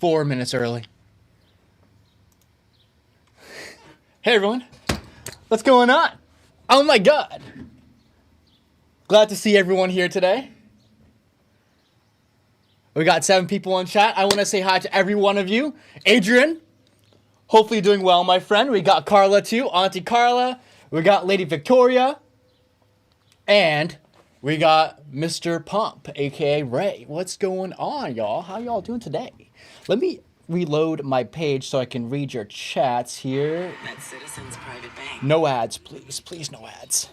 4 minutes early. Hey everyone, what's going on? Oh my god. Glad to see everyone here today. We got 7 people in chat. I want to say hi to every one of you. Adrian, hopefully you're doing well, my friend. We got Carla too, Auntie Carla. We got Lady Victoria. And we got Mr. Pump, aka Ray. What's going on, y'all? How y'all doing today? Let me reload my page so I can read your chats here. At Citizens Private Bank. No ads, please. Please, no ads.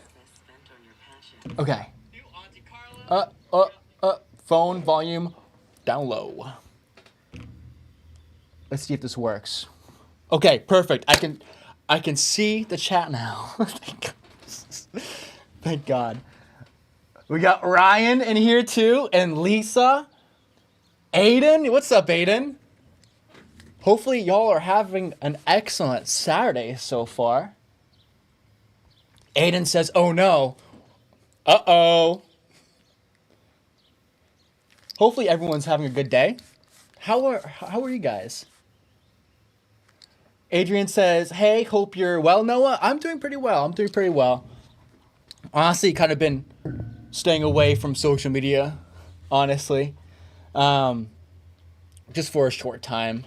Okay. Phone volume down low. Let's see if this works. Okay, perfect. I can see the chat now. Thank God. We got Ryan in here too, and Lisa. Aiden, what's up, Aiden? Hopefully y'all are having an excellent Saturday so far. Aiden says, oh no. Uh-oh. Hopefully everyone's having a good day. How are you guys? Adrian says, hey, hope you're well, Noah. I'm doing pretty well. Honestly, kind of been staying away from social media, honestly. Just for a short time.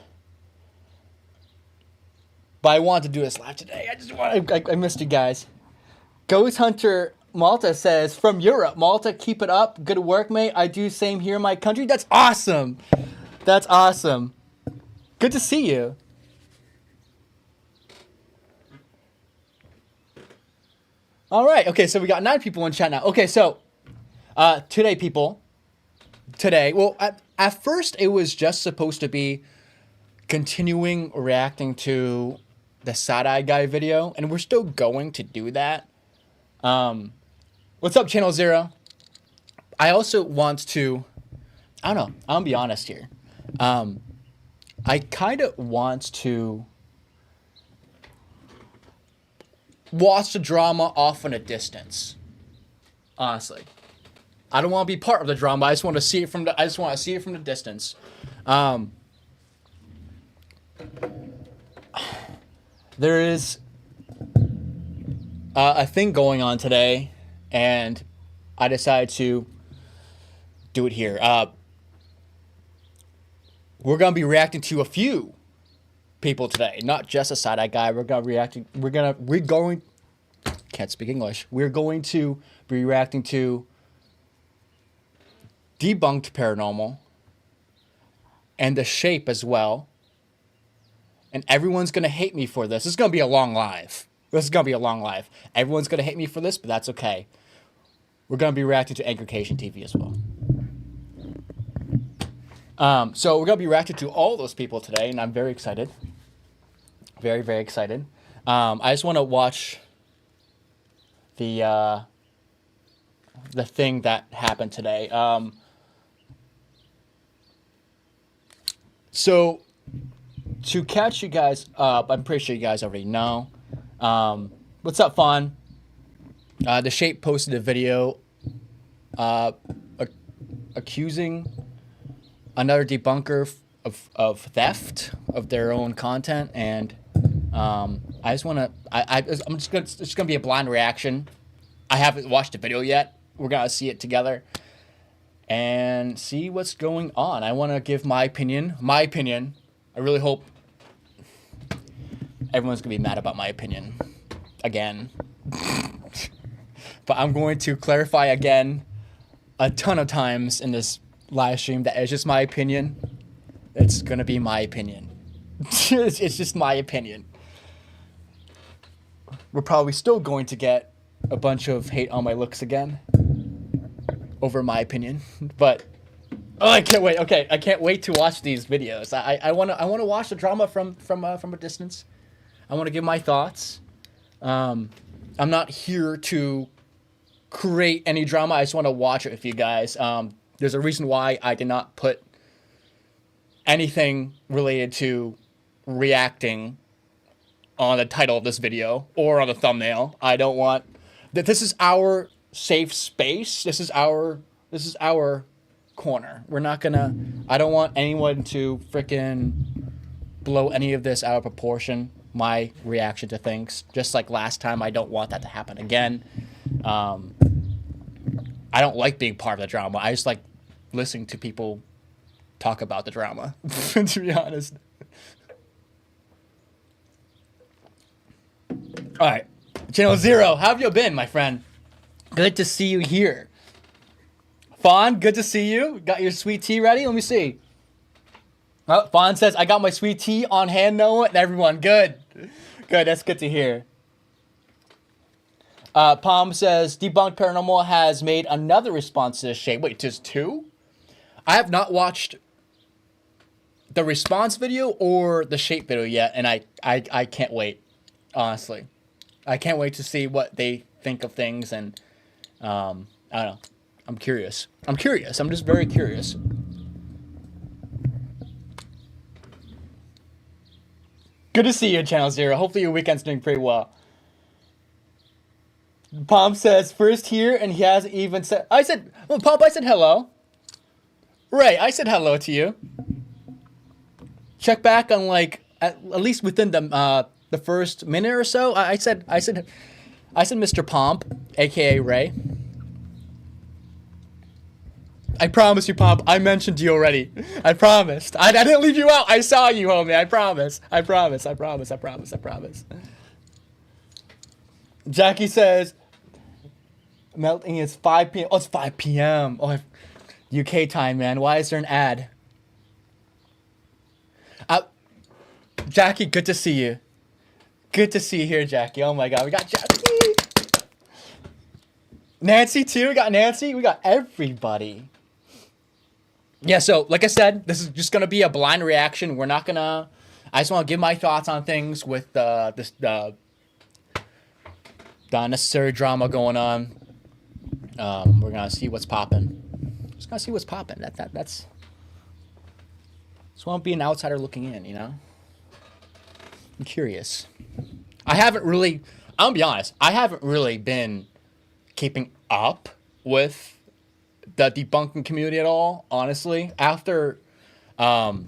But I wanted to do this live today. I missed you guys. Ghost Hunter Malta says, from Europe, Malta, keep it up. Good work, mate. I do same here in my country. That's awesome. That's awesome. Good to see you. All right. Okay, so we got 9 people in chat now. Okay, so today, well, at first it was just supposed to be continuing reacting to the side-eye guy video, and we're still going to do that. What's up, Channel Zero? I also want to, I don't know, I'm gonna be honest here. I kind of want to watch the drama off in a distance. Honestly, I don't want to be part of the drama. I just want to see it from the distance. There is a thing going on today, and I decided to do it here. We're gonna be reacting to a few people today, not just a side-eye guy. Can't speak English. We're going to be reacting to Debunked Paranormal and The Shape as well. And everyone's going to hate me for this. This is going to be a long live. Everyone's going to hate me for this, but that's okay. We're going to be reacting to Anchorcation TV as well. So we're going to be reacting to all those people today, and I'm very excited. Very, very excited. I just want to watch the thing that happened today. So to catch you guys up, I'm pretty sure you guys already know. What's up, Fawn? The Shape posted a video accusing another debunker of theft of their own content, and I just want to. It's just gonna be a blind reaction. I haven't watched the video yet. We're gonna see it together and see what's going on. I want to give my opinion. I really hope everyone's gonna be mad about my opinion again. But I'm going to clarify again a ton of times in this live stream that it's just my opinion. It's gonna be my opinion. It's just my opinion. We're probably still going to get a bunch of hate on my looks again over my opinion, but I can't wait. Okay, I can't wait to watch these videos. I wanna watch the drama from a distance. I want to give my thoughts. I'm not here to create any drama. I just want to watch it with you guys. There's a reason why I did not put anything related to reacting on the title of this video or on the thumbnail. I don't want that. This is our safe space. This is our corner. We're not gonna. I don't want anyone to frickin' blow any of this out of proportion. My reaction to things, just like last time, I don't want that to happen again. I don't like being part of the drama. I just like listening to people talk about the drama, to be honest. All right, Channel Zero, how have you been, my friend? Good to see you here. Fawn, good to see you. Got your sweet tea ready? Let me see. Oh, Fawn says, I got my sweet tea on hand, Noah, and everyone. Good. Good, that's good to hear. Palm says, Debunked Paranormal has made another response to this shape. Wait, just two? I have not watched the response video or the shape video yet, and I can't wait, honestly. I can't wait to see what they think of things, and I don't know. I'm curious. I'm just very curious. Good to see you, Channel Zero. Hopefully your weekend's doing pretty well. Palm says, first here, and he hasn't even said... I said hello. Right, I said hello to you. Check back on, like, at least within the first minute or so. I said Mr. Pomp, a.k.a. Ray. I promise you, Pomp. I mentioned you already. I promised. I didn't leave you out. I saw you, homie. I promise. Jackie says, melting is 5 p.m. Oh, it's 5 p.m. Oh, UK time, man. Why is there an ad? Jackie, good to see you. Good to see you here, Jackie. Oh my God, we got Jackie. Nancy too. We got Nancy. We got everybody. Yeah, so like I said, this is just gonna be a blind reaction. We're not gonna. I just want to give my thoughts on things with the unnecessary drama going on. We're gonna see what's popping. Just gonna see what's popping. That's. Just want to be an outsider looking in, you know. I'm curious. I haven't really. I'll be honest. I haven't really been keeping up with the debunking community at all, honestly. After the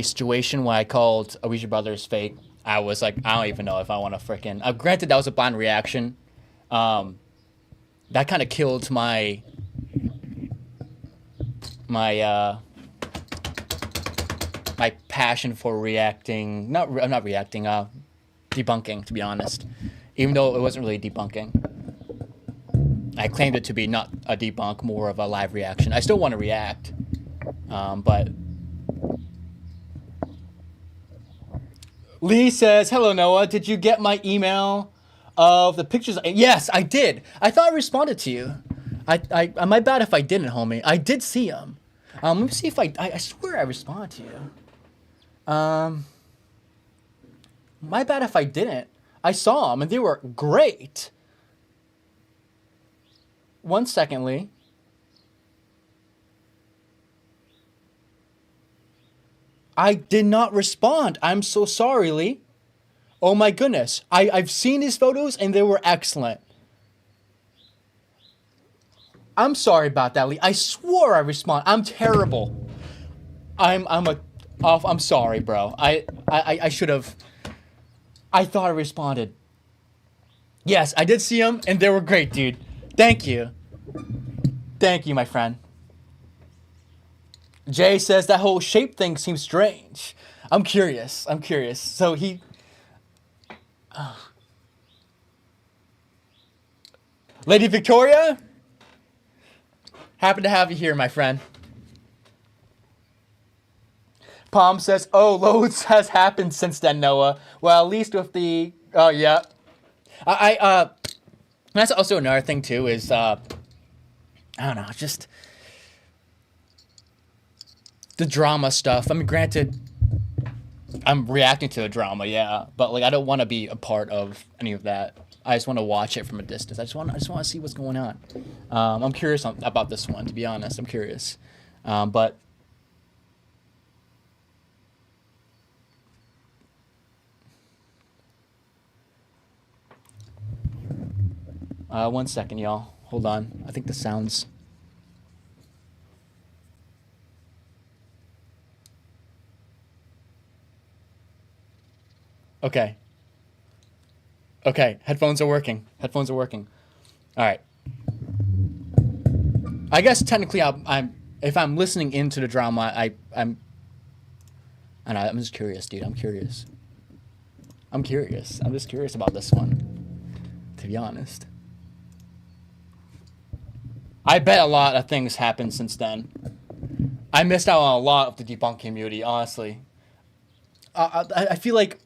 situation when I called Ouija Brothers fake, I was like, I don't even know if I want to frickin'... granted, that was a blind reaction. That kind of killed my passion for reacting. Not reacting. Debunking, to be honest. Even though it wasn't really debunking. I claimed it to be not a debunk, more of a live reaction. I still want to react, but... Lee says, hello, Noah. Did you get my email of the pictures? Yes, I did. I thought I responded to you. My bad if I didn't, homie. I did see them. Let me see if I swear I responded to you. My bad if I didn't. I saw them, and they were great. 1 second, Lee. I did not respond. I'm so sorry, Lee. Oh my goodness. I've seen these photos, and they were excellent. I'm sorry about that, Lee. I swore I responded. I'm terrible. I'm sorry, bro. I should have... I thought I responded. Yes, I did see them, and they were great, dude. Thank you. Thank you, my friend. Jay says that whole shape thing seems strange. I'm curious. So he... Lady Victoria? Happy to have you here, my friend. Palm says, oh, loads has happened since then, Noah. Well, at least with the... Oh, yeah. That's also another thing, too, is... I don't know, just... The drama stuff. I mean, granted, I'm reacting to the drama, yeah. But, like, I don't want to be a part of any of that. I just want to watch it from a distance. I just want to see what's going on. I'm curious about this one, to be honest. I'm curious. But... 1 second, y'all. Hold on. I think the sounds. Okay. Okay. Headphones are working. Headphones are working. All right. I guess technically, I'm if I'm listening into the drama, I'm. I don't know. I'm just curious, dude. I'm curious. I'm curious. I'm just curious about this one, to be honest. I bet a lot of things happened since then. I missed out on a lot of the debunk community, honestly. I feel like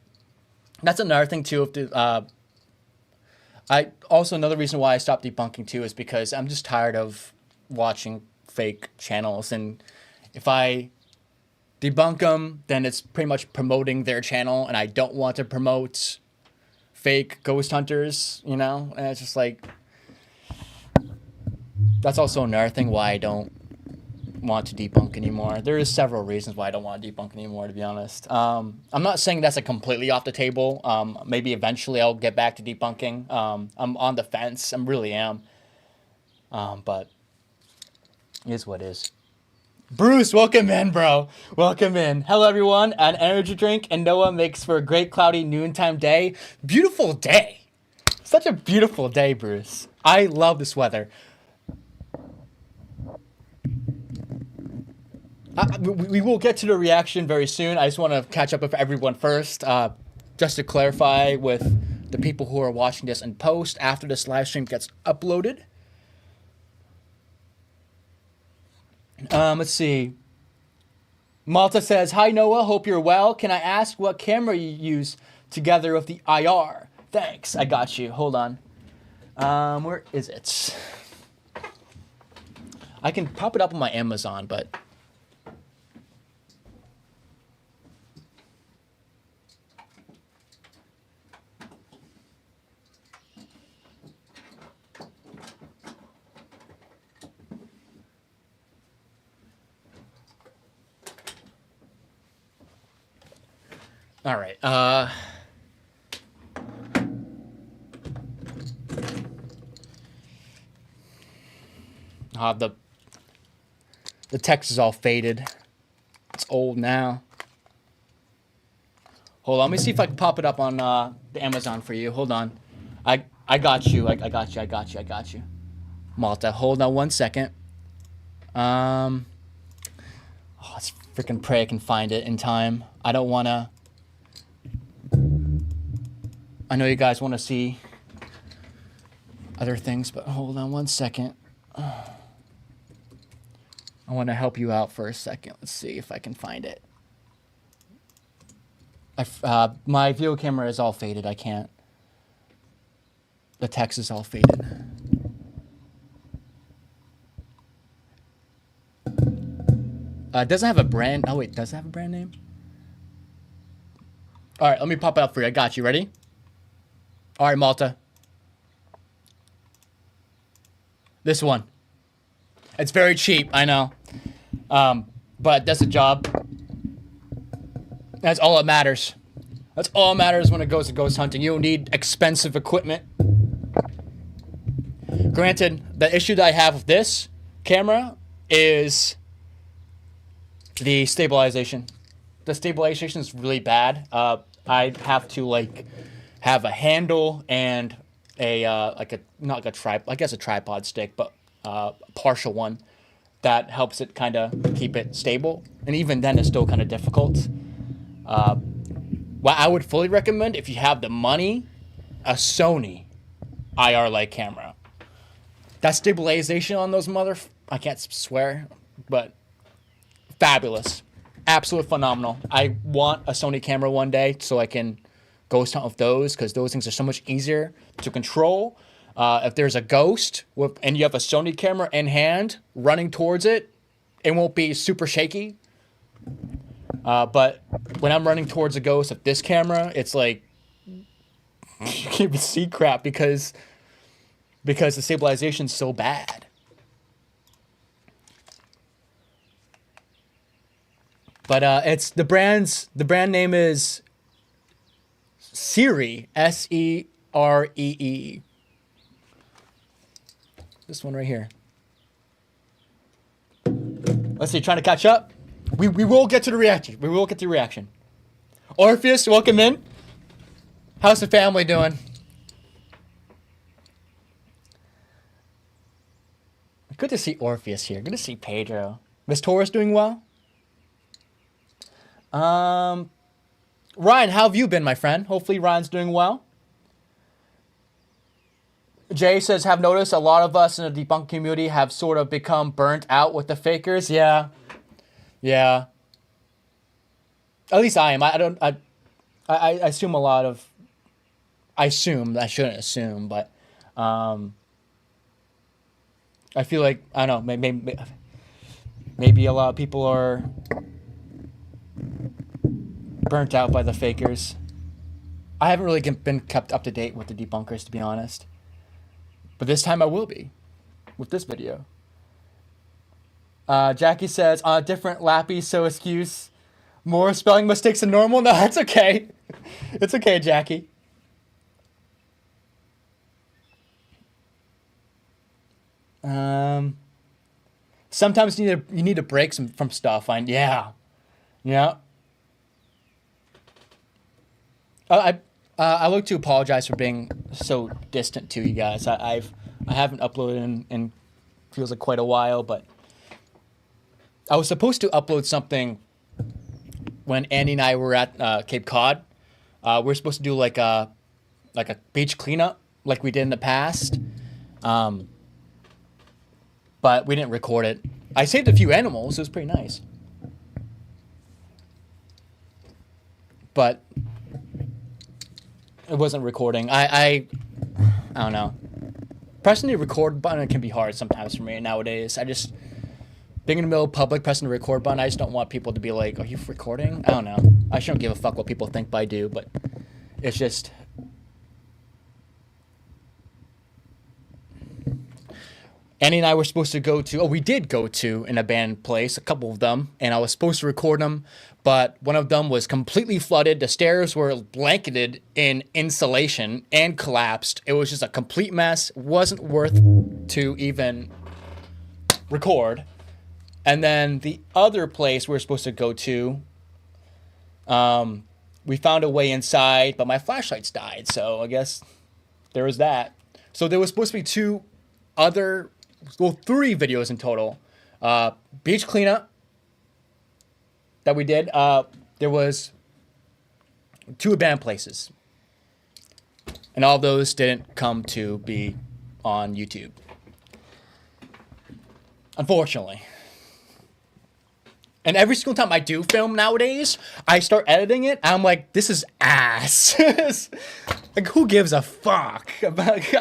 that's another thing too. If the I also another reason why I stopped debunking too is because I'm just tired of watching fake channels, and if I debunk them, then it's pretty much promoting their channel, and I don't want to promote fake ghost hunters, you know? And it's just like, that's also another thing why I don't want to debunk anymore. There is several reasons why I don't want to debunk anymore, to be honest. I'm not saying that's completely off the table. Maybe eventually I'll get back to debunking. I'm on the fence. I really am. But it is what it is. Bruce, welcome in, bro. Welcome in. Hello, everyone. An energy drink and Noah makes for a great cloudy noontime day. Beautiful day. Such a beautiful day, Bruce. I love this weather. We will get to the reaction very soon. I just want to catch up with everyone first. Just to clarify with the people who are watching this in post after this live stream gets uploaded. Let's see. Malta says, "Hi Noah, hope you're well. Can I ask what camera you use together with the IR? Thanks, I got you. Hold on. Where is it? I can pop it up on my Amazon, but all right. The text is all faded. It's old now. Hold on, let me see if I can pop it up on the Amazon for you. Hold on. I got you. I got you. Malta, hold on 1 second. Let's freaking pray I can find it in time. I don't wanna. I know you guys want to see other things, but hold on 1 second. I want to help you out for a second. Let's see if I can find it. My video camera is all faded. I can't. The text is all faded. It doesn't have a brand. Oh, wait. Does it have a brand name? All right. Let me pop it up for you. I got you. Ready? All right, Malta. This one. It's very cheap, I know. But that's a job. That's all that matters. That's all that matters when it goes to ghost hunting. You don't need expensive equipment. Granted, the issue that I have with this camera is the stabilization. The stabilization is really bad. I have to have a handle and a not like a tripod, I guess a tripod stick, but a partial one that helps it kind of keep it stable. And even then, it's still kind of difficult. What I would fully recommend, if you have the money, a Sony IR light camera. That stabilization on those I can't swear, but fabulous. Absolute phenomenal. I want a Sony camera one day so I can ghost hunt with those, because those things are so much easier to control. If there's a ghost and you have a Sony camera in hand running towards it, it won't be super shaky. But when I'm running towards a ghost with this camera, it's like you can't even see crap because the stabilization's so bad. But it's the brand name is Seree, Seree. This one right here. Let's see, trying to catch up. We will get to the reaction. We will get to the reaction. Orpheus, welcome in. How's the family doing? Good to see Orpheus here. Good to see Pedro. Miss Torres doing well? Ryan, how have you been, my friend? Hopefully Ryan's doing well. Jay says, have noticed a lot of us in the debunk community have sort of become burnt out with the fakers. Yeah. Yeah. At least I am. I assume a lot of... I shouldn't assume, but... I feel like, I don't know, maybe a lot of people are burnt out by the fakers. I haven't really been kept up to date with the debunkers, to be honest. But this time I will be, with this video. Jackie says, on a different lappy, so excuse. More spelling mistakes than normal? No, it's okay. It's okay, Jackie. Sometimes you need to break from stuff. Yeah. I like to apologize for being so distant to you guys. I haven't uploaded in feels like quite a while, but I was supposed to upload something when Andy and I were at Cape Cod. We were supposed to do like a beach cleanup like we did in the past. But we didn't record it. I saved a few animals. It was pretty nice. But it wasn't recording. I don't know. Pressing the record button can be hard sometimes for me nowadays. Being in the middle of public, pressing the record button, I just don't want people to be like, are you recording? I don't know. I shouldn't give a fuck what people think, but I do. But it's just... Annie and I were supposed to go to, we did go to an abandoned place, a couple of them, and I was supposed to record them, but one of them was completely flooded. The stairs were blanketed in insulation and collapsed. It was just a complete mess. It wasn't worth to even record. And then the other place we were supposed to go to, we found a way inside, but my flashlights died, so I guess there was that. So there was supposed to be three videos in total. Beach cleanup that we did. There was 2 abandoned places. And all of those didn't come to be on YouTube. Unfortunately. And every single time I do film nowadays, I start editing it, and I'm like, this is ass. Like, who gives a fuck? I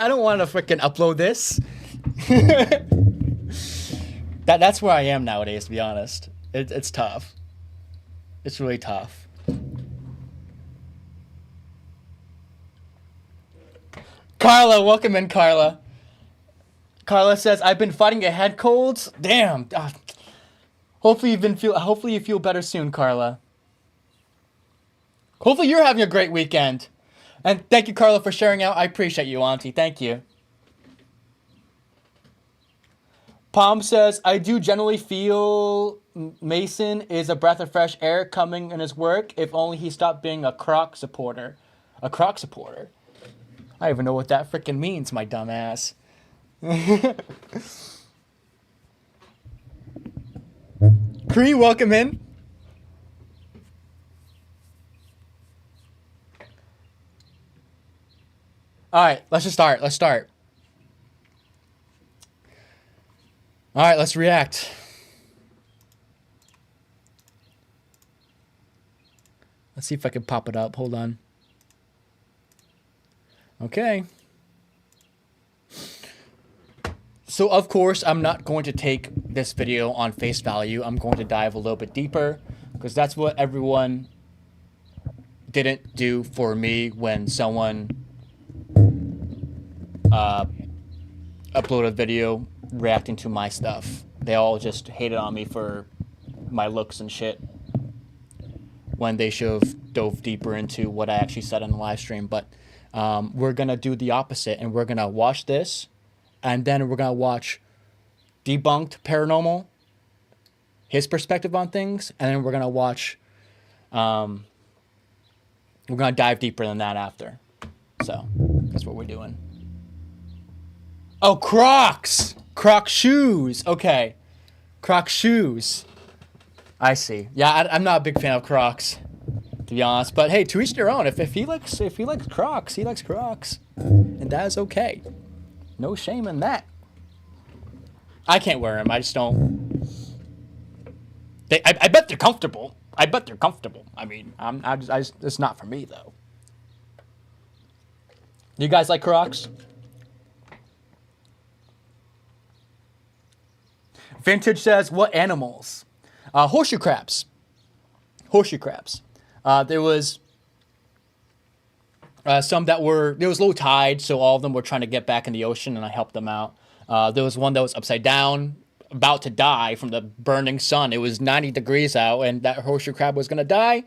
don't want to freaking upload this. That's where I am nowadays, to be honest. It's tough. It's really tough. Carla, welcome in, Carla. Carla says, I've been fighting a head cold. Damn. Hopefully you feel better soon, Carla. Hopefully you're having a great weekend. And thank you, Carla, for sharing out. I appreciate you, Auntie. Thank you. Palm says, I do generally feel Mason is a breath of fresh air coming in his work. If only he stopped being a Croc supporter. A Croc supporter? I don't even know what that freaking means, my dumb ass. Cree, welcome in. Alright, let's start. Alright, let's react. Let's see if I can pop it up. Hold on. Okay. So, of course, I'm not going to take this video on face value. I'm going to dive a little bit deeper, because that's what everyone didn't do for me when someone uploaded a video reacting to my stuff. They all just hated on me for my looks and shit, when they should have dove deeper into what I actually said on the live stream. But we're going to do the opposite, and we're going to watch this, and then we're gonna watch Debunked Paranormal, his perspective on things, and then we're gonna watch. We're gonna dive deeper than that after. So that's what we're doing. Oh, Crocs! Croc shoes. Okay, Croc shoes. I see. Yeah, I'm not a big fan of Crocs, to be honest. But hey, to each their own. If he likes Crocs, he likes Crocs, and that is okay. No shame in that. I can't wear them. I just don't. I bet they're comfortable. I mean, it's not for me though. You guys like Crocs? Vintage says, what animals? Horseshoe crabs. Horseshoe crabs. There was some that there was low tide, so all of them were trying to get back in the ocean, and I helped them out. There was one that was upside down, about to die from the burning sun. It was 90 degrees out, and that horseshoe crab was going to die.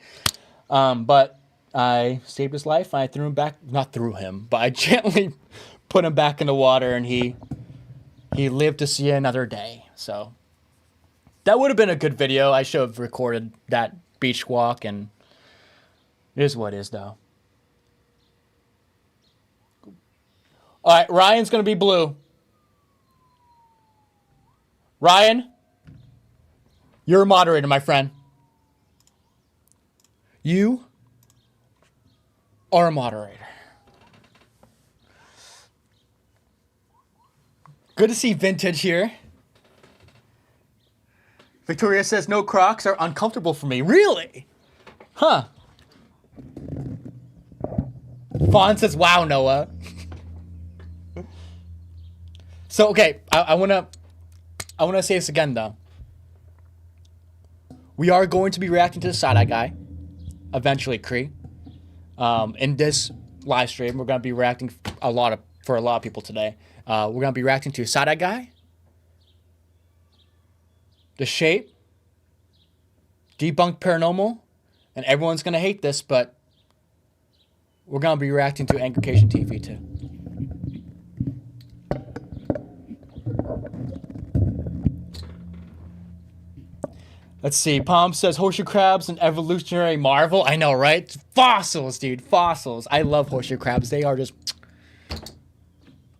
But I saved his life, and I threw him back. Not threw him, but I gently put him back in the water, and he lived to see another day. So that would have been a good video. I should have recorded that beach walk, and it is what it is, though. All right, Ryan's going to be blue. Ryan, you're a moderator, my friend. You are a moderator. Good to see Vintage here. Victoria says, no Crocs are uncomfortable for me. Really? Huh. Fawn says, wow, Noah. So, okay, I want to say this again, though. We are going to be reacting to the side-eye guy. Eventually, Cree. In this live stream, we're going to be reacting for a lot of people today. We're going to be reacting to side-eye guy, The Shape, Debunked Paranormal, and everyone's going to hate this, but we're going to be reacting to Anglication TV too. Let's see. Palm says horseshoe crabs an evolutionary marvel. I know, right? Fossils, dude. Fossils. I love horseshoe crabs. They are just...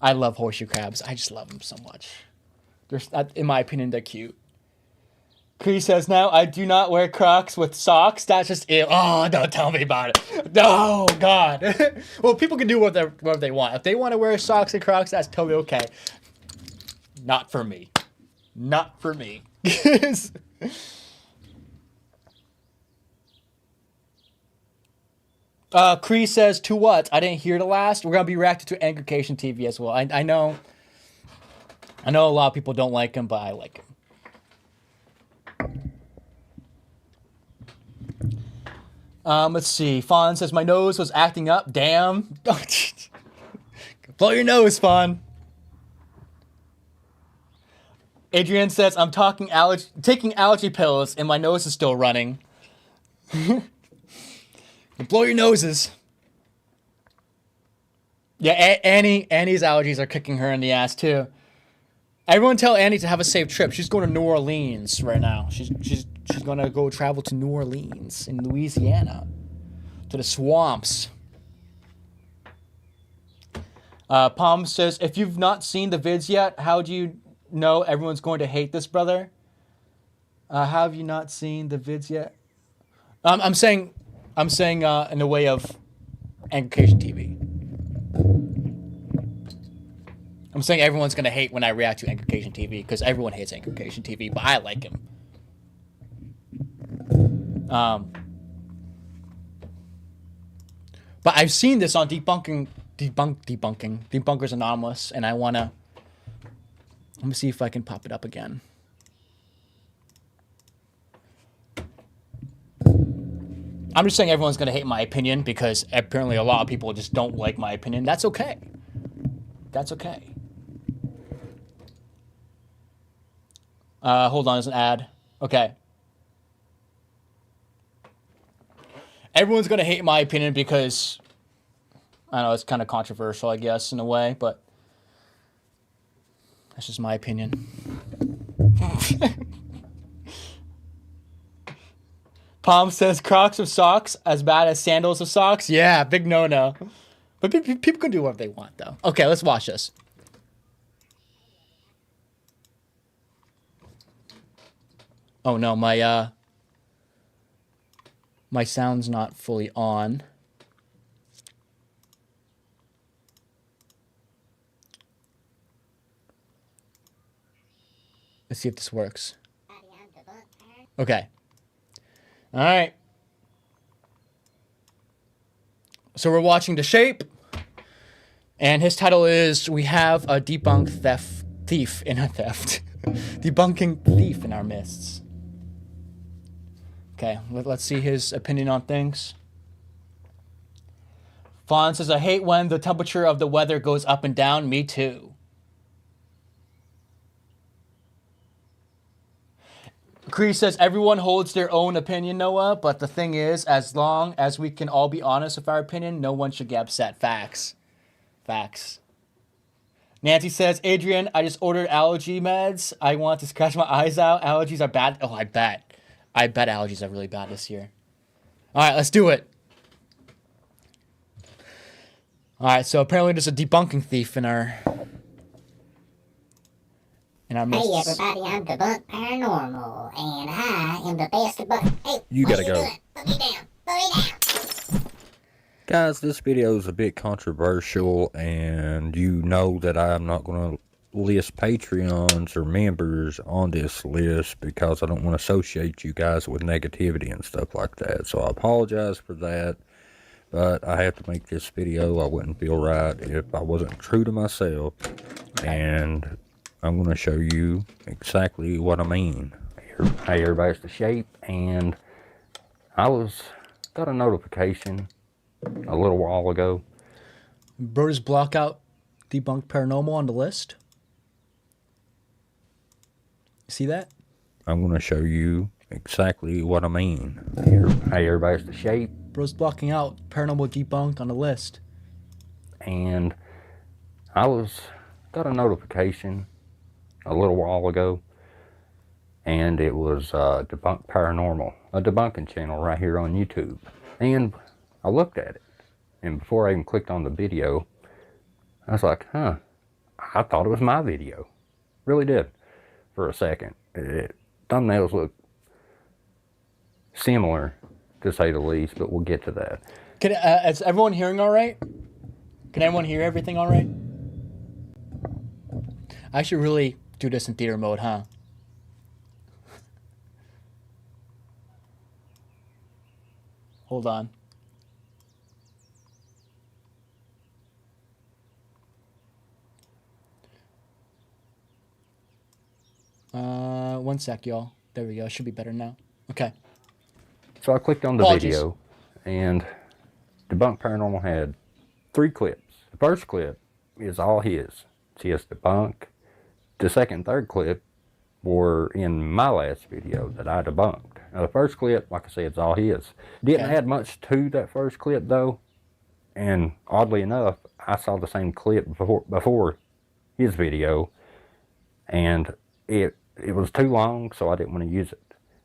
I love horseshoe crabs. I just love them so much. In my opinion, they're cute. Cree says, now I do not wear Crocs with socks. That's just ew. Oh, don't tell me about it. No, God. Well, people can do whatever they want. If they want to wear socks and Crocs, that's totally okay. Not for me. Not for me. Cree says, to what? I didn't hear the last. We're going to be reacting to Anglication TV as well. I know a lot of people don't like him, but I like him. Let's see. Fawn says, my nose was acting up. Damn. Blow your nose, Fawn. Adrian says, I'm taking allergy pills and my nose is still running. Blow your noses. Yeah, Annie's allergies are kicking her in the ass too. Everyone tell Annie to have a safe trip. She's going to New Orleans right now. She's going to go travel to New Orleans in Louisiana, to the swamps. Palm says, if you've not seen the vids yet, how do you know everyone's going to hate this, brother? Have you not seen the vids yet? I'm saying in the way of Anglication TV. I'm saying everyone's going to hate when I react to Anglication TV because everyone hates Anglication TV, but I like him. But I've seen this on Debunkers Anonymous, and I want to... Let me see if I can pop it up again. I'm just saying everyone's going to hate my opinion because apparently a lot of people just don't like my opinion. That's okay. That's okay. Hold on, there's an ad. Okay. Everyone's going to hate my opinion because, I don't know, it's kind of controversial, I guess, in a way, but That's just my opinion. Palm says Crocs of socks as bad as sandals of socks. Yeah, big no-no. But people can do whatever they want, though. Okay, let's watch this. Oh no, my sound's not fully on. Let's see if this works. Okay. All right. So we're watching The Shape, and his title is "We Have a Debunking Thief in Our Midst." Okay, let's see his opinion on things. Fawn says, "I hate when the temperature of the weather goes up and down. Me too." Cree says, "Everyone holds their own opinion, Noah, but the thing is, as long as we can all be honest with our opinion, no one should get upset." Facts. Facts. Nancy says, "Adrian, I just ordered allergy meds. I want to scratch my eyes out. Allergies are bad." Oh, I bet. I bet allergies are really bad this year. All right, let's do it. All right, so apparently there's a debunking thief in our midst. Hey everybody, I'm Debunk Paranormal, and I am the best debunk. Hey, you gotta go. Put me down. Put me down. Guys, this video is a bit controversial, and you know that I'm not going to list Patreons or members on this list because I don't want to associate you guys with negativity and stuff like that. So I apologize for that, but I have to make this video. I wouldn't feel right if I wasn't true to myself, and I'm going to show you exactly what I mean. Hey everybody, it's The Shape, and I got a notification a little while ago. Bros block out Debunked Paranormal on the list. See that? I'm going to show you exactly what I mean. Hey everybody, it's The Shape. Bros blocking out Paranormal Debunk on the list. And I got a notification a little while ago, and it was Debunk Paranormal, a debunking channel right here on YouTube. And I looked at it, and before I even clicked on the video, I was like, I thought it was my video. Really did, for a second. Thumbnails look similar, to say the least, but we'll get to that. Is everyone hearing all right? Can everyone hear everything all right? I should really do this in theater mode, huh? Hold on. One sec, y'all. There we go. It should be better now. Okay. So I clicked on the video, and Debunk Paranormal had 3 clips. The first clip is all his. It's his debunk. The second and third clip were in my last video that I debunked. Now the first clip, like I said, it's all his. Didn't add much to that first clip though, and oddly enough, I saw the same clip before his video, and it was too long, so I didn't want to use it.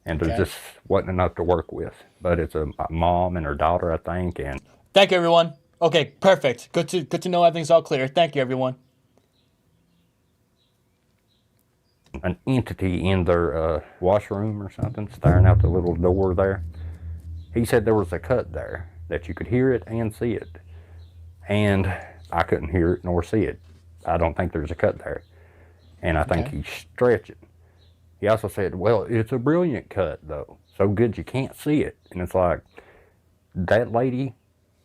And there just wasn't enough to work with. But it's a mom and her daughter, I think. And thank you, everyone. Okay, perfect. Good to know everything's all clear. Thank you, everyone. An entity in their washroom or something, staring out the little door there. He said there was a cut there, that you could hear it and see it. And I couldn't hear it nor see it. I don't think there's a cut there. And I think he's stretching. He also said, well, it's a brilliant cut, though. So good you can't see it. And it's like, that lady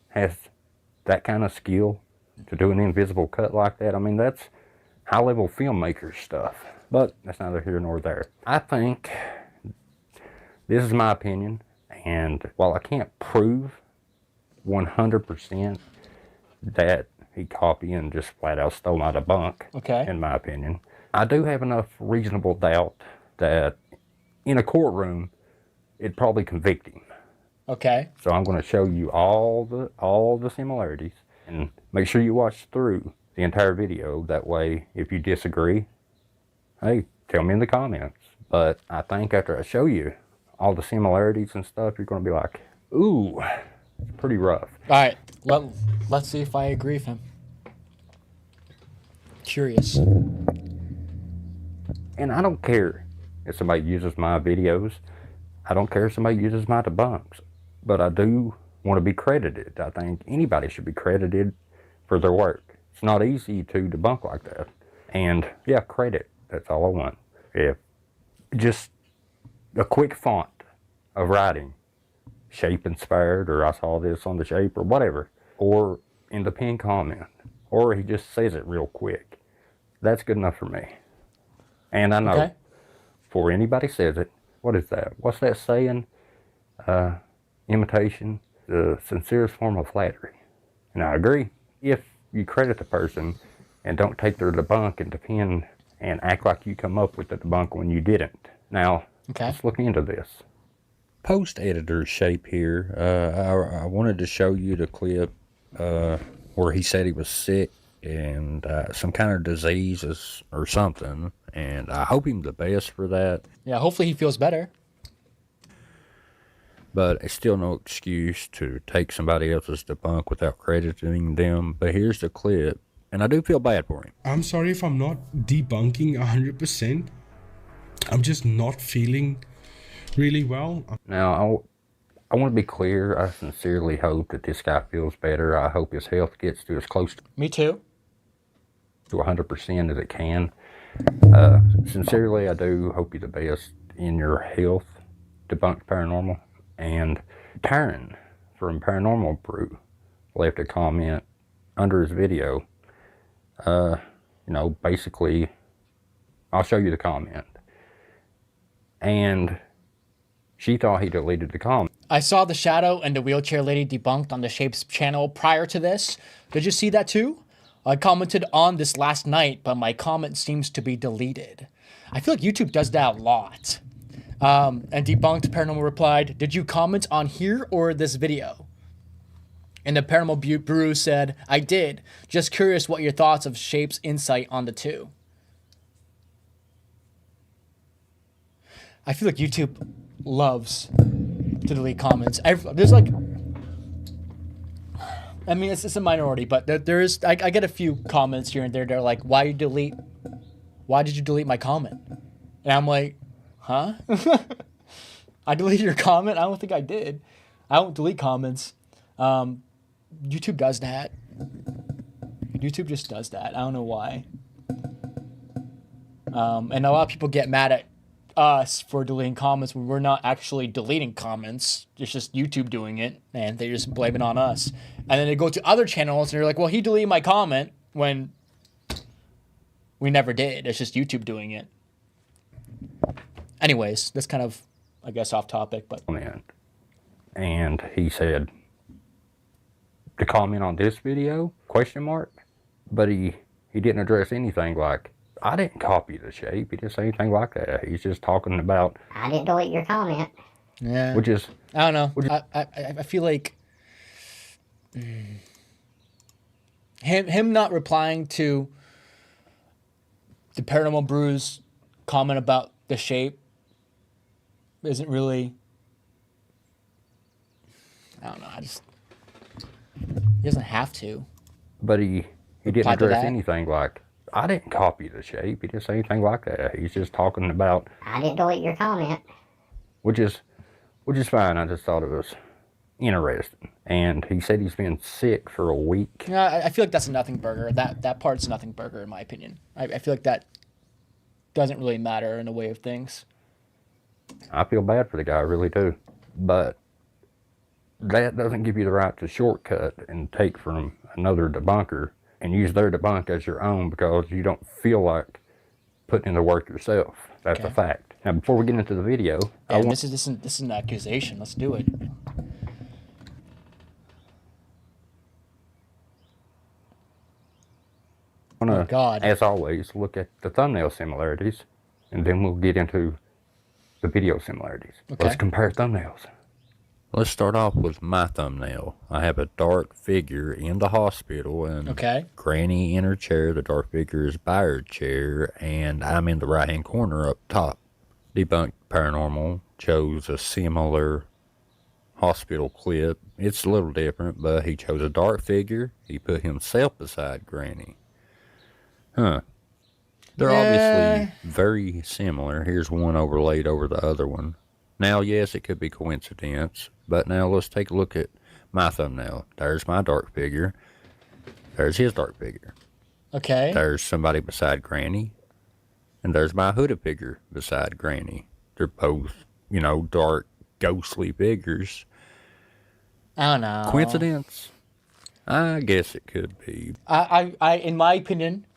has that kind of skill to do an invisible cut like that. I mean, that's high-level filmmaker stuff. But that's neither here nor there. I think, this is my opinion, and while I can't prove 100% that he copied and just flat out stole my debunk, in my opinion, I do have enough reasonable doubt that in a courtroom, it'd probably convict him. Okay. So I'm going to show you all the similarities, and make sure you watch through the entire video. That way, if you disagree, hey, tell me in the comments. But I think after I show you all the similarities and stuff, you're going to be like, ooh, it's pretty rough. All right, let's see if I agree with him. Curious. And I don't care if somebody uses my videos. I don't care if somebody uses my debunks. But I do want to be credited. I think anybody should be credited for their work. It's not easy to debunk like that. And yeah, credit. That's all I want. If just a quick font of writing, shape inspired, or I saw this on the shape, or whatever, or in the pinned comment, or he just says it real quick. That's good enough for me. And I know, before anybody says it, what is that? What's that saying? Imitation, the sincerest form of flattery. And I agree. If you credit the person and don't take their debunk and defend and act like you come up with the debunk when you didn't. Now, let's look into this. Post editor shape here. I wanted to show you the clip where he said he was sick and some kind of disease or something. And I hope him the best for that. Yeah, hopefully he feels better. But it's still no excuse to take somebody else's debunk without crediting them. But here's the clip, and I do feel bad for him. I'm sorry if I'm not debunking 100%. I'm just not feeling really well. Now, I want to be clear. I sincerely hope that this guy feels better. I hope his health gets to as close to Me too. To 100% as it can. Sincerely, I do hope you the best in your health. Debunked Paranormal. And Taryn from Paranormal Brew left a comment under his video. Basically, I'll show you the comment. And she thought he deleted the comment. I saw the shadow and the wheelchair lady debunked on the Shapes channel prior to this. Did you see that too? I commented on this last night, but my comment seems to be deleted. I feel like YouTube does that a lot. And Debunked Paranormal replied, did you comment on here or this video? And the Paranormal Brew said, I did. Just curious what your thoughts of Shape's insight on the two. I feel like YouTube loves to delete comments. There's like, I mean, it's a minority, but there is, I get a few comments here and there. They're like, why did you delete my comment? And I'm like, huh? I deleted your comment? I don't think I did. I don't delete comments. YouTube does that. YouTube just does that. I don't know why. And a lot of people get mad at us for deleting comments when we're not actually deleting comments. It's just YouTube doing it, and they just blame it on us. And then they go to other channels, and they're like, well, he deleted my comment, when we never did. It's just YouTube doing it. Anyways, that's kind of, I guess, off topic, but. And he said to comment on this video, ? But he didn't address anything like, I didn't copy the shape. He didn't say anything like that. He's just talking about. I didn't delete your comment. Yeah. Which is. I don't know. I feel like him not replying to the Paranormal Brew's comment about the shape isn't really. I don't know. He doesn't have to. But he didn't address anything like, I didn't copy the shape. He didn't say anything like that. He's just talking about. I didn't delete your comment. Which is fine. I just thought it was interesting. And he said he's been sick for a week. Yeah, I feel like that's a nothing burger. That part's a nothing burger in my opinion. I feel like that doesn't really matter in a way of things. I feel bad for the guy, I really do. But that doesn't give you the right to shortcut and take from another debunker and use their debunk as your own because you don't feel like putting in the work yourself. That's a fact. Now, before we get into the video, this is an accusation. Let's do it. I want to, as always, look at the thumbnail similarities, and then we'll get into the video similarities. Let's compare thumbnails. Let's start off with my thumbnail. I have a dark figure in the hospital, and Okay. Granny in her chair. The dark figure is by her chair, and I'm in the right-hand corner up top. Debunked Paranormal chose a similar hospital clip. It's a little different, but he chose a dark figure. He put himself beside Granny. Huh. They're obviously very similar. Here's one overlaid over the other one. Now, yes, it could be coincidence, but now let's take a look at my thumbnail. There's my dark figure. There's his dark figure. Okay. There's somebody beside Granny. And there's my hooded figure beside Granny. They're both, dark, ghostly figures. I don't know. Coincidence? I guess it could be. I in my opinion,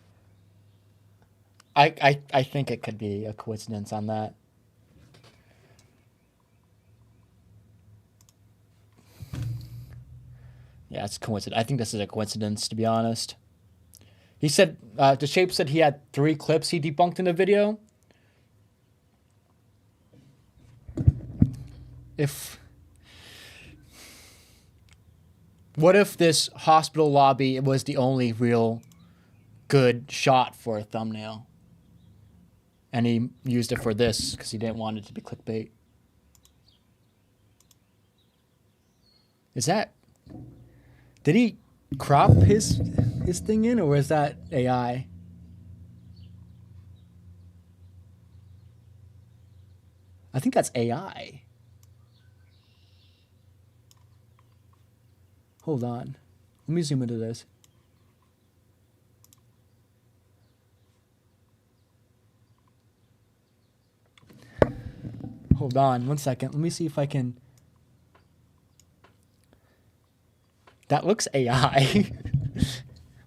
I think it could be a coincidence on that. Yeah, it's a coincidence. I think this is a coincidence, to be honest. He said, the Shape said he had 3 clips he debunked in the video. What if this hospital lobby was the only real good shot for a thumbnail? And he used it for this because he didn't want it to be clickbait. Is that... Did he crop his thing in, or is that AI? I think that's AI. Hold on. Let me zoom into this. Hold on 1 second. Let me see if I can... That looks AI.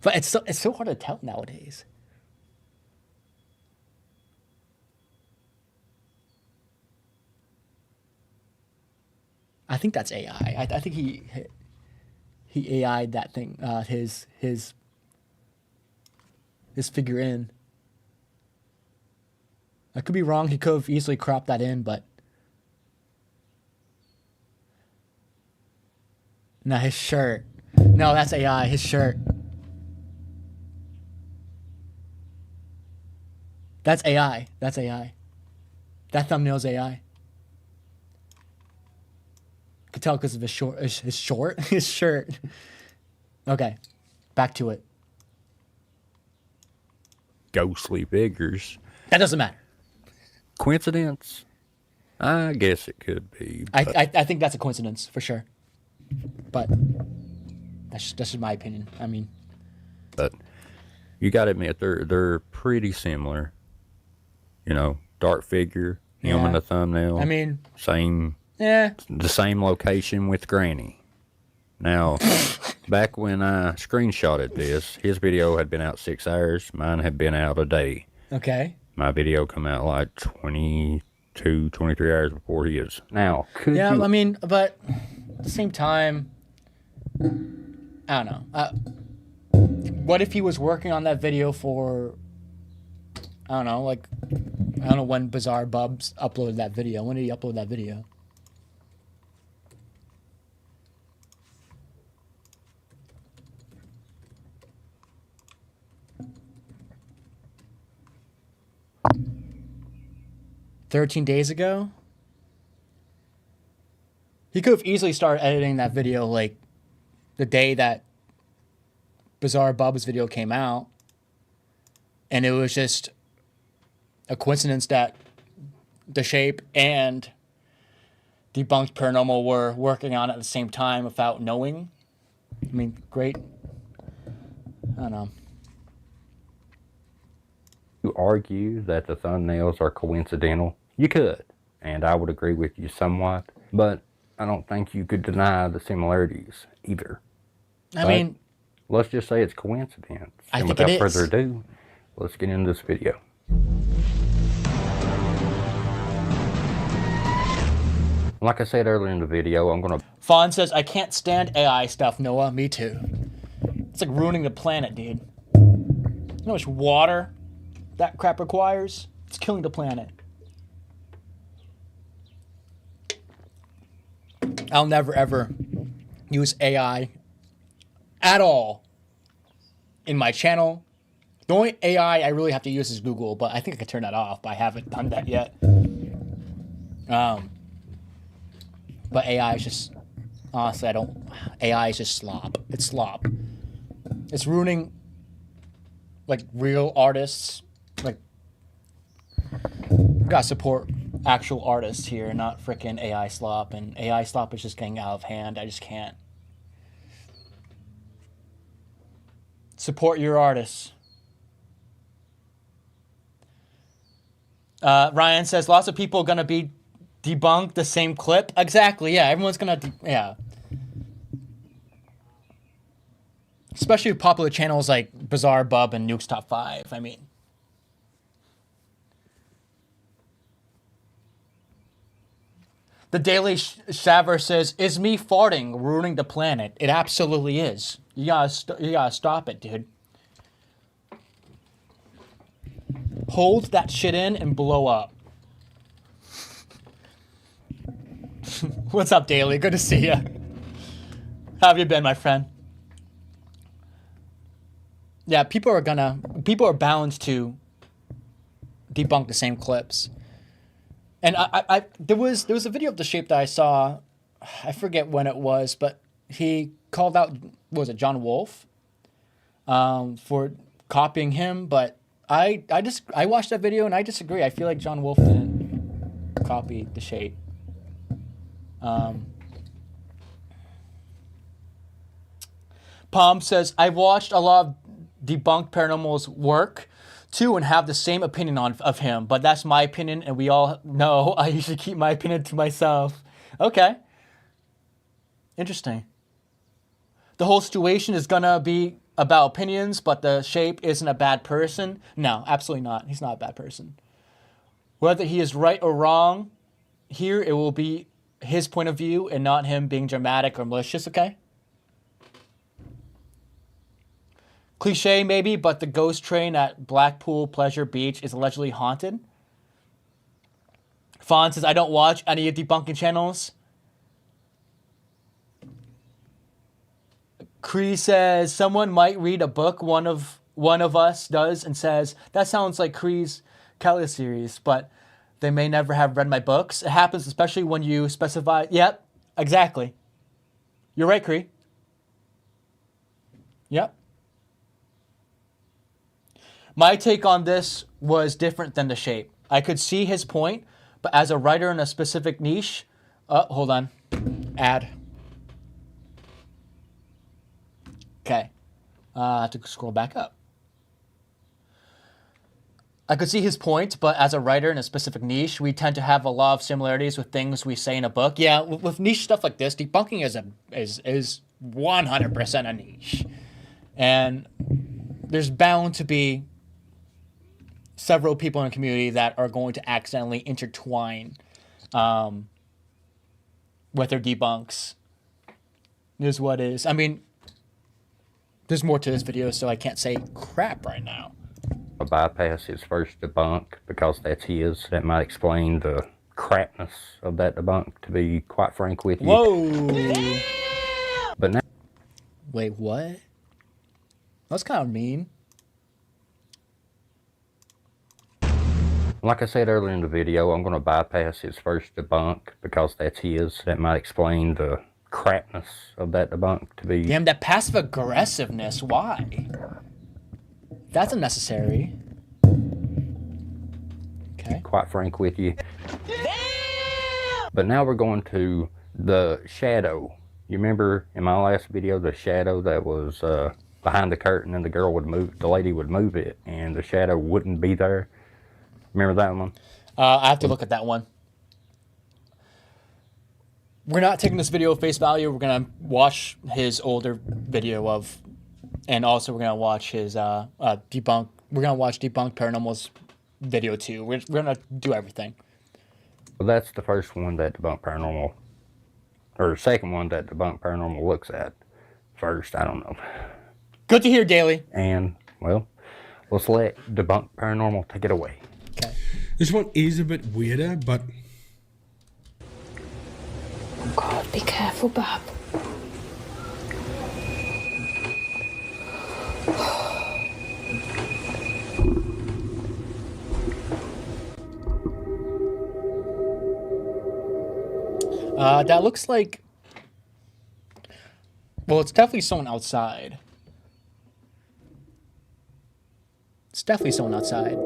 But it's so hard to tell nowadays. I think that's AI. I think he AI'd that thing, his figure in. I could be wrong. He could have easily cropped that in, but no, his shirt. No, that's AI. His shirt. That's AI. That's AI. That thumbnail's AI. Could tell because of his short. His shirt. Okay, back to it. Ghostly figures. That doesn't matter. Coincidence? I guess it could be. I think that's a coincidence for sure. But that's just my opinion. I mean, but you got to admit they're pretty similar. Dark figure, him in the thumbnail. I mean, the same location with Granny. Now, back when I screenshotted this, his video had been out 6 hours. Mine had been out a day. Okay. My video come out like 22, 23 hours before his. Now, I mean, but at the same time, I don't know. What if he was working on that video for, I don't know, I don't know when Bizarre Bubs uploaded that video. When did he upload that video? "13 days ago?" He could have easily started editing that video the day that Bizarre Bub's video came out. And it was just a coincidence that The Shape and Debunked Paranormal were working on it at the same time without knowing. I mean, great. I don't know. You argue that the thumbnails are coincidental. You could, and I would agree with you somewhat, but I don't think you could deny the similarities either. I mean, let's just say it's coincidence. I and think without it is. further ado, let's get into this video. Like I said earlier in the video, I'm gonna... Fawn says, "I can't stand AI stuff, Noah." Me too. It's like ruining the planet, dude. You know how much water that crap requires? It's killing the planet. I'll never ever use AI at all in my channel. The only AI I really have to use is Google, but I think I could turn that off, but I haven't done that yet. But AI is just, honestly, AI is just slop. It's slop. It's ruining, like, real artists. Like, gotta support actual artists here, not freaking AI slop. And AI slop is just getting out of hand. I just can't. Support your artists. Ryan says lots of people are gonna be debunk the same clip. Exactly. Yeah, everyone's gonna. Yeah. Especially popular channels like Bizarre Bub and Nuke's Top 5. I mean. The Daily Shaver says, "Is me farting ruining the planet?" It absolutely is. You gotta stop it, dude. Hold that shit in and blow up. What's up, Daily? Good to see you. How have you been, my friend? Yeah, people are bound to debunk the same clips. And there was a video of The Shape that I saw, I forget when it was, but he called out, what was it, John Wolfe, for copying him. But I watched that video and I disagree. I feel like John Wolfe didn't copy The Shape. Palm says, "I've watched a lot of Debunked Paranormal's work too and have the same opinion of him, but that's my opinion and we all know I usually keep my opinion to myself." Okay. Interesting. The whole situation is gonna be about opinions, but The Shape isn't a bad person. No, absolutely not. He's not a bad person. Whether he is right or wrong, here it will be his point of view and not him being dramatic or malicious, okay? Cliche maybe, but the ghost train at Blackpool Pleasure Beach is allegedly haunted. Fawn says, "I don't watch any debunking channels." Cree says, "Someone might read a book one of us does and says, that sounds like Cree's Kelly series, but they may never have read my books." It happens especially when you specify. Yep, exactly. You're right, Cree. Yep. My take on this was different than The Shape. I could see his point, but as a writer in a specific niche... hold on. Ad. Okay. I have to scroll back up. I could see his point, but as a writer in a specific niche, we tend to have a lot of similarities with things we say in a book. Yeah, with niche stuff like this, debunking is 100% a niche. And there's bound to be several people in the community that are going to accidentally intertwine with their debunks. Is what is. I mean, there's more to this video, so I can't say crap right now. A bypass his first debunk because that's his. That might explain the crapness of that debunk, to be quite frank with you. Whoa! But now... Wait, what? That's kind of mean. Like I said earlier in the video, I'm going to bypass his first debunk because that's his. That might explain the crapness of that debunk, to be... Damn, that passive aggressiveness. Why? That's unnecessary. Okay. Quite frank with you. But now we're going to the shadow. You remember in my last video, the shadow that was behind the curtain and the lady would move it and the shadow wouldn't be there? Remember that one? I have to look at that one. We're not taking this video at face value. We're going to watch his older video of, and also we're going to watch his debunk. We're going to watch Debunked Paranormal's video too. We're going to do everything. Well, that's the first one that Debunked Paranormal, or the second one that Debunked Paranormal looks at first. I don't know. Good to hear, Daily. And, well, let's let Debunked Paranormal take it away. Okay. This one is a bit weirder, but God, be careful, Bob. That looks like... Well, it's definitely someone outside. It's definitely someone outside.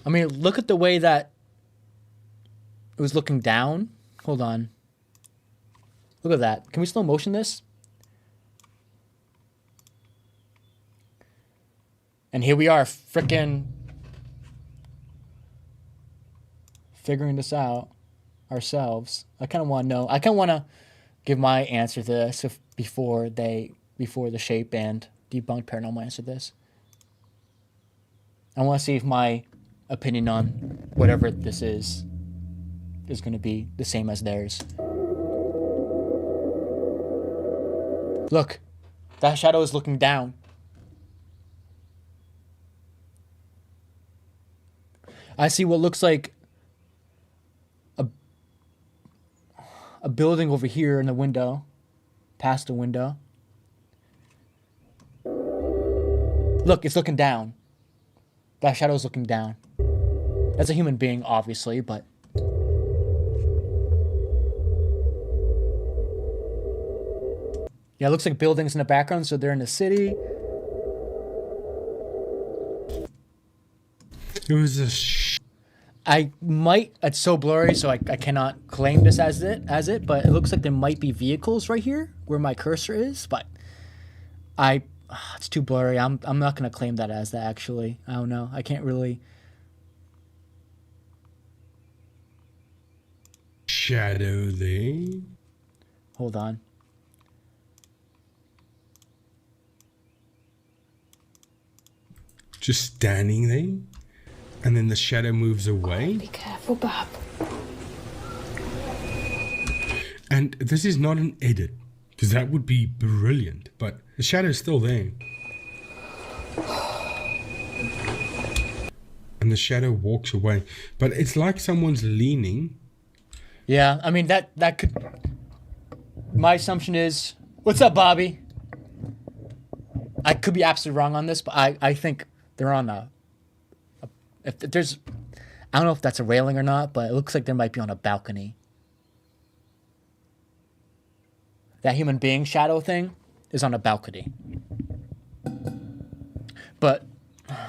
I mean, look at the way that it was looking down. Hold on. Look at that. Can we slow motion this? And here we are, frickin' figuring this out ourselves. I kind of want to know. I kind of want to give my answer to this before the shape and debunked paranormal answer this. I want to see if my opinion on whatever this is going to be the same as theirs. Look, that shadow is looking down. I see what looks like a building over here in the window, past the window. Look, it's looking down. That shadow's looking down. That's a human being, obviously, but... Yeah, it looks like buildings in the background, so they're in the city. It was a I might... It's so blurry, so I cannot claim this as it, but it looks like there might be vehicles right here where my cursor is, but it's too blurry. I'm not going to claim that as that, actually. I don't know. I can't really... shadow there. Hold on. Just standing there. And then the shadow moves away. Be careful, Bob. And this is not an edit, because that would be brilliant. But the shadow's still there. And the shadow walks away. But it's like someone's leaning. Yeah, I mean, that could... My assumption is... What's up, Bobby? I could be absolutely wrong on this, but I think they're on if there's... I don't know if that's a railing or not, but it looks like they might be on a balcony. That human being shadow thing is on a balcony. But,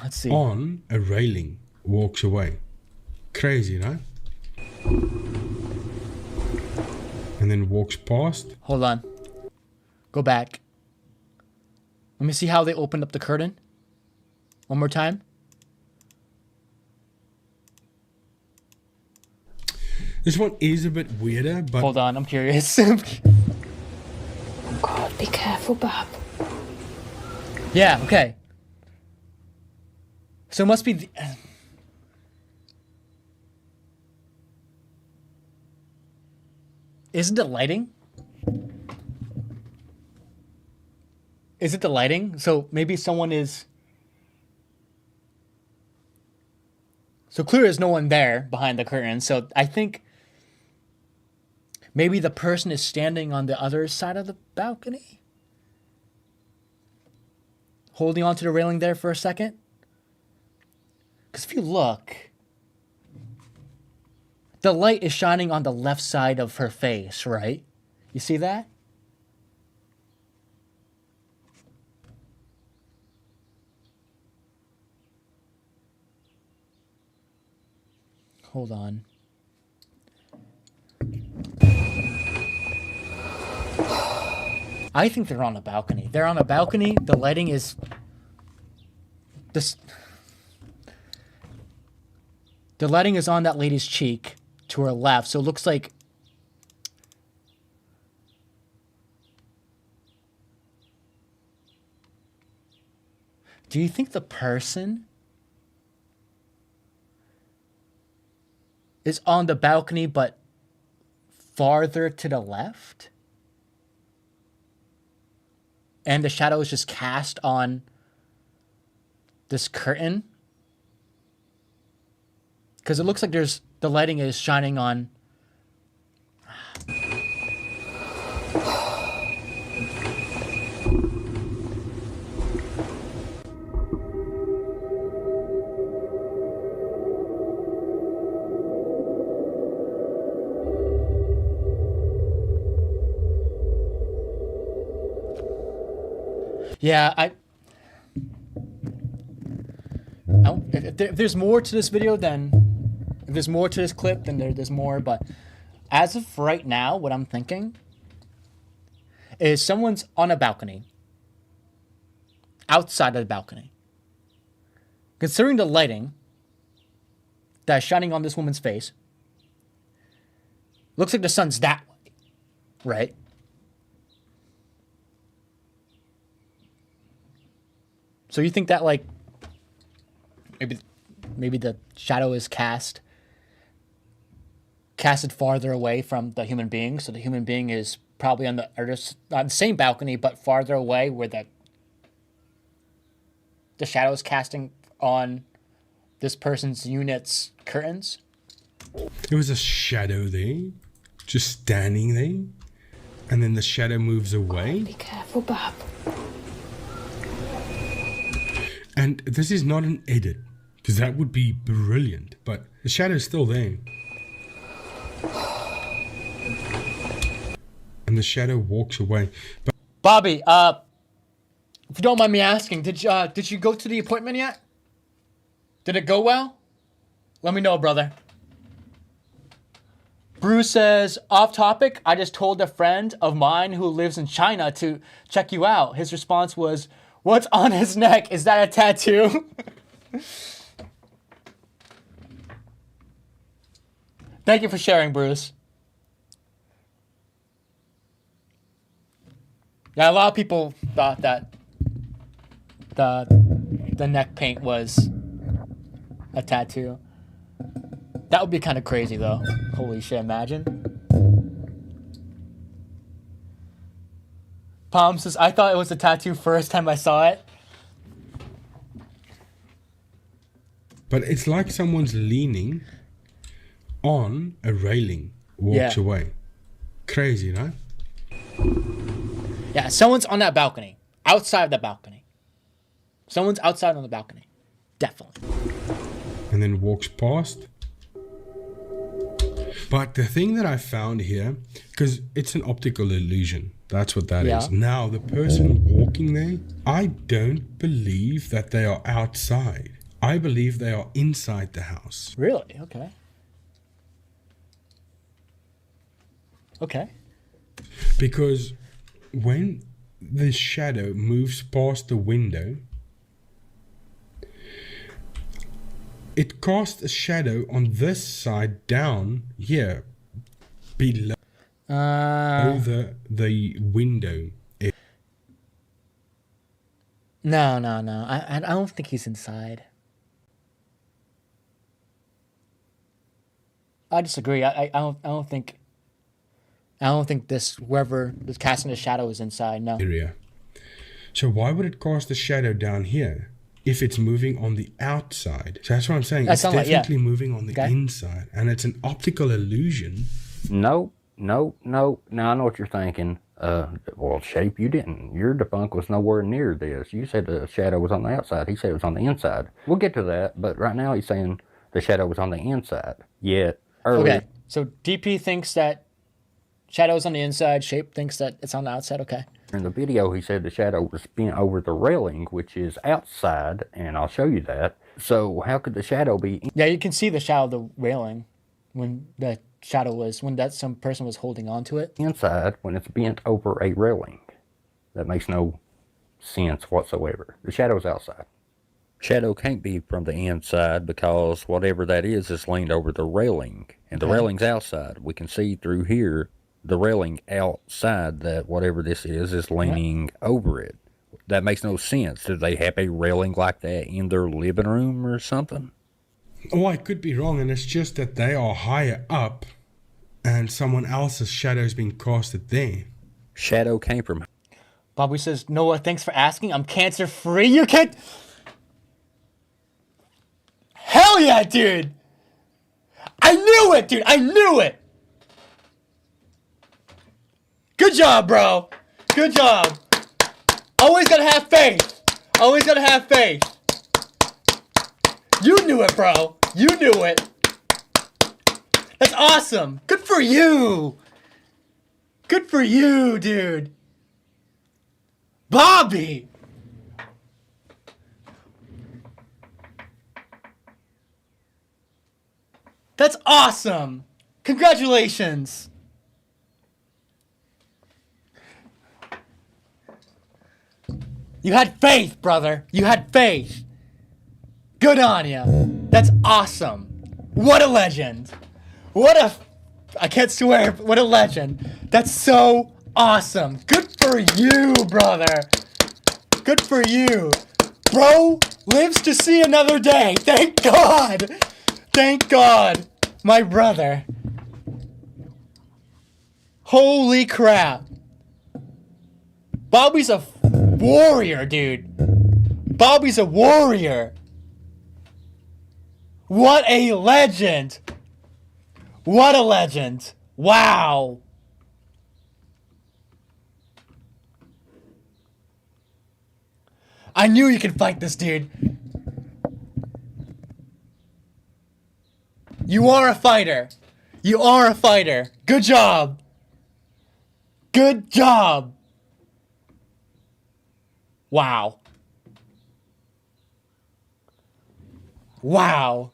let's see. On a railing, walks away. Crazy, right? And then walks past. Hold on. Go back. Let me see how they opened up the curtain. One more time. This one is a bit weirder, but... Hold on, I'm curious. God, be careful, Bob. Yeah, okay. So it must be... Isn't it lighting? Is it the lighting? So maybe someone is... So clear there's no one there behind the curtain. So I think maybe the person is standing on the other side of the balcony, holding onto the railing there for a second. Because if you look, the light is shining on the left side of her face, right? You see that? Hold on. I think they're on a balcony. They're on a balcony. The lighting is... The lighting is on that lady's cheek to her left, so it looks like... Do you think the person is on the balcony but farther to the left? And the shadow is just cast on this curtain? Because it looks like the lighting is shining on. Yeah, if there's more to this video, then if there's more to this clip, then there's more. But as of right now, what I'm thinking is someone's on a balcony, outside of the balcony. Considering the lighting that's shining on this woman's face, looks like the sun's that way, right? So you think that, like, maybe the shadow is casted farther away from the human being, so the human being is probably on the same balcony but farther away, where the shadow is casting on this person's unit's curtains. There was a shadow there, just standing there, and then the shadow moves away. Be careful, Bob. And this is not an edit, because that would be brilliant, but the shadow's still there. And the shadow walks away. But Bobby, if you don't mind me asking, did you go to the appointment yet? Did it go well? Let me know, brother. Bruce says, off topic, I just told a friend of mine who lives in China to check you out. His response was, what's on his neck? Is that a tattoo? Thank you for sharing, Bruce. Yeah, a lot of people thought that the neck paint was a tattoo. That would be kind of crazy, though. Holy shit, imagine. Palm says, I thought it was a tattoo first time I saw it. But it's like someone's leaning on a railing, walks away. Crazy, right? Yeah, someone's on that balcony. Outside of the balcony. Someone's outside on the balcony. Definitely. And then walks past. But the thing that I found here, because it's an optical illusion. That's what that is. Now, the person walking there, I don't believe that they are outside. I believe they are inside the house. Really? Okay. Okay. Because when the shadow moves past the window, it casts a shadow on this side down here, below the window. No. I don't think he's inside. I disagree. I don't think this whoever is casting the shadow is inside. No. Area. So why would it cast a shadow down here if it's moving on the outside? So that's what I'm saying. It's definitely moving on the inside, and it's an optical illusion. No. Now I know what you're thinking. Well, Shape, you didn't. Your debunk was nowhere near this. You said the shadow was on the outside. He said it was on the inside. We'll get to that, but right now he's saying the shadow was on the inside. Yet earlier. Okay, so DP thinks that shadow's on the inside. Shape thinks that it's on the outside. Okay. In the video, he said the shadow was bent over the railing, which is outside, and I'll show you that. So how could the shadow be? Yeah, you can see the shadow of the railing when the shadow was, when that some person was holding on to it. Inside when it's bent over a railing. That makes no sense whatsoever. The shadow's outside. Shadow can't be from the inside because whatever that is leaned over the railing. And the railing's outside. We can see through here the railing outside that whatever this is leaning over it. That makes no sense. Do they have a railing like that in their living room or something? Oh, I could be wrong, and it's just that they are higher up and someone else's shadow is being casted there. Shadow came from... Bobby says, Noah, thanks for asking. I'm cancer free. You can't... Hell yeah, dude! I knew it, dude. I knew it. Good job, bro. Good job. Always gotta have faith. Always gotta have faith. You knew it, bro. You knew it. That's awesome. Good for you. Good for you, dude. Bobby. That's awesome. Congratulations. You had faith, brother. You had faith. Good on you. That's awesome. What a legend. I can't swear, but what a legend. That's so awesome. Good for you, brother. Good for you. Bro lives to see another day. Thank God. Thank God. My brother. Holy crap. Bobby's a warrior, dude. Bobby's a warrior. What a legend. What a legend. Wow. I knew you could fight this dude. You are a fighter. You are a fighter. Good job. Good job. Wow. Wow.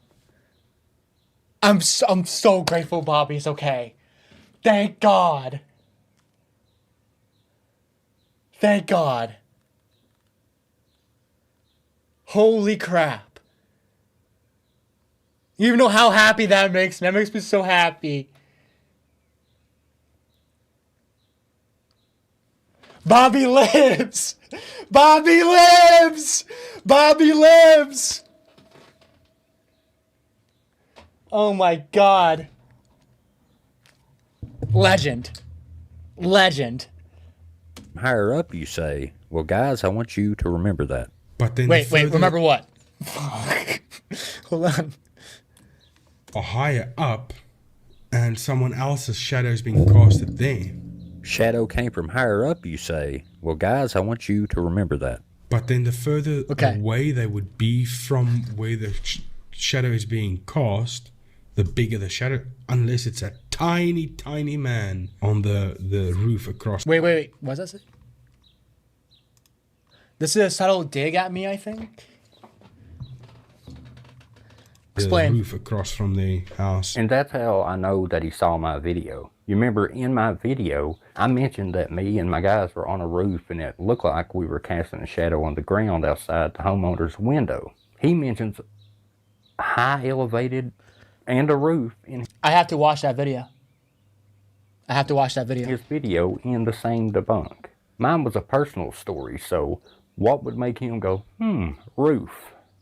I'm so grateful Bobby's okay. Thank God. Thank God. Holy crap. You even know how happy that makes me. That makes me so happy. Bobby lives! Bobby lives! Bobby lives! Oh my God. Legend. Legend. Higher up, you say. Well, guys, I want you to remember that. But then Wait, remember what? Hold on. Or higher up, and someone else's shadow is being casted there. Shadow came from higher up, you say. Well, guys, I want you to remember that. But then the further away they would be from where the shadow is being cast, the bigger the shadow, unless it's a tiny, tiny man on the roof across. Wait. What does that say? This is a subtle dig at me, I think. Explain. The roof across from the house. And that's how I know that he saw my video. You remember in my video, I mentioned that me and my guys were on a roof and it looked like we were casting a shadow on the ground outside the homeowner's window. He mentions high elevated and a roof in I have to watch that video. I have to watch that video. his video in the same debunk. Mine was a personal story, so what would make him go, roof?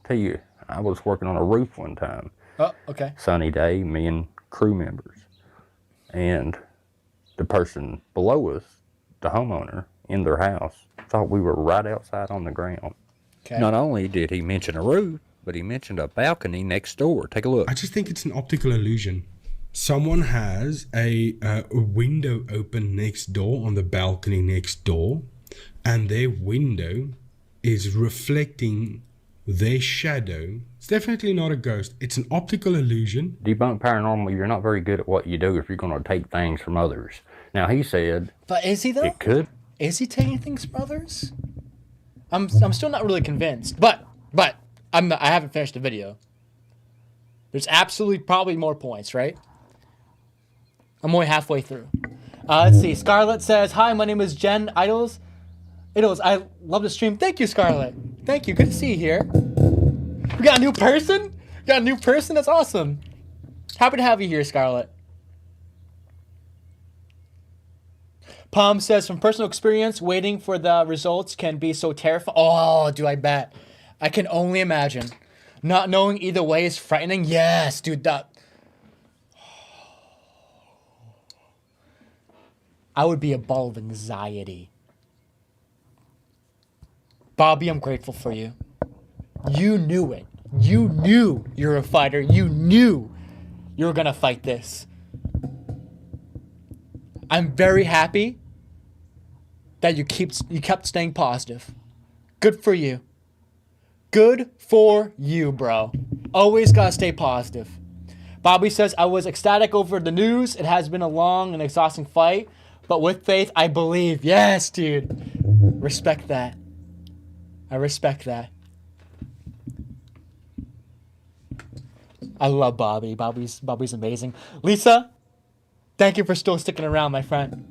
Tell you, I was working on a roof one time. Oh, okay. Sunny day, me and crew members. And the person below us, the homeowner, in their house, thought we were right outside on the ground. Okay. Not only did he mention a roof, but he mentioned a balcony next door. Take a look. I just think it's an optical illusion. Someone has a window open next door on the balcony next door, and their window is reflecting their shadow. It's definitely not a ghost. It's an optical illusion. Debunk paranormal, you're not very good at what you do if you're going to take things from others. Now, he said... But is he, though? It could. Is he taking things from others? I'm still not really convinced. But I haven't finished the video. There's absolutely probably more points, right? I'm only halfway through. Let's see. Scarlett says, "Hi, my name is Jen Idols. I love the stream. Thank you, Scarlett. Thank you. Good to see you here. We got a new person? Got a new person? That's awesome. Happy to have you here, Scarlett." Palm says, "From personal experience, waiting for the results can be so terrifying." Oh, do I bet. I can only imagine. Not knowing either way is frightening. Yes, dude, that... I would be a ball of anxiety. Bobby, I'm grateful for you. You knew it. You knew you're a fighter. You knew you're gonna fight this. I'm very happy that you kept staying positive. Good for you. Good for you, bro. Always gotta stay positive. Bobby says, I was ecstatic over the news. It has been a long and exhausting fight, but with faith, I believe. Yes, dude. Respect that. I respect that. I love Bobby. Bobby's amazing. Lisa, thank you for still sticking around, my friend.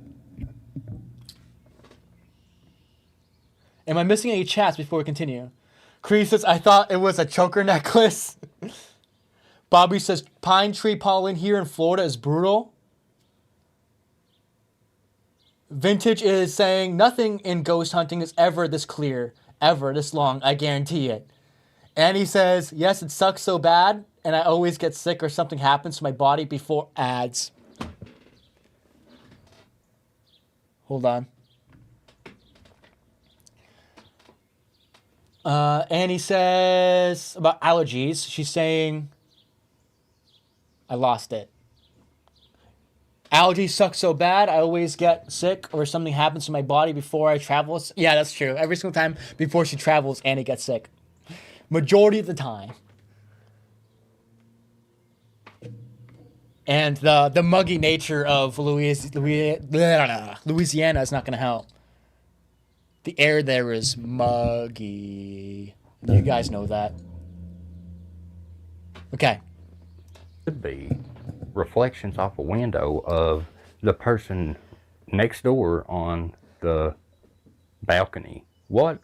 Am I missing any chats before we continue? Cree says, I thought it was a choker necklace. Bobby says, pine tree pollen here in Florida is brutal. Vintage is saying, nothing in ghost hunting is ever this clear, ever this long, I guarantee it. And he says, yes, it sucks so bad, and I always get sick or something happens to my body before ads. Hold on. And he says about allergies. She's saying, I lost it. Allergies suck so bad, I always get sick or something happens to my body before I travel. Yeah, that's true. Every single time before she travels, Annie gets sick. Majority of the time. And the muggy nature of Louisiana is not going to help. The air there is muggy. You guys know that. Okay. Could be reflections off a window of the person next door on the balcony. What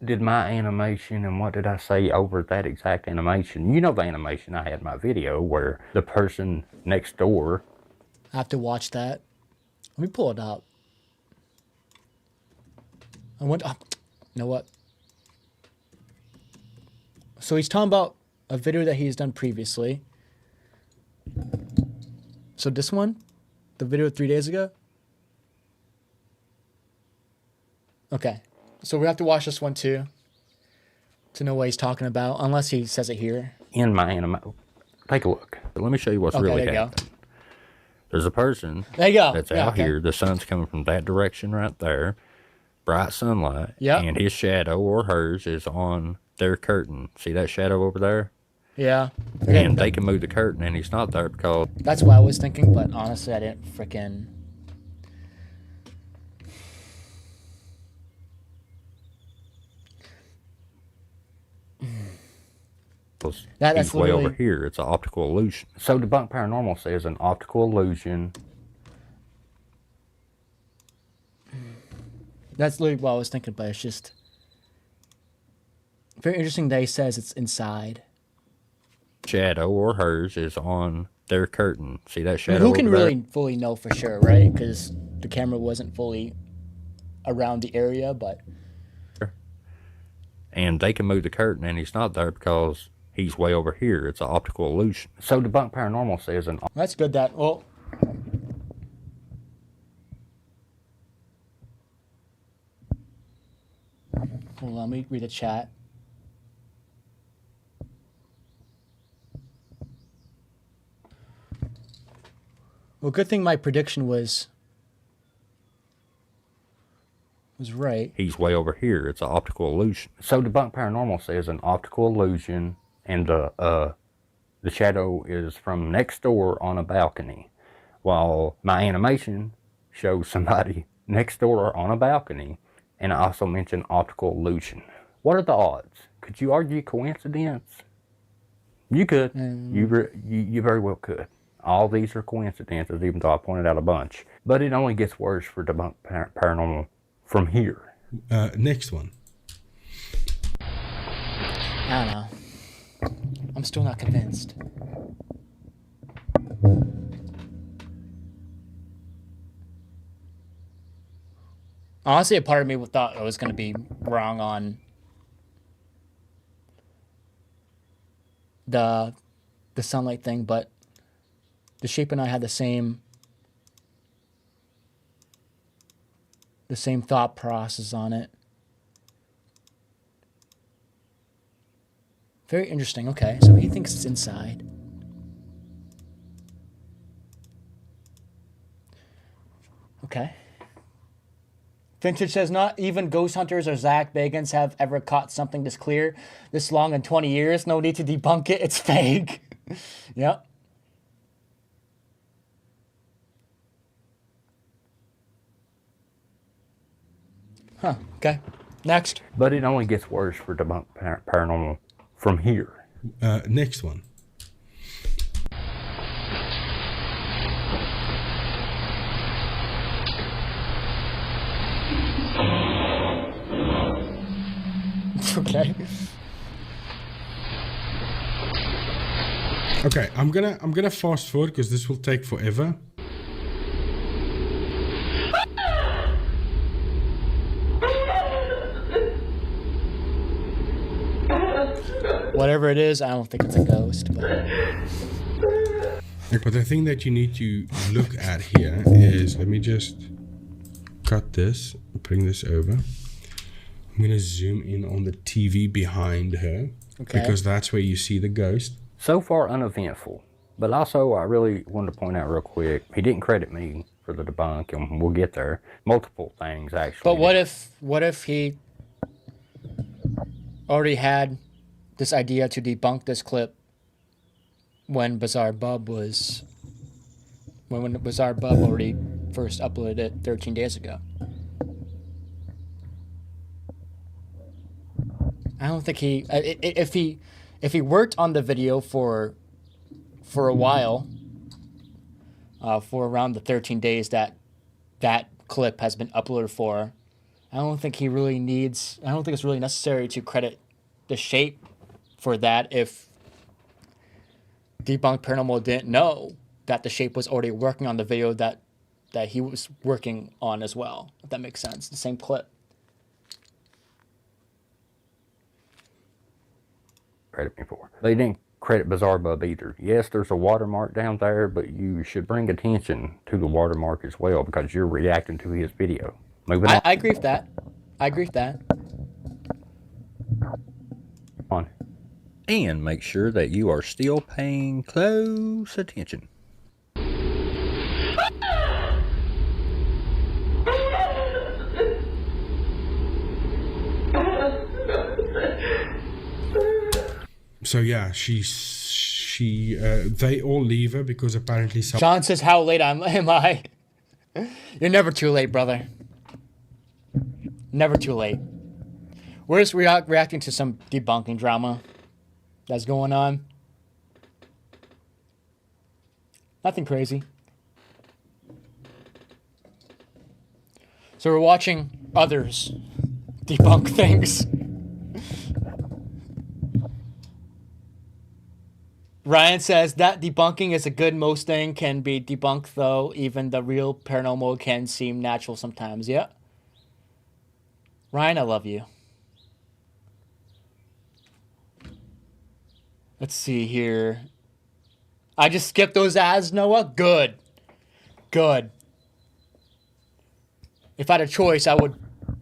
did my animation and what did I say over that exact animation? You know the animation I had in my video where the person next door. I have to watch that. Let me pull it up. I went. Oh, you know what? So he's talking about a video that he's done previously. So this one, the video 3 days ago. Okay, so we have to watch this one too to know what he's talking about, unless he says it here. In my anime, take a look. Let me show you what's really happening. There's a person there you go. That's out here. The sun's coming from that direction right there. Bright sunlight. Yeah. And his shadow or hers is on their curtain. See that shadow over there? Yeah. Okay. And they can move the curtain and he's not there because... That's what I was thinking, but honestly, I didn't freaking... That's way over here. It's an optical illusion. So Debunk Paranormal says an optical illusion. That's literally what I was thinking, but it's just very interesting that he says it's inside. Shadow or hers is on their curtain. See that shadow? I mean, who can really fully know for sure, right? Because the camera wasn't fully around the area, but... And they can move the curtain and he's not there because he's way over here. It's an optical illusion. So Debunk Paranormal says an... That's good that... Well... Hold on, let me read the chat. Well, good thing my prediction was right. He's way over here. It's an optical illusion. So Debunk Paranormal says an optical illusion, and the shadow is from next door on a balcony, while my animation shows somebody next door on a balcony, and I also mentioned optical illusion. What are the odds? Could you argue coincidence? You could. You very well could. All these are coincidences, even though I pointed out a bunch. But it only gets worse for Debunk Paranormal from here. Next one. I don't know. I'm still not convinced. Honestly, a part of me thought I was going to be wrong on the sunlight thing, but the shape and I had the same thought process on it. Very interesting. Okay, so he thinks it's inside. Okay. Vintage says, not even ghost hunters or Zach Bagans have ever caught something this clear, this long in 20 years. No need to debunk it. It's fake. Yep. Huh. Okay. Next. But it only gets worse for debunked paranormal from here. Next one. Okay. Okay, I'm gonna fast forward because this will take forever. Whatever it is, I don't think it's a ghost. But the thing that you need to look at here is, let me just cut this, bring this over. I'm gonna zoom in on the TV behind her, Okay. because that's where you see the ghost. So far uneventful, but also I really wanted to point out real quick, he didn't credit me for the debunk, and we'll get there. Multiple things actually. But what if he already had this idea to debunk this clip when Bizarre Bub already first uploaded it 13 days ago? I don't think if he worked on the video for a while, for around the 13 days that clip has been uploaded for, I don't think it's really necessary to credit the shape for that if Debunked Paranormal didn't know that the shape was already working on the video that he was working on as well, if that makes sense. The same clip. Credit me for. They didn't credit Bizarre Bub either. Yes, there's a watermark down there, but you should bring attention to the watermark as well because you're reacting to his video. Moving on. I agree with that. On. And make sure that you are still paying close attention. So yeah, they all leave her because apparently Sean says, how late am I? You're never too late, brother. Never too late. We're just reacting to some debunking drama that's going on. Nothing crazy. So we're watching others debunk things. Ryan says that debunking is a good. Most thing can be debunked, though. Even the real paranormal can seem natural sometimes. Yeah. Ryan, I love you. Let's see here. I just skipped those ads, Noah. Good. Good. If I had a choice, I would...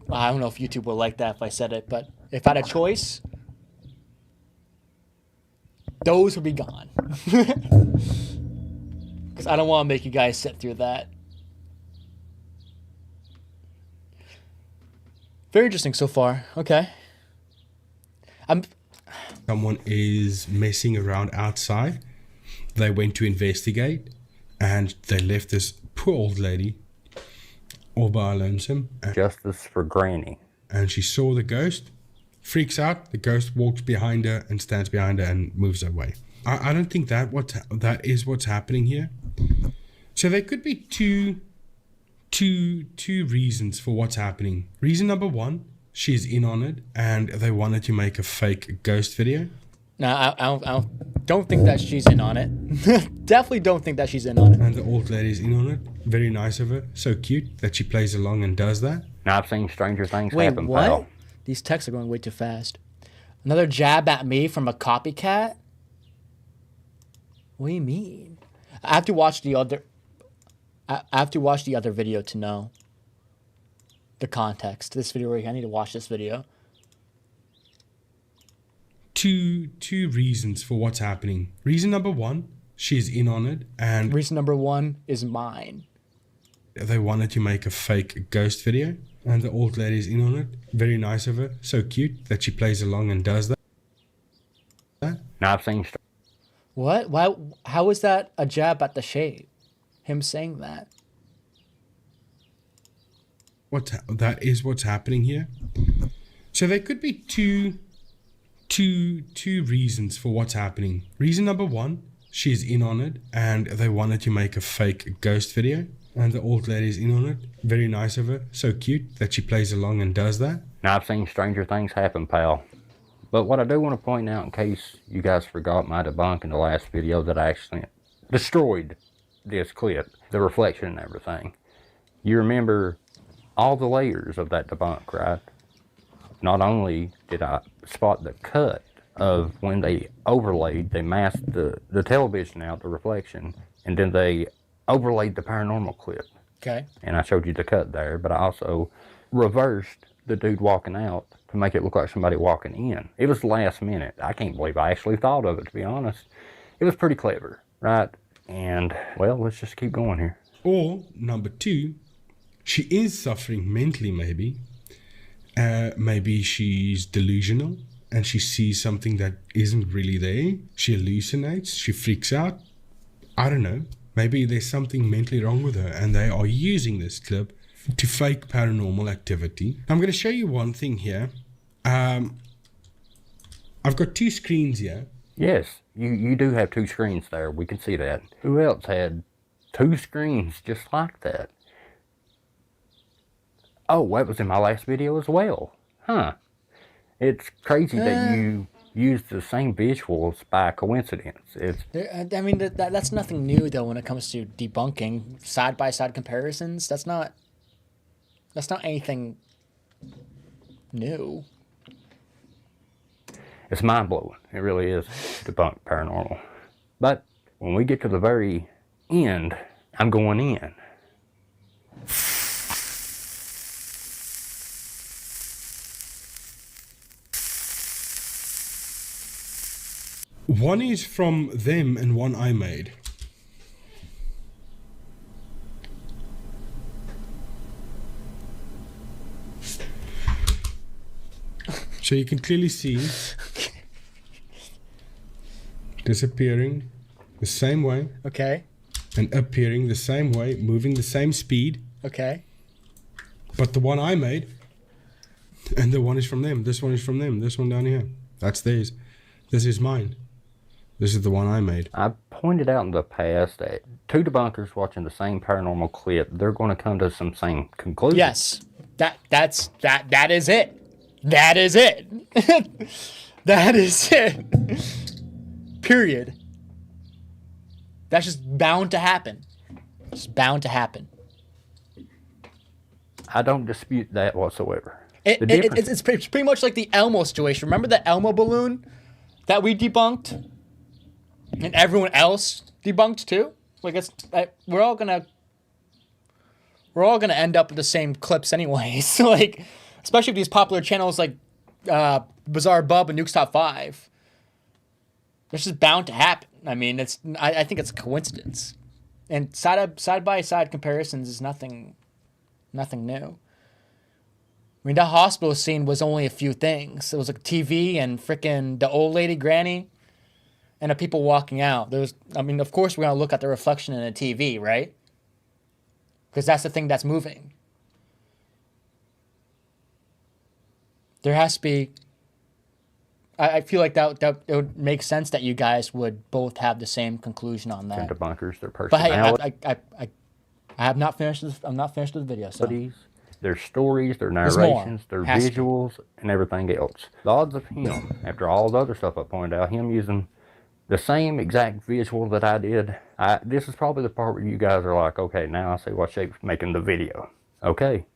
I don't know if YouTube would like that if I said it, but if I had a choice... those would be gone. Because I don't want to make you guys sit through that. Very interesting so far. Okay. someone is messing around outside, they went to investigate, and they left this poor old lady all by her lonesome. Justice for Granny. And she saw the ghost, freaks out, the ghost walks behind her and stands behind her and moves away. I don't think that is what's happening here. So there could be two reasons for what's happening. Reason number one, she's in on it and they wanted to make a fake ghost video. No, I don't think that she's in on it. Definitely don't think that she's in on it. And the old lady's in on it. Very nice of her. So cute that she plays along and does that. Now I've seen stranger things Wait, happen. what? Pal. These texts are going way too fast. Another jab at me from a copycat? What do you mean? I have to watch the other video to know the context. This video right here. I need to watch this video. Two reasons for what's happening. Reason number one, she's in on it, and Reason number one is mine. they wanted to make a fake ghost video, and the old lady's in on it. Very nice of her. So cute that she plays along and does that. Now I've seen What? Why? How is that a jab at the shade? Him saying that. That is what's happening here. So there could be two reasons for what's happening. Reason number one, she's in on it, and they wanted to make a fake ghost video, and the old lady's in on it. Very nice of her. So cute that she plays along and does that. Now I've seen stranger things happen, pal. But what I do want to point out, in case you guys forgot my debunk in the last video, that I actually destroyed this clip, the reflection and everything. You remember all the layers of that debunk, right? Not only did I spot the cut of when they overlaid, they masked the television out, the reflection, and then they overlaid the paranormal clip. Okay. And I showed you the cut there, but I also reversed the dude walking out to make it look like somebody walking in. It was last minute. I can't believe I actually thought of it, to be honest. It was pretty clever, right? And, well, let's just keep going here. Or, number two, she is suffering mentally, maybe. Maybe she's delusional and she sees something that isn't really there. She hallucinates, she freaks out. I don't know. Maybe there's something mentally wrong with her and they are using this clip to fake paranormal activity. I'm going to show you one thing here. I've got two screens here. Yes, you do have two screens there. We can see that. Who else had two screens just like that? Oh, that was in my last video as well. Huh. It's crazy that you used the same visuals by coincidence. I mean, that's nothing new, though, when it comes to debunking. Side-by-side comparisons, that's not anything new. It's mind-blowing. It really is, debunk paranormal. But when we get to the very end, I'm going in. One is from them and one I made. So you can clearly see disappearing the same way. Okay. And appearing the same way, moving the same speed. Okay. But the one I made, and the one is from them. This one is from them. This one down here. That's theirs. This is mine. This is the one I made. I pointed out in the past that two debunkers watching the same paranormal clip, they're going to come to some same conclusion. Yes. That is it. That is it. That is it. Period. That's just bound to happen. It's bound to happen. I don't dispute that whatsoever. It's pretty much like the Elmo situation. Remember the Elmo balloon that we debunked? And everyone else debunked too? Like we're all gonna end up with the same clips anyways. Like, especially with these popular channels like Bizarre Bub and Nuke's Top 5. It's just bound to happen. I mean, I think it's a coincidence. And side by side comparisons is nothing new. I mean, that hospital scene was only a few things. It was like TV and freaking the old lady granny and the people walking out. Of course we're going to look at the reflection in the TV, right? Because that's the thing that's moving. There has to be... I feel like that it would make sense that you guys would both have the same conclusion on that. Debunkers, their But personality. hey, I have not finished this. I'm not finished with the video. So Their stories, their There's more. narrations, their Has to be. visuals, and everything else. The odds of him, after all the other stuff I pointed out, him using the same exact visual that I did, this is probably the part where you guys are like, okay, now I see what shape's making the video. Okay.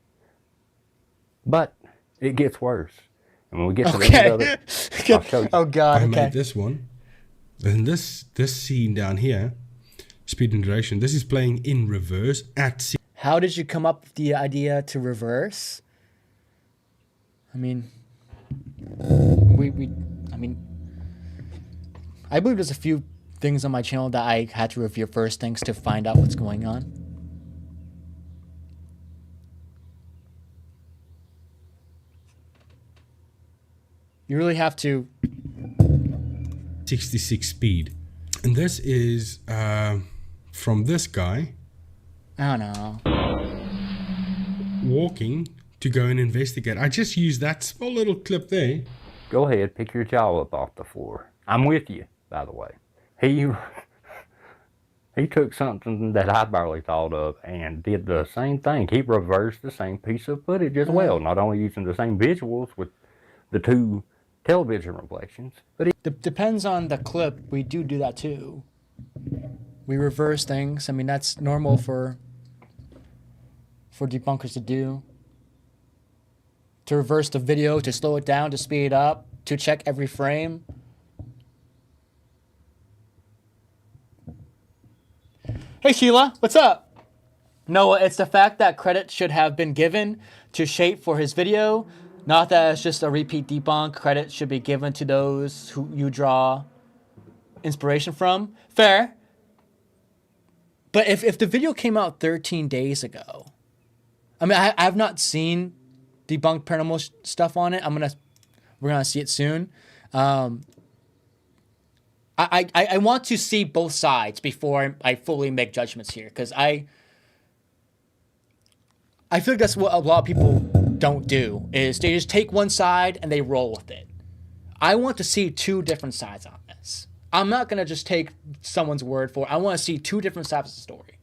But it gets worse. And when we get to the end of it, I'll show you. Oh God. I Okay. made this one. And this scene down here, speed and duration, this is playing in reverse at C. How did you come up with the idea to reverse? I mean, I believe there's a few things on my channel that I had to review first things to find out what's going on. You really have to. 66 speed. And this is from this guy I don't know. walking to go and investigate. I just used that small little clip there. Go ahead, pick your jaw up off the floor. I'm with you, by the way. He took something that I barely thought of and did the same thing. He reversed the same piece of footage as well, not only using the same visuals with the two television reflections, but Depends on the clip. We do that too. We reverse things. I mean, that's normal for debunkers to do. To reverse the video, to slow it down, to speed it up, to check every frame. Hey Sheila, what's up? Noah, it's the fact that credit should have been given to Shape for his video, not that it's just a repeat debunk. Credit should be given to those who you draw inspiration from. Fair. But if the video came out 13 days ago, I mean, I've not seen debunked paranormal stuff on it. We're gonna see it soon. I want to see both sides before I fully make judgments here, because I feel like that's what a lot of people don't do, is they just take one side and they roll with it. I want to see two different sides on this. I'm not going to just take someone's word for it. I want to see two different sides of the story.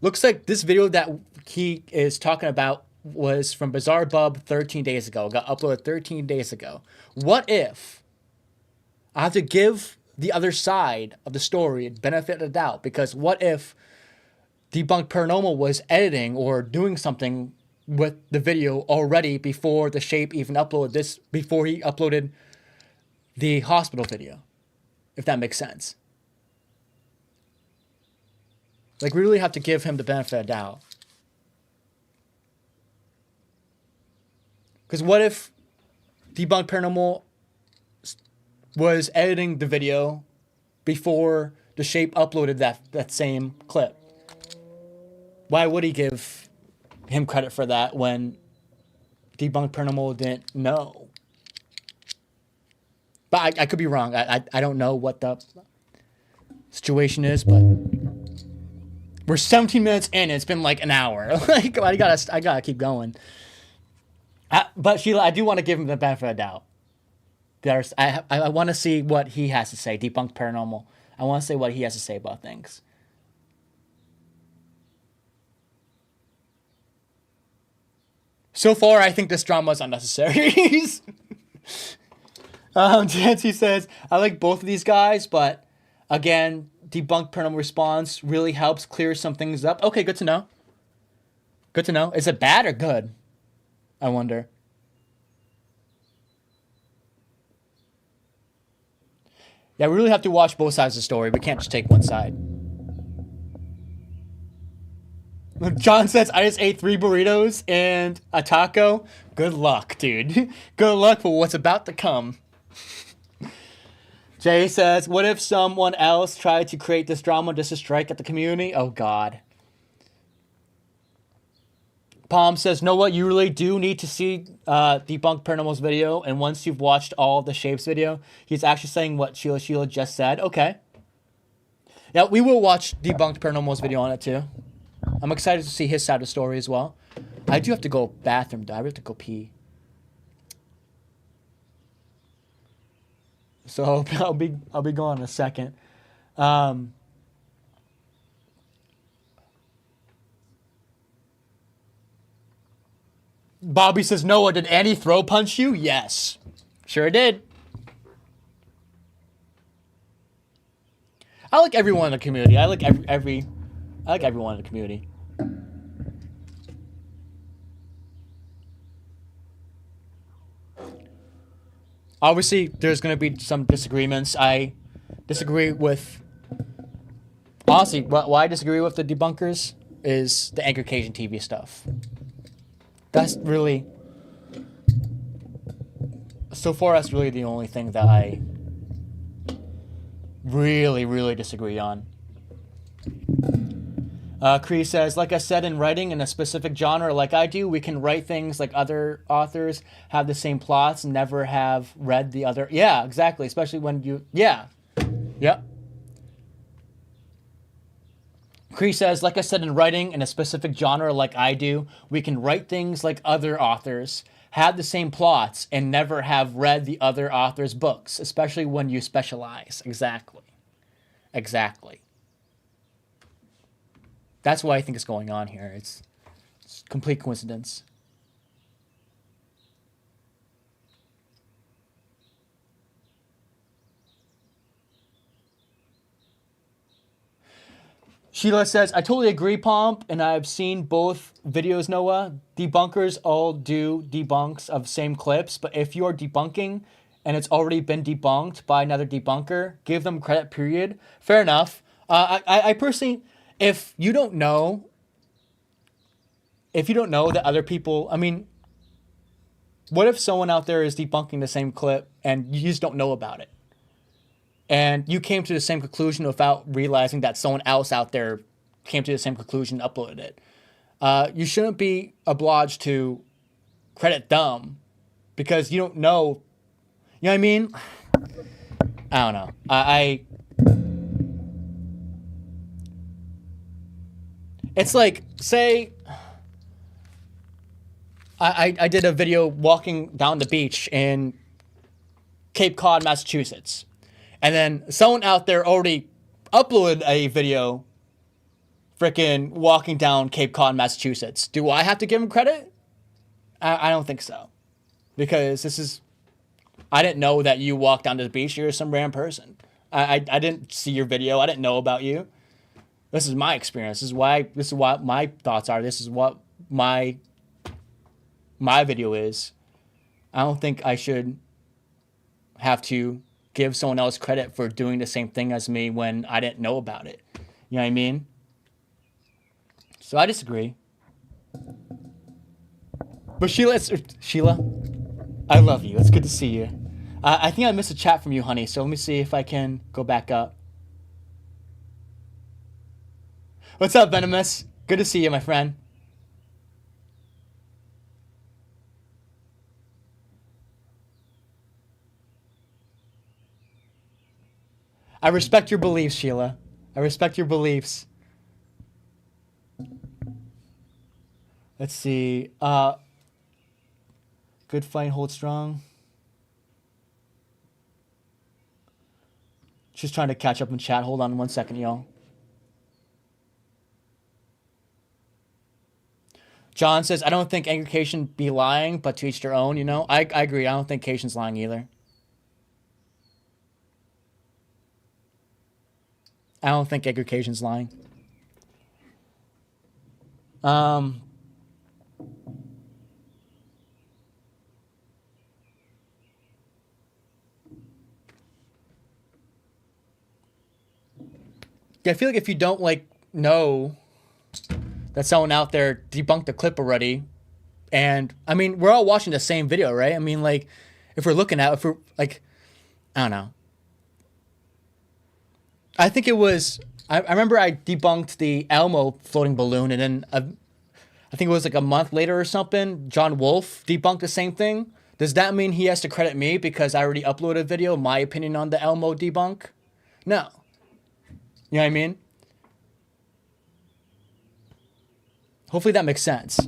Looks like this video that he is talking about was from Bizarre Bub 13 days ago. Got uploaded 13 days ago. What if I have to give the other side of the story benefit of the doubt? Because what if Debunked Paranormal was editing or doing something with the video already before the Shape even uploaded this, before he uploaded the hospital video, if that makes sense. Like, we really have to give him the benefit of the doubt. Because what if Debunked Paranormal was editing the video before the Shape uploaded that same clip? Why would he give him credit for that when Debunked Paranormal didn't know? But I could be wrong. I don't know what the situation is, but we're 17 minutes in and it's been like an hour. Like, I gotta keep going. But Sheila, I do want to give him the benefit of the doubt. I want to see what he has to say. Debunked Paranormal. I want to see what he has to say about things. So far, I think this drama is unnecessary. Jancy says, I like both of these guys, but again, Debunked Paranormal Response really helps clear some things up. Okay, good to know. Good to know. Is it bad or good? I wonder. Yeah, we really have to watch both sides of the story. We can't just take one side. John says, I just ate 3 burritos and a taco. Good luck, dude. Good luck for what's about to come. Jay says, what if someone else tried to create this drama just to strike at the community? Oh, God. Palm says, know what? You really do need to see Debunked Paranormal's video. And once you've watched all of the Shapes video, he's actually saying what Sheila just said. Okay. Yeah, we will watch Debunked Paranormal's video on it, too. I'm excited to see his side of the story as well. I do have to go bathroom, though. I have to go pee. So I'll be gone in a second. Bobby says, Noah, did Annie throw punch you? Yes. Sure did. I like everyone in the community. I like I like everyone in the community. Obviously, there's going to be some disagreements. I disagree with... Honestly, why I disagree with the debunkers is the Anchor Cajun TV stuff. That's really... So far, that's really the only thing that I really, really disagree on. Cree says, like I said, in writing in a specific genre like I do, we can write things like other authors have the same plots and never have read the other. Yeah, exactly. Especially when you, yeah. Yep. Cree says, like I said, in writing in a specific genre like I do, we can write things like other authors have the same plots and never have read the other author's books, especially when you specialize. Exactly. Exactly. That's what I think is going on here. It's complete coincidence. Sheila says, I totally agree, Pomp, and I've seen both videos, Noah. Debunkers all do debunks of same clips, but if you are debunking and it's already been debunked by another debunker, give them credit, period. Fair enough. I personally, if you don't know that other people, I mean, what if someone out there is debunking the same clip and you just don't know about it? And you came to the same conclusion without realizing that someone else out there came to the same conclusion and uploaded it. You shouldn't be obliged to credit them because you don't know. You know what I mean? I don't know. It's like, say, I did a video walking down the beach in Cape Cod, Massachusetts. And then someone out there already uploaded a video freaking walking down Cape Cod, Massachusetts. Do I have to give him credit? I don't think so. Because I didn't know that you walked down to the beach. You're some random person. I didn't see your video. I didn't know about you. This is my experience. This is what my thoughts are. This is what my video is. I don't think I should have to give someone else credit for doing the same thing as me when I didn't know about it. You know what I mean? So I disagree. But Sheila, I love you. It's good to see you. I think I missed a chat from you, honey, so let me see if I can go back up. What's up, Venomous? Good to see you, my friend. I respect your beliefs, Sheila. I respect your beliefs. Let's see. Good fight, hold strong. Just trying to catch up in chat. Hold on 1 second, y'all. John says, I don't think Cation be lying, but to each their own, you know? I agree. I don't think Cation's lying either. I don't think Cation's lying. Yeah, I feel like if you don't know that someone out there debunked the clip already, and I mean we're all watching the same video, right? I mean, if we're I don't know. I think it was. I remember I debunked the Elmo floating balloon, and then I think it was a month later or something. John Wolf debunked the same thing. Does that mean he has to credit me because I already uploaded a video, my opinion on the Elmo debunk? No. You know what I mean? Hopefully that makes sense.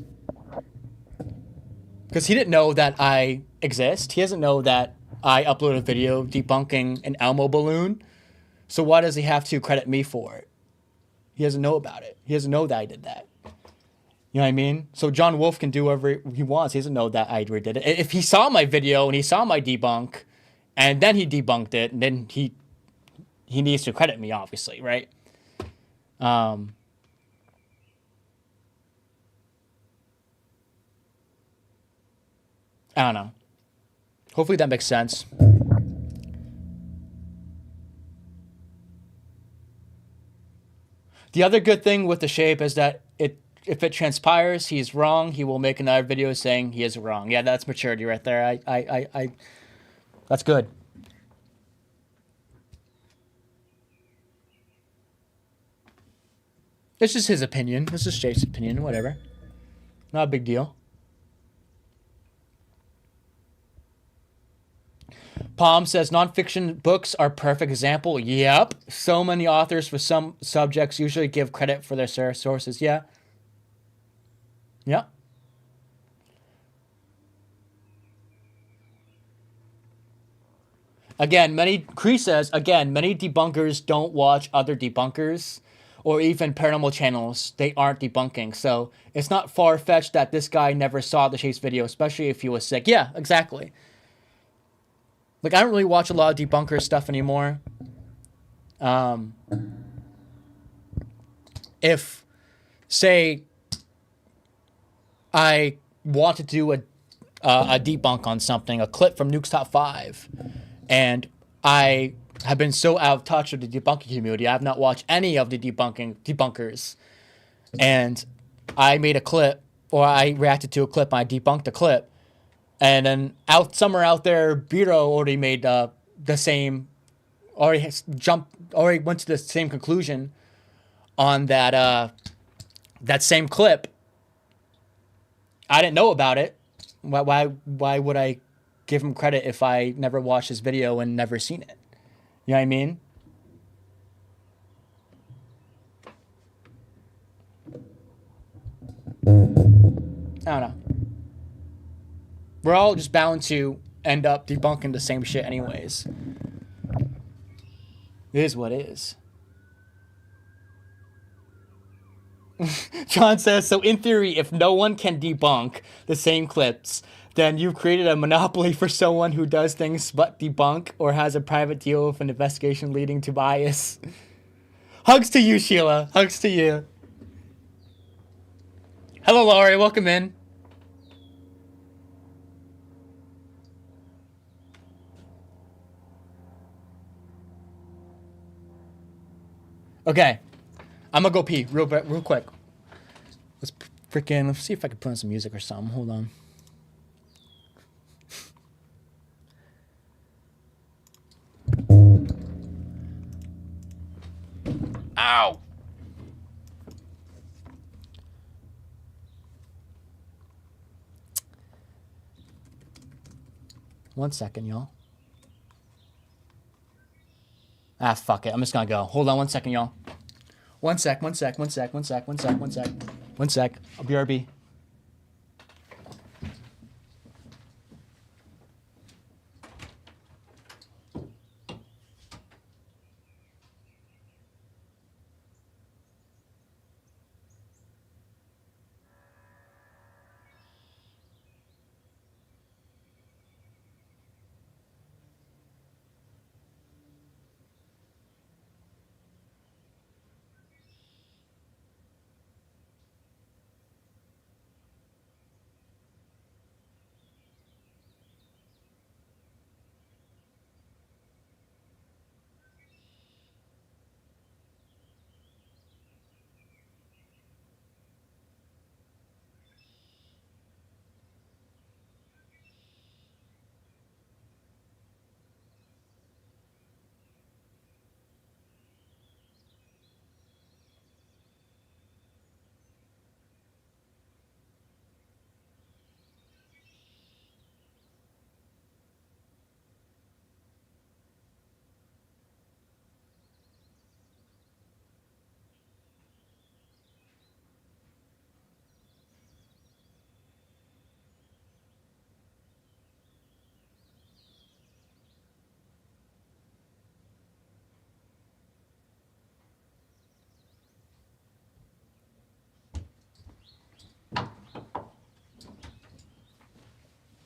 Because he didn't know that I exist. He doesn't know that I uploaded a video debunking an Elmo balloon. So why does he have to credit me for it? He doesn't know about it. He doesn't know that I did that. You know what I mean? So John Wolf can do whatever he wants. He doesn't know that I did it. If he saw my video and he saw my debunk, and then he debunked it, and then he needs to credit me, obviously, right? I don't know. Hopefully that makes sense. The other good thing with the shape is that if it transpires he's wrong, he will make another video saying he is wrong. Yeah, that's maturity right there. I that's good. This is his opinion. This is Jake's opinion. Whatever. Not a big deal. Palm says nonfiction books are perfect example. Yep. So many authors for some subjects usually give credit for their sources. Yeah. Yep. Cree says, again, many debunkers don't watch other debunkers or even paranormal channels. They aren't debunking. So it's not far-fetched that this guy never saw the Chase video, especially if he was sick. Yeah, exactly. Like, I don't really watch a lot of debunker stuff anymore. If, say, I want to do a debunk on something, a clip from Nuke's Top 5, and I have been so out of touch with the debunking community, I have not watched any of the debunkers, and I made a clip, or I reacted to a clip, and I debunked a clip, and then somewhere out there, Biro already made the same, already went to the same conclusion on that same clip. I didn't know about it. Why would I give him credit if I never watched his video and never seen it? You know what I mean? I don't know. We're all just bound to end up debunking the same shit anyways. It is what it is. John says, so in theory, if no one can debunk the same clips, then you've created a monopoly for someone who does things but debunk or has a private deal with an investigation leading to bias. Hugs to you, Sheila. Hugs to you. Hello, Laurie. Welcome in. Okay. I'm gonna go pee real quick. Let's see if I can put on some music or something. Hold on. Ow! 1 second, y'all. Ah, fuck it. I'm just gonna go. Hold on 1 second, y'all. 1 sec. I'll BRB.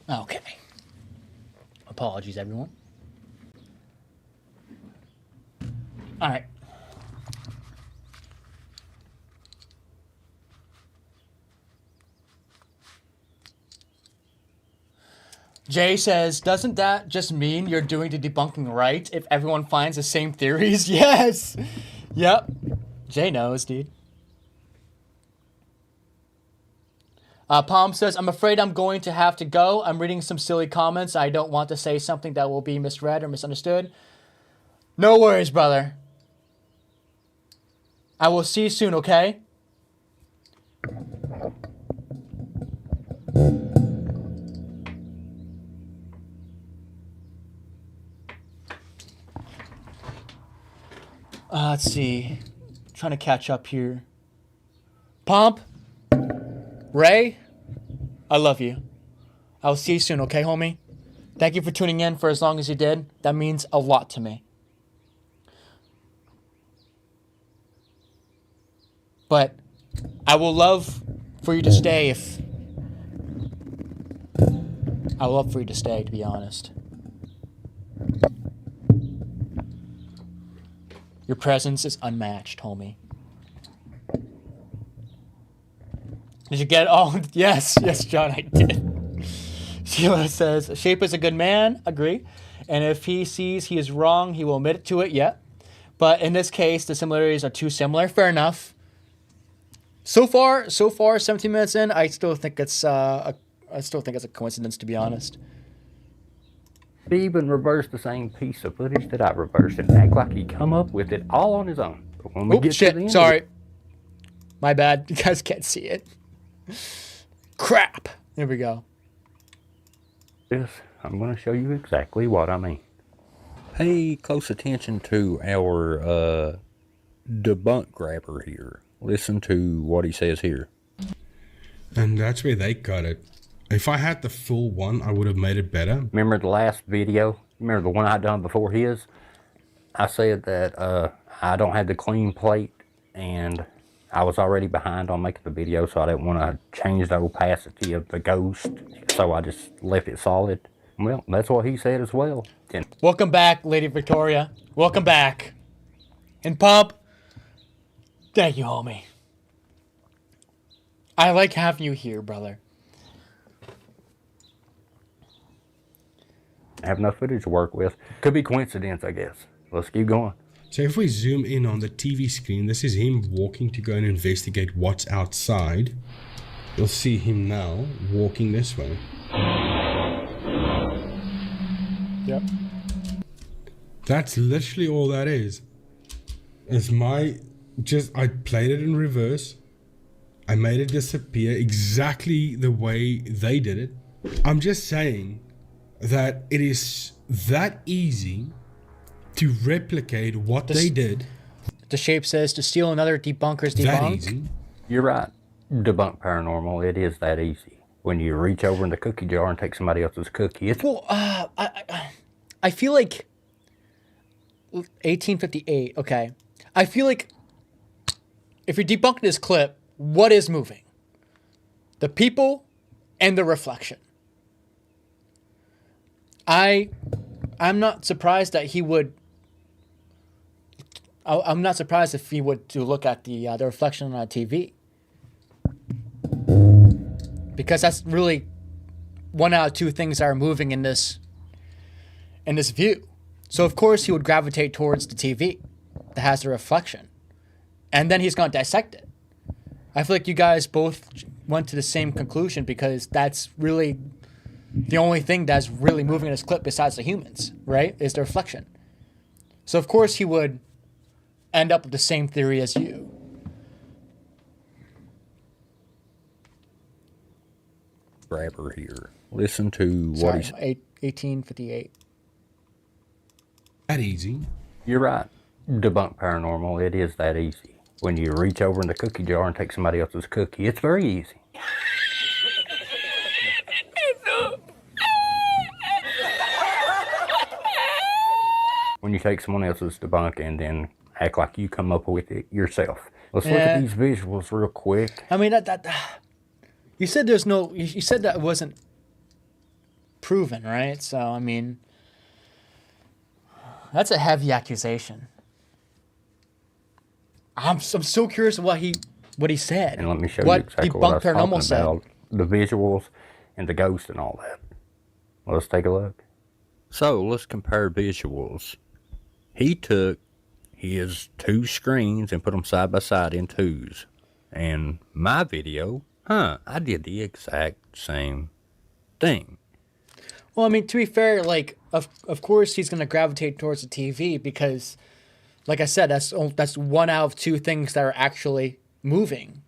Okay. Apologies, everyone. All right. Jay says, doesn't that just mean you're doing the debunking right if everyone finds the same theories? Yes. Yep. Jay knows, dude. Palm says, I'm afraid I'm going to have to go. I'm reading some silly comments. I don't want to say something that will be misread or misunderstood. No worries, brother. I will see you soon, okay? Let's see. Trying to catch up here. Pomp, Ray, I love you. I'll see you soon, okay, homie? Thank you for tuning in for as long as you did. That means a lot to me. But I will love for you to stay if... I would love for you to stay, to be honest. Your presence is unmatched, homie. Did you get all? Yes, John, I did. Sheila says, Shape is a good man. Agree. And if he sees he is wrong, he will admit to it. Yeah. But in this case, the similarities are too similar. Fair enough. So far, 17 minutes in, I still think it's a coincidence, to be honest. He even reversed the same piece of footage that I reversed and act like he come up with it all on his own. But when we get to the end sorry. My bad. You guys can't see it. Crap. Here we go. Yes, I'm going to show you exactly what I mean. Pay close attention to our debunk grabber here. Listen to what he says here. And that's where they cut it. If I had the full one, I would have made it better. Remember the last video? Remember the one I done before his? I said that I don't have the clean plate and I was already behind on making the video, so I didn't want to change the opacity of the ghost, so I just left it solid. Well, that's what he said as well. Welcome back, Lady Victoria. Welcome back. And Pump, thank you, homie. I like having you here, brother. I have no footage to work with. Could be coincidence, I guess. Let's keep going. So if we zoom in on the TV screen, this is him walking to go and investigate what's outside. You'll see him now walking this way. Yep. That's literally all that is. I played it in reverse. I made it disappear exactly the way they did it. I'm just saying that it is that easy to replicate what they did. The Shape says to steal another debunker's debunk. That easy. You're right. Debunk paranormal. It is that easy. When you reach over in the cookie jar and take somebody else's cookie, it's... Well, I feel like 1858. Okay, I feel like if you're debunking this clip, what is moving? The people and the reflection. I'm not surprised that he would. I'm not surprised if he would to look at the reflection on a TV, because that's really one out of two things that are moving in this view. So of course he would gravitate towards the TV that has the reflection, and then he's going to dissect it. I feel like you guys both went to the same conclusion, because that's really the only thing that's really moving in this clip besides the humans, right? Is the reflection. So of course he would end up with the same theory as you. Grabber here. Listen to what he's... 1858. That easy. You're right. Debunk paranormal. It is that easy. When you reach over in the cookie jar and take somebody else's cookie, it's very easy. When you take someone else's debunk and then act like you come up with it yourself. Let's look at these visuals real quick. I mean, you said there's no... You said that it wasn't proven, right? So, I mean, that's a heavy accusation. I'm so curious what he said. And let me show you exactly what I was talking Paranormal said. about. The visuals and the ghost and all that. Let's take a look. So, let's compare visuals. He took his two screens and put them side by side in twos. And my video, I did the exact same thing. Well, I mean, to be fair, like, of course he's going to gravitate towards the TV, because like I said, that's one out of two things that are actually moving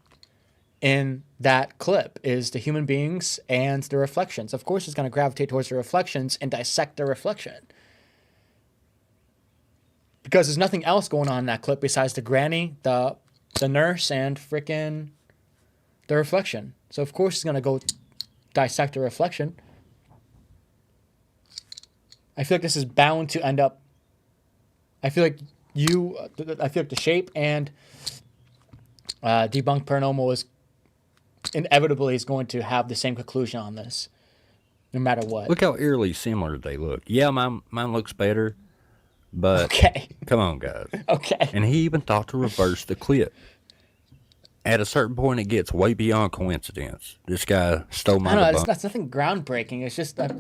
in that clip is the human beings and the reflections. Of course, it's going to gravitate towards the reflections and dissect the reflection. Because there's nothing else going on in that clip besides the granny, the nurse, and freaking the reflection. So of course it's going to go dissect the reflection. I feel like this is bound to end up... I feel like the shape and debunked paranormal is inevitably is going to have the same conclusion on this, no matter what. Look how eerily similar they look. Yeah, mine looks better, but okay. Come on, guys. Okay. And he even thought to reverse the clip. At a certain point, it gets way beyond coincidence. This guy stole my debunk. That's nothing groundbreaking. It's just that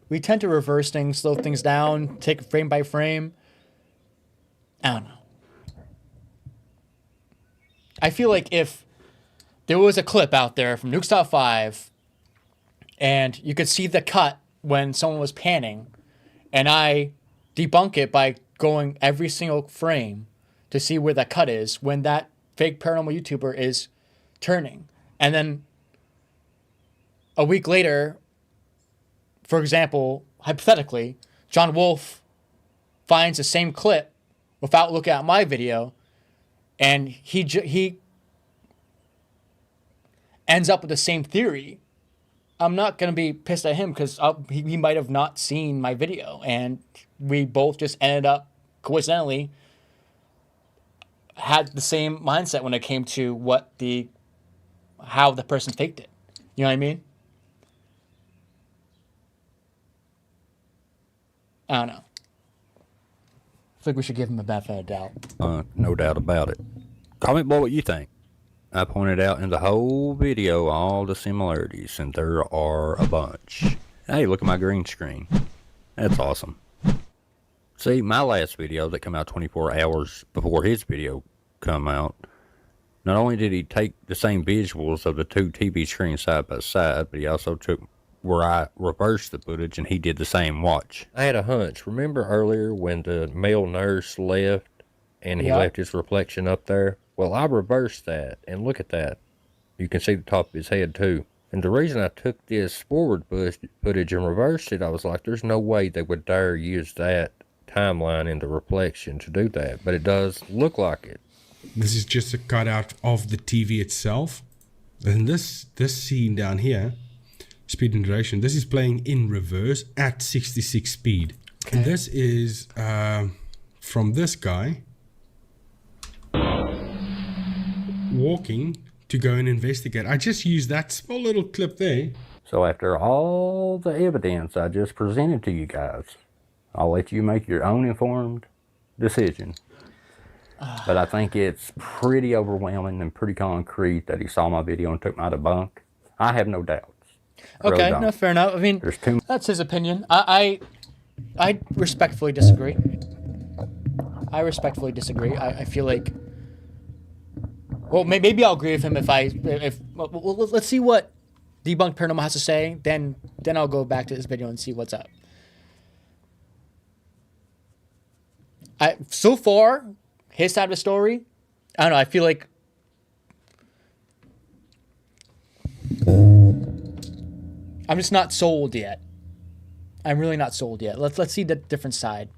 we tend to reverse things, slow things down, take it frame by frame. I don't know. I feel like if there was a clip out there from Nukes Top 5 and you could see the cut when someone was panning, and I debunk it by going every single frame to see where that cut is when that fake paranormal YouTuber is turning. And then a week later, for example, hypothetically, John Wolfe finds the same clip without looking at my video, and he ends up with the same theory. I'm not going to be pissed at him because he might have not seen my video, and we both just ended up, coincidentally, had the same mindset when it came to how the person faked it. You know what I mean? I don't know. I think we should give him a benefit of doubt. No doubt about it. Comment below what you think. I pointed out in the whole video all the similarities, and there are a bunch. Hey, look at my green screen. That's awesome. See, my last video that came out 24 hours before his video come out, not only did he take the same visuals of the two TV screens side by side, but he also took where I reversed the footage and he did the same. Watch. I had a hunch. Remember earlier when the male nurse left and he left his reflection up there? Well, I reversed that, and look at that. You can see the top of his head too. And the reason I took this forward footage and reversed it, I was like, there's no way they would dare use that timeline in the reflection to do that. But it does look like it. This is just a cutout of the TV itself. And this scene down here, speed and duration, this is playing in reverse at 66 speed. Okay. And this is from this guy walking to go and investigate. I just used that small little clip there. So after all the evidence I just presented to you guys, I'll let you make your own informed decision. But I think it's pretty overwhelming and pretty concrete that he saw my video and took my debunk. I have no doubts. Okay, no, fair enough. I mean, that's his opinion. I respectfully disagree. I feel like, well, maybe I'll agree with him well, let's see what Debunked Paranormal has to say. Then I'll go back to this video and see what's up. So far, his side of the story, I don't know. I feel like I'm just not sold yet. I'm really not sold yet. Let's see the different side.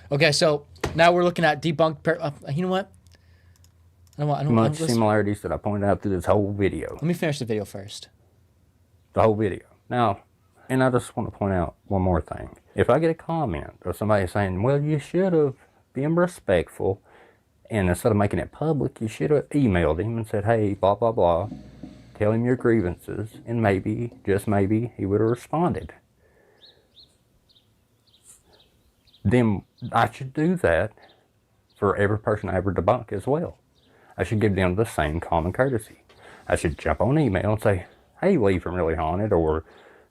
Okay, so now we're looking at debunked. You know what? I don't much similarities that I pointed out through this whole video. Let me finish the video first. The whole video. Now, and I just want to point out one more thing. If I get a comment or somebody saying, well, you should have been respectful, and instead of making it public, you should have emailed him and said, hey, blah, blah, blah, tell him your grievances, and maybe, just maybe, he would have responded. Then I should do that for every person I ever debunk as well. I should give them the same common courtesy. I should jump on email and say, hey, Lee from Really Haunted, or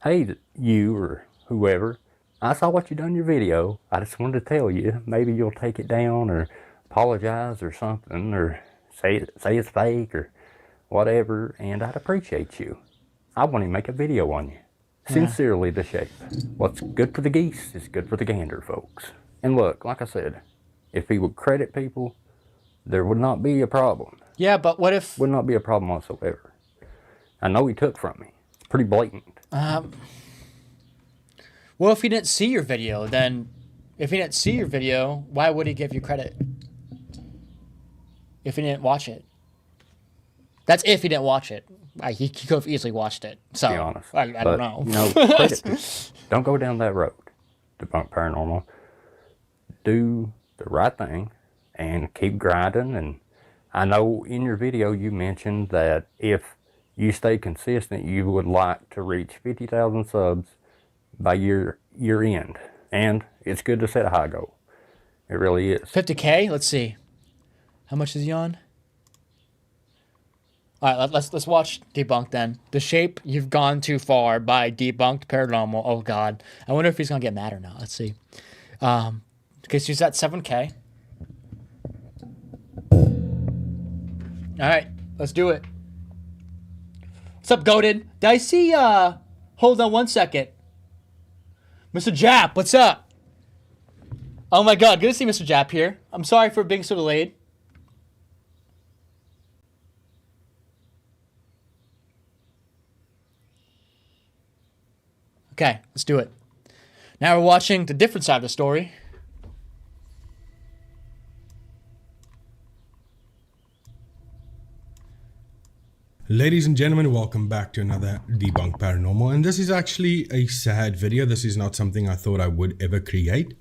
hey, you, or whoever, I saw what you done in your video. I just wanted to tell you, maybe you'll take it down or apologize or something, or say it's fake or whatever, and I'd appreciate you. I want to make a video on you. Sincerely, The Shape. What's good for the geese is good for the gander, folks. And look, like I said, if he would credit people, there would not be a problem. Yeah, but what if... Would not be a problem whatsoever. I know he took from me. It's pretty blatant. Well, if he didn't see your video, then... If he didn't see your video, why would he give you credit? If he didn't watch it. That's if he didn't watch it. He could have easily watched it. So, To be honest. I don't know. You know, credit people. Don't go down that road. Debunk paranormal. Do the right thing and keep grinding. And I know in your video you mentioned that if you stay consistent, you would like to reach 50,000 subs by year end. And it's good to set a high goal. It really is. 50K? Let's see. How much is he on? All right, let's watch Debunked then. The Shape, You've Gone Too Far by Debunked Paranormal. Oh, God. I wonder if he's going to get mad or not. Let's see. Okay, so he's at 7K. All right, let's do it. What's up, Goated? Did I see, hold on one second. Mr. Jap, what's up? Oh my God, good to see Mr. Jap here. I'm sorry for being so delayed. Okay, let's do it. Now we're watching the different side of the story. Ladies and gentlemen, welcome back to another Debunk Paranormal. And this is actually a sad video. This is not something I thought I would ever create.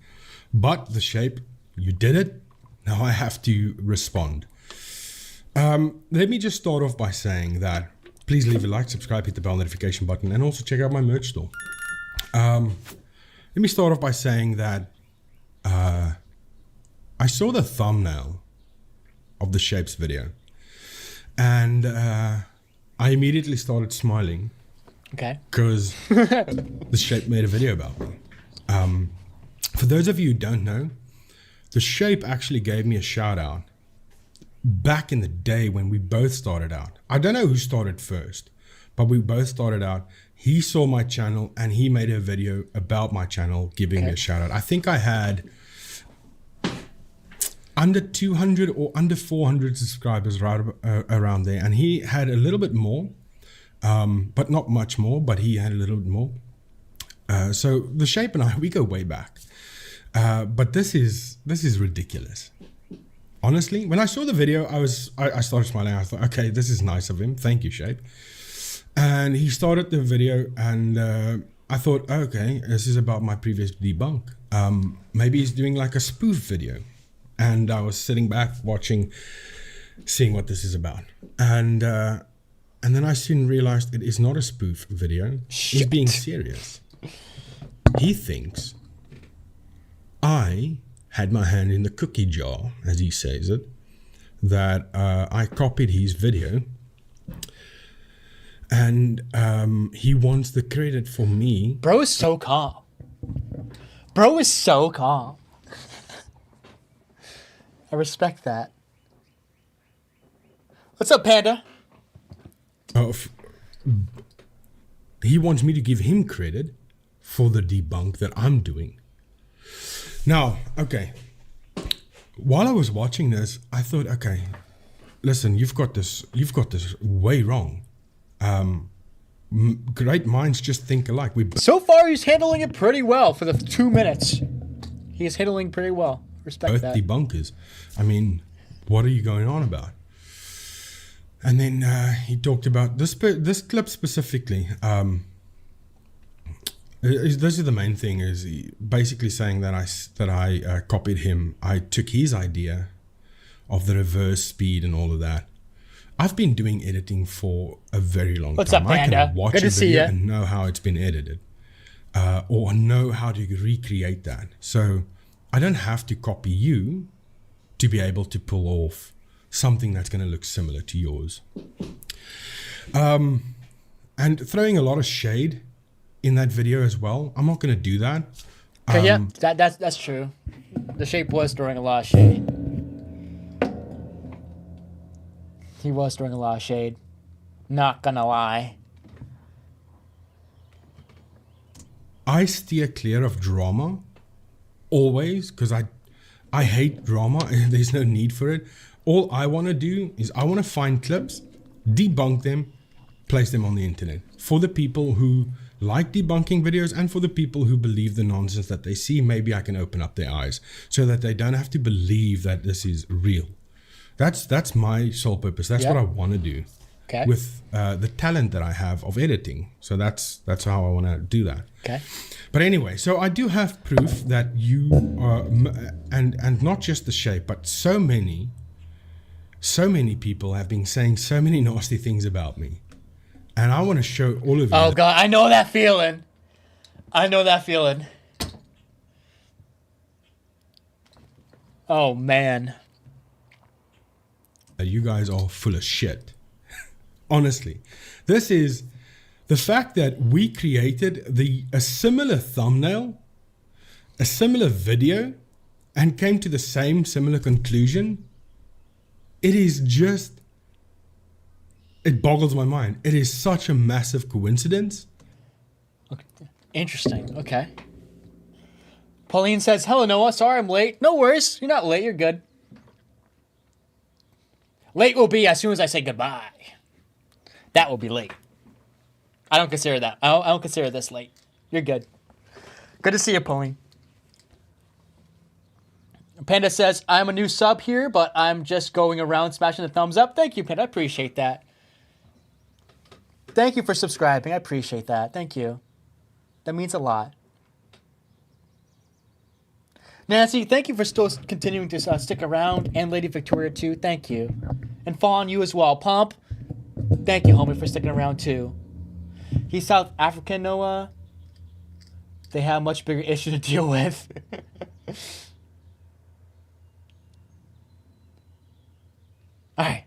But The Shape, you did it. Now I have to respond. Let me just start off by saying that please leave a like, subscribe, hit the bell notification button, and also check out my merch store. Let me start off by saying that I saw the thumbnail of The Shape's video. And I immediately started smiling. Okay. Because The Shape made a video about me. For those of you who don't know, The Shape actually gave me a shout out back in the day when we both started out. I don't know who started first, but we both started out. He saw my channel and he made a video about my channel giving me a shout out. I think I had under 200 or under 400 subscribers right around there, and he had a little bit more, but not much more, but he had a little bit more. So The Shape and I, we go way back, but this is ridiculous. Honestly, when I saw the video, I started smiling. I thought, okay, this is nice of him. Thank you, Shape. And he started the video, and I thought, okay, this is about my previous debunk. Maybe he's doing like a spoof video. And I was sitting back watching, seeing what this is about. And then I soon realized it is not a spoof video. He's being serious. He thinks I had my hand in the cookie jar, as he says it, that I copied his video. And he wants the credit for me. Bro is so calm. Bro is so calm. I respect that. What's up, Panda? He wants me to give him credit for the debunk that I'm doing. Now, okay. While I was watching this, I thought, okay, listen, you've got this way wrong. Great minds just think alike. So far, he's handling it pretty well for the 2 minutes. He is handling pretty well. Respect both that. debunkers. I mean, what are you going on about? And then he talked about this clip specifically. This is the main thing. Is he basically saying that I copied him. I took his idea of the reverse speed and all of that. I've been doing editing for a very long What's time. up, Panda? I can watch Good a to see video ya. and know how it's been edited, or know how to recreate that. So I don't have to copy you to be able to pull off something that's going to look similar to yours. And throwing a lot of shade in that video as well. I'm not going to do that. Okay, yeah, that's true. The Shape was throwing a lot of shade. He was throwing a lot of shade. Not gonna lie. I steer clear of drama always, because I hate drama and there's no need for it. All I want to do is I want to find clips, debunk them, place them on the internet for the people who like debunking videos and for the people who believe the nonsense that they see. Maybe I can open up their eyes so that they don't have to believe that this is real. That's my sole purpose. That's what I want to do with the talent that I have of editing. So that's how I want to do that. Okay. But anyway, so I do have proof that you are, and not just the shape, but so many people have been saying so many nasty things about me. And I want to show all of you. Oh, God. I know that feeling. Oh, man. That you guys are full of shit. Honestly. This is the fact that we created a similar thumbnail, a similar video, and came to the same similar conclusion. It is just, it boggles my mind. It is such a massive coincidence. Okay. Interesting. Okay. Pauline says, hello, Noah. Sorry I'm late. No worries. You're not late. You're good. Late will be as soon as I say goodbye. That will be late. I don't consider that. I don't consider this late. You're good. Good to see you, Pauline. Panda says, I'm a new sub here, but I'm just going around smashing the thumbs up. Thank you, Panda. I appreciate that. Thank you for subscribing. I appreciate that. Thank you. That means a lot. Nancy, thank you for still continuing to stick around. And Lady Victoria, too. Thank you. And Fawn, you as well. Pomp, thank you, homie, for sticking around, too. He's South African, Noah. They have a much bigger issue to deal with. All right.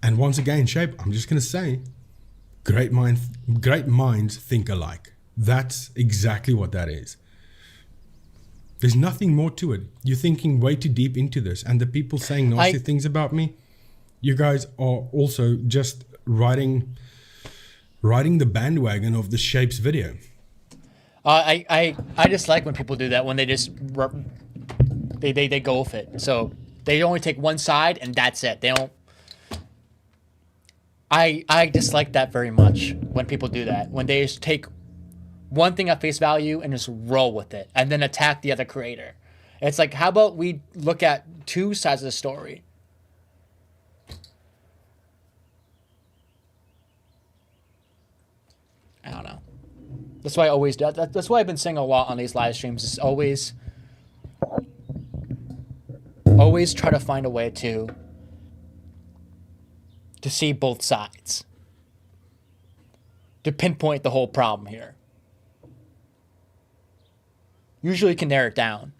And once again, Shape, I'm just going to say, great minds think alike. That's exactly what that is. There's nothing more to it. You're thinking way too deep into this. And the people saying nasty things about me, you guys are also just riding the bandwagon of the Shapes video. I just like when people do that, when they just they go with it. So they only take one side and that's it. They don't. I dislike that very much when people do that. When they just take one thing at face value and just roll with it and then attack the other creator. It's like, how about we look at two sides of the story? I don't know. That's why I always do. That's why I've been saying a lot on these live streams. Is always try to find a way to see both sides, to pinpoint the whole problem here. Usually can narrow it down.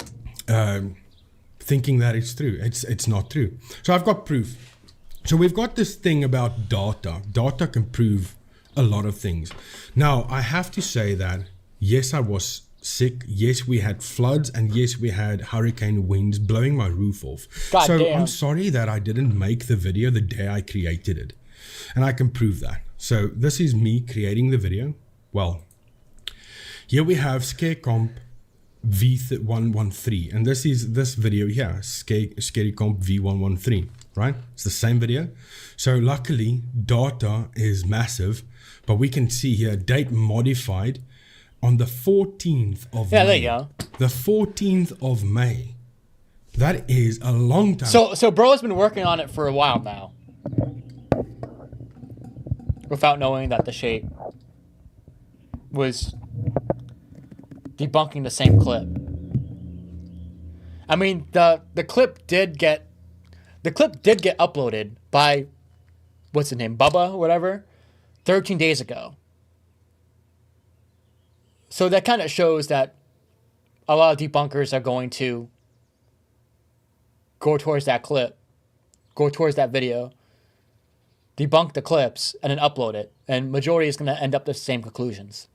Thinking that it's true. It's not true. So I've got proof. So we've got this thing about data. Data can prove a lot of things. Now, I have to say that, yes, I was sick. Yes, we had floods. And yes, we had hurricane winds blowing my roof off. God so damn. I'm sorry that I didn't make the video the day I created it. And I can prove that. So this is me creating the video. Well, here we have ScareComp V113. And this is this video here, ScareComp V113, right? It's the same video. So luckily, data is massive. But we can see here, date modified on the 14th of May. Yeah, there you go. The 14th of May. That is a long time. So bro has been working on it for a while now, without knowing that the shape was debunking the same clip. I mean, the clip did get uploaded by, what's his name, Bubba or whatever, 13 days ago. So that kind of shows that a lot of debunkers are going to go towards that clip, go towards that video, debunk the clips, and then upload it. And majority is going to end up the same conclusions.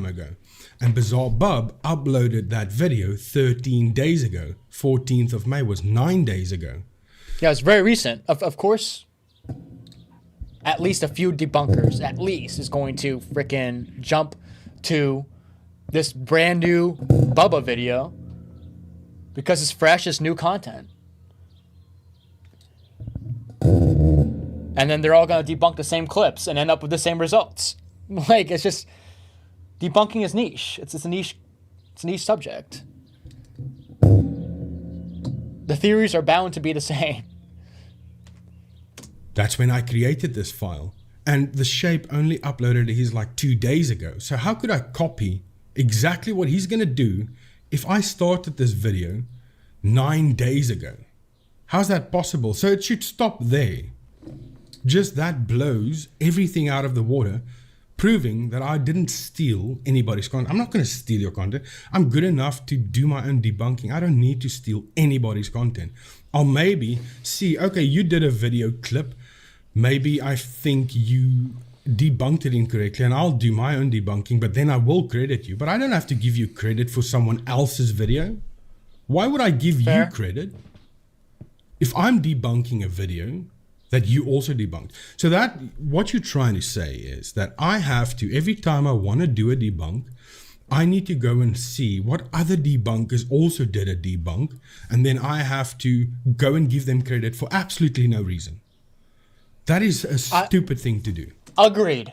Ago. And Bizarre Bub uploaded that video 13 days ago. 14th of May was 9 days ago. Yeah, it's very recent. Of course, at least a few debunkers, at least, is going to frickin' jump to this brand new Bubba video because it's fresh, it's new content. And then they're all going to debunk the same clips and end up with the same results. Like, it's just, debunking is niche. It's a niche subject. The theories are bound to be the same. That's when I created this file. And the shape only uploaded his like 2 days ago. So how could I copy exactly what he's going to do if I started this video 9 days ago? How's that possible? So it should stop there. Just that blows everything out of the water, proving that I didn't steal anybody's content. I'm not going to steal your content. I'm good enough to do my own debunking. I don't need to steal anybody's content. I'll maybe see, okay, you did a video clip. Maybe I think you debunked it incorrectly and I'll do my own debunking, but then I will credit you. But I don't have to give you credit for someone else's video. Why would I give you credit if I'm debunking a video that you also debunked? So that what you're trying to say is that I have to, every time I want to do a debunk, I need to go and see what other debunkers also did a debunk, and then I have to go and give them credit for absolutely no reason. That is a stupid thing to do. Agreed.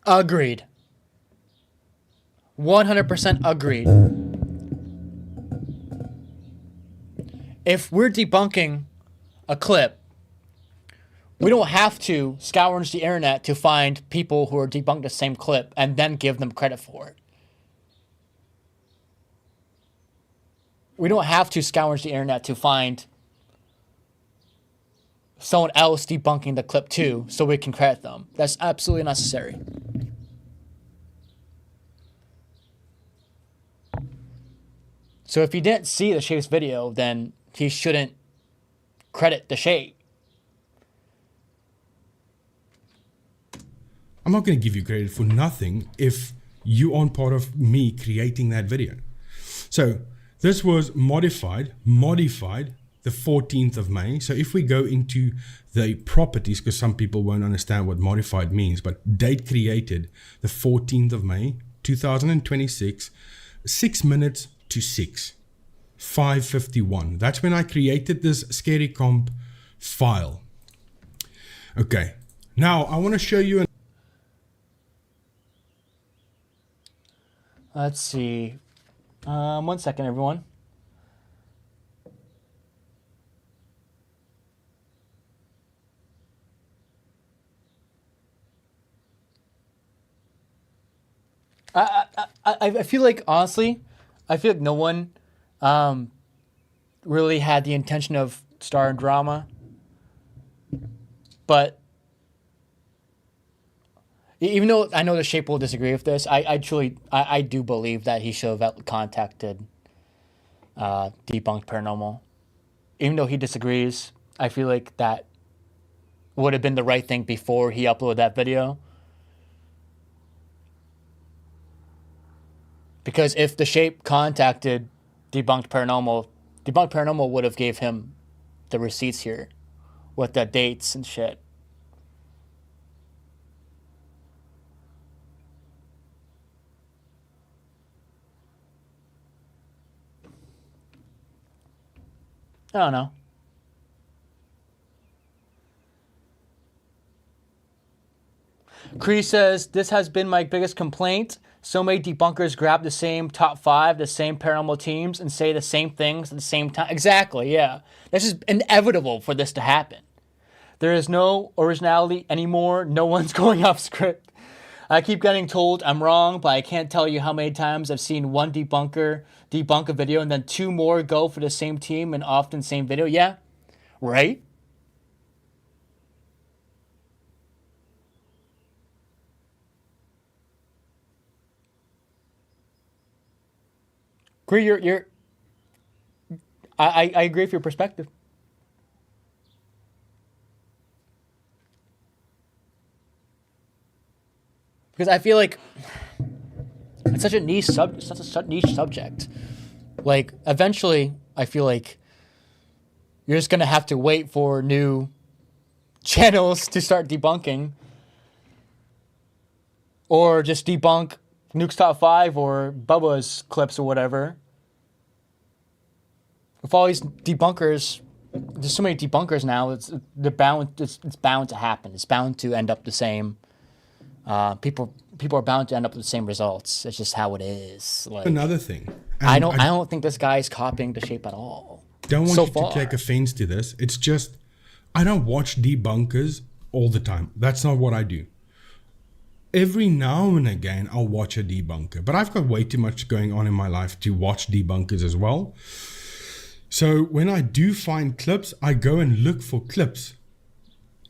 100% agreed. If we're debunking a clip, we don't have to scourge the internet to find people who are debunked the same clip and then give them credit for it. We don't have to scourge the internet to find someone else debunking the clip too so we can credit them. That's absolutely necessary. So if he didn't see the Shape's video, then he shouldn't credit the Shape. I'm not going to give you credit for nothing if you aren't part of me creating that video. So this was modified the 14th of May. So if we go into the properties, because some people won't understand what modified means, but date created the 14th of May, 2026, 6 minutes to 6, 5:51. That's when I created this scary comp file. Okay, now I want to show you. Let's see. 1 second, everyone. I feel like, honestly, I feel like no one really had the intention of starring drama. But even though I know the Shape will disagree with this, I do believe that he should have contacted Debunked Paranormal. Even though he disagrees, I feel like that would have been the right thing before he uploaded that video. Because if the Shape contacted Debunked Paranormal would have gave him the receipts here with the dates and shit. I don't know. Cree says, this has been my biggest complaint. So many debunkers grab the same top 5, the same paranormal teams, and say the same things at the same time. Exactly, yeah. This is inevitable for this to happen. There is no originality anymore. No one's going off script. I keep getting told I'm wrong, but I can't tell you how many times I've seen one debunker debunk a video and then 2 more go for the same team and often same video. Yeah, right? Agree, I agree with your perspective. Because I feel like it's such a niche subject. Like, eventually, I feel like you're just gonna have to wait for new channels to start debunking, or just debunk Nuke's Top 5 or Bubba's clips or whatever. With all these debunkers, there's so many debunkers now. It's bound to happen. It's bound to end up the same. People are bound to end up with the same results. It's just how it is. Like, Another thing. I don't think this guy's copying the shape at all. Don't want so you far. to take offense to this. It's just I don't watch debunkers all the time. That's not what I do. Every now and again, I'll watch a debunker, but I've got way too much going on in my life to watch debunkers as well. So when I do find clips, I go and look for clips.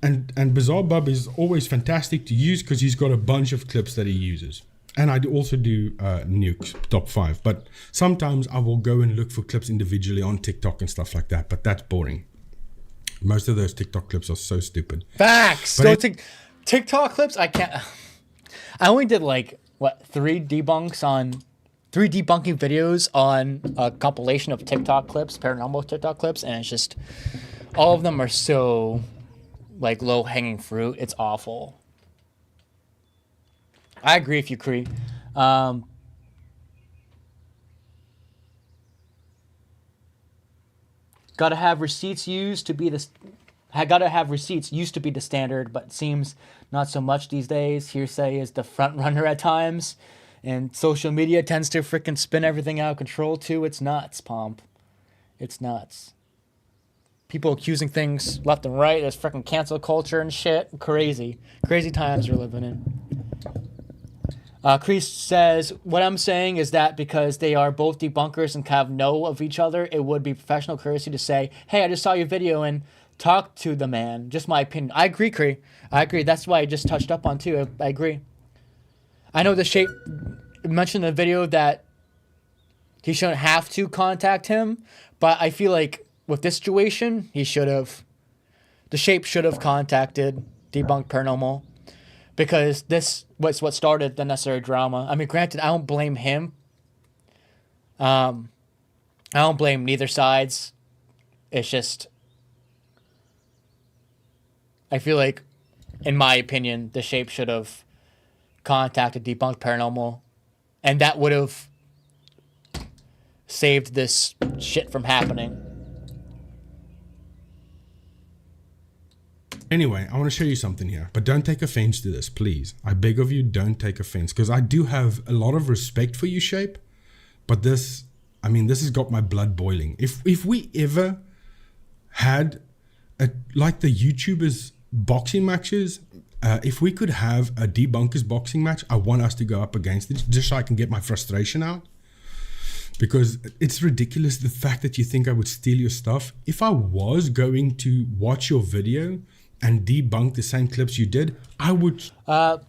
And Bizarre Bub is always fantastic to use because he's got a bunch of clips that he uses. And I also do Nuke's Top 5. But sometimes I will go and look for clips individually on TikTok and stuff like that. But that's boring. Most of those TikTok clips are so stupid. Facts. But TikTok clips, I can't. I only did three debunking videos on a compilation of TikTok clips, paranormal TikTok clips, and it's just all of them are so low hanging fruit. It's awful. I agree with you, Cree. Gotta have receipts used to be the standard, but it seems not so much these days. Hearsay is the front runner at times, and social media tends to freaking spin everything out of control too. It's nuts, Pomp. It's nuts. People accusing things left and right. There's freaking cancel culture and shit. Crazy times we're living in. Kreese says, what I'm saying is that because they are both debunkers and kind of know of each other, it would be professional courtesy to say, hey, I just saw your video and talk to the man. Just my opinion. I agree, Kree. I agree. That's why I just touched up on too. I agree. I know the shape mentioned in the video that he shouldn't have to contact him, but I feel like with this situation, he should have. The shape should have contacted Debunked Paranormal. Because this was what started the necessary drama. I mean, granted, I don't blame him. I don't blame neither sides. It's just, I feel like, in my opinion, the shape should have contacted Debunked Paranormal, and that would have saved this shit from happening. Anyway, I want to show you something here, but don't take offense to this, please. I beg of you, don't take offense, because I do have a lot of respect for you, Shape, but this has got my blood boiling. If we ever had, like the YouTubers boxing matches, if we could have a debunkers boxing match, I want us to go up against it, just so I can get my frustration out. Because it's ridiculous, the fact that you think I would steal your stuff. If I was going to watch your video and debunk the same clips you did, I would...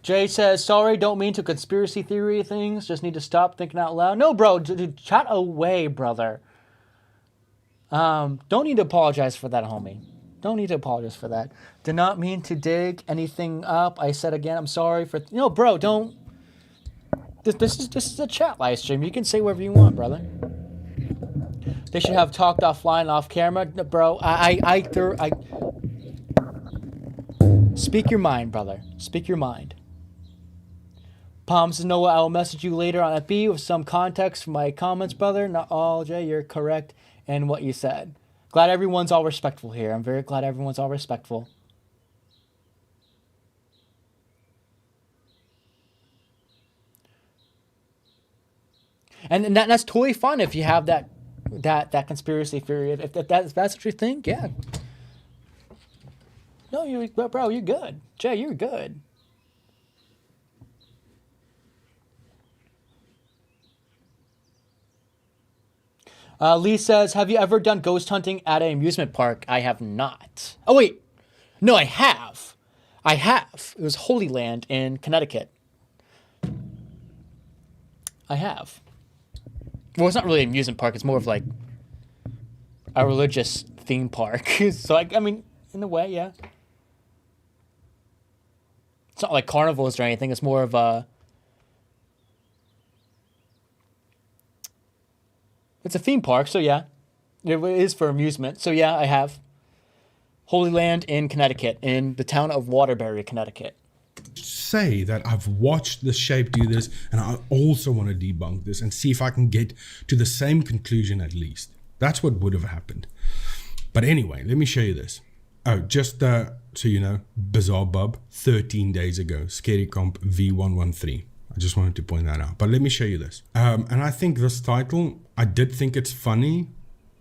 Jay says, sorry, don't mean to conspiracy theory things. Just need to stop thinking out loud. No, bro, dude, chat away, brother. Don't need to apologize for that, homie. Don't need to apologize for that. Did not mean to dig anything up. I said again, I'm sorry for... No, bro, don't... This is a chat live stream. You can say whatever you want, brother. They should have talked offline, off camera. Bro, Speak your mind, brother. Speak your mind. Palm says, Noah, I will message you later on FB with some context for my comments, brother. Not all, Jay, you're correct in what you said. Glad everyone's all respectful here. I'm very glad everyone's all respectful. And that's totally fine if you have that conspiracy theory. If that's what you think, yeah. No, bro, you're good. Jay, you're good. Lee says, have you ever done ghost hunting at an amusement park? I have not. Oh, wait. No, I have. It was Holy Land in Connecticut. I have. Well, it's not really an amusement park. It's more of like a religious theme park. So, I mean, in a way, yeah. It's not like carnivals or anything. It's more of a... It's a theme park, so yeah. It is for amusement. So yeah, I have. Holy Land in Connecticut, in the town of Waterbury, Connecticut. say that I've watched the shape do this, and I also want to debunk this and see if I can get to the same conclusion at least. That's what would have happened. But anyway, let me show you this. Oh, just so you know, Bizarre Bub, 13 days ago, Scary Comp V113. I just wanted to point that out. But let me show you this. And I think this title, I did think it's funny.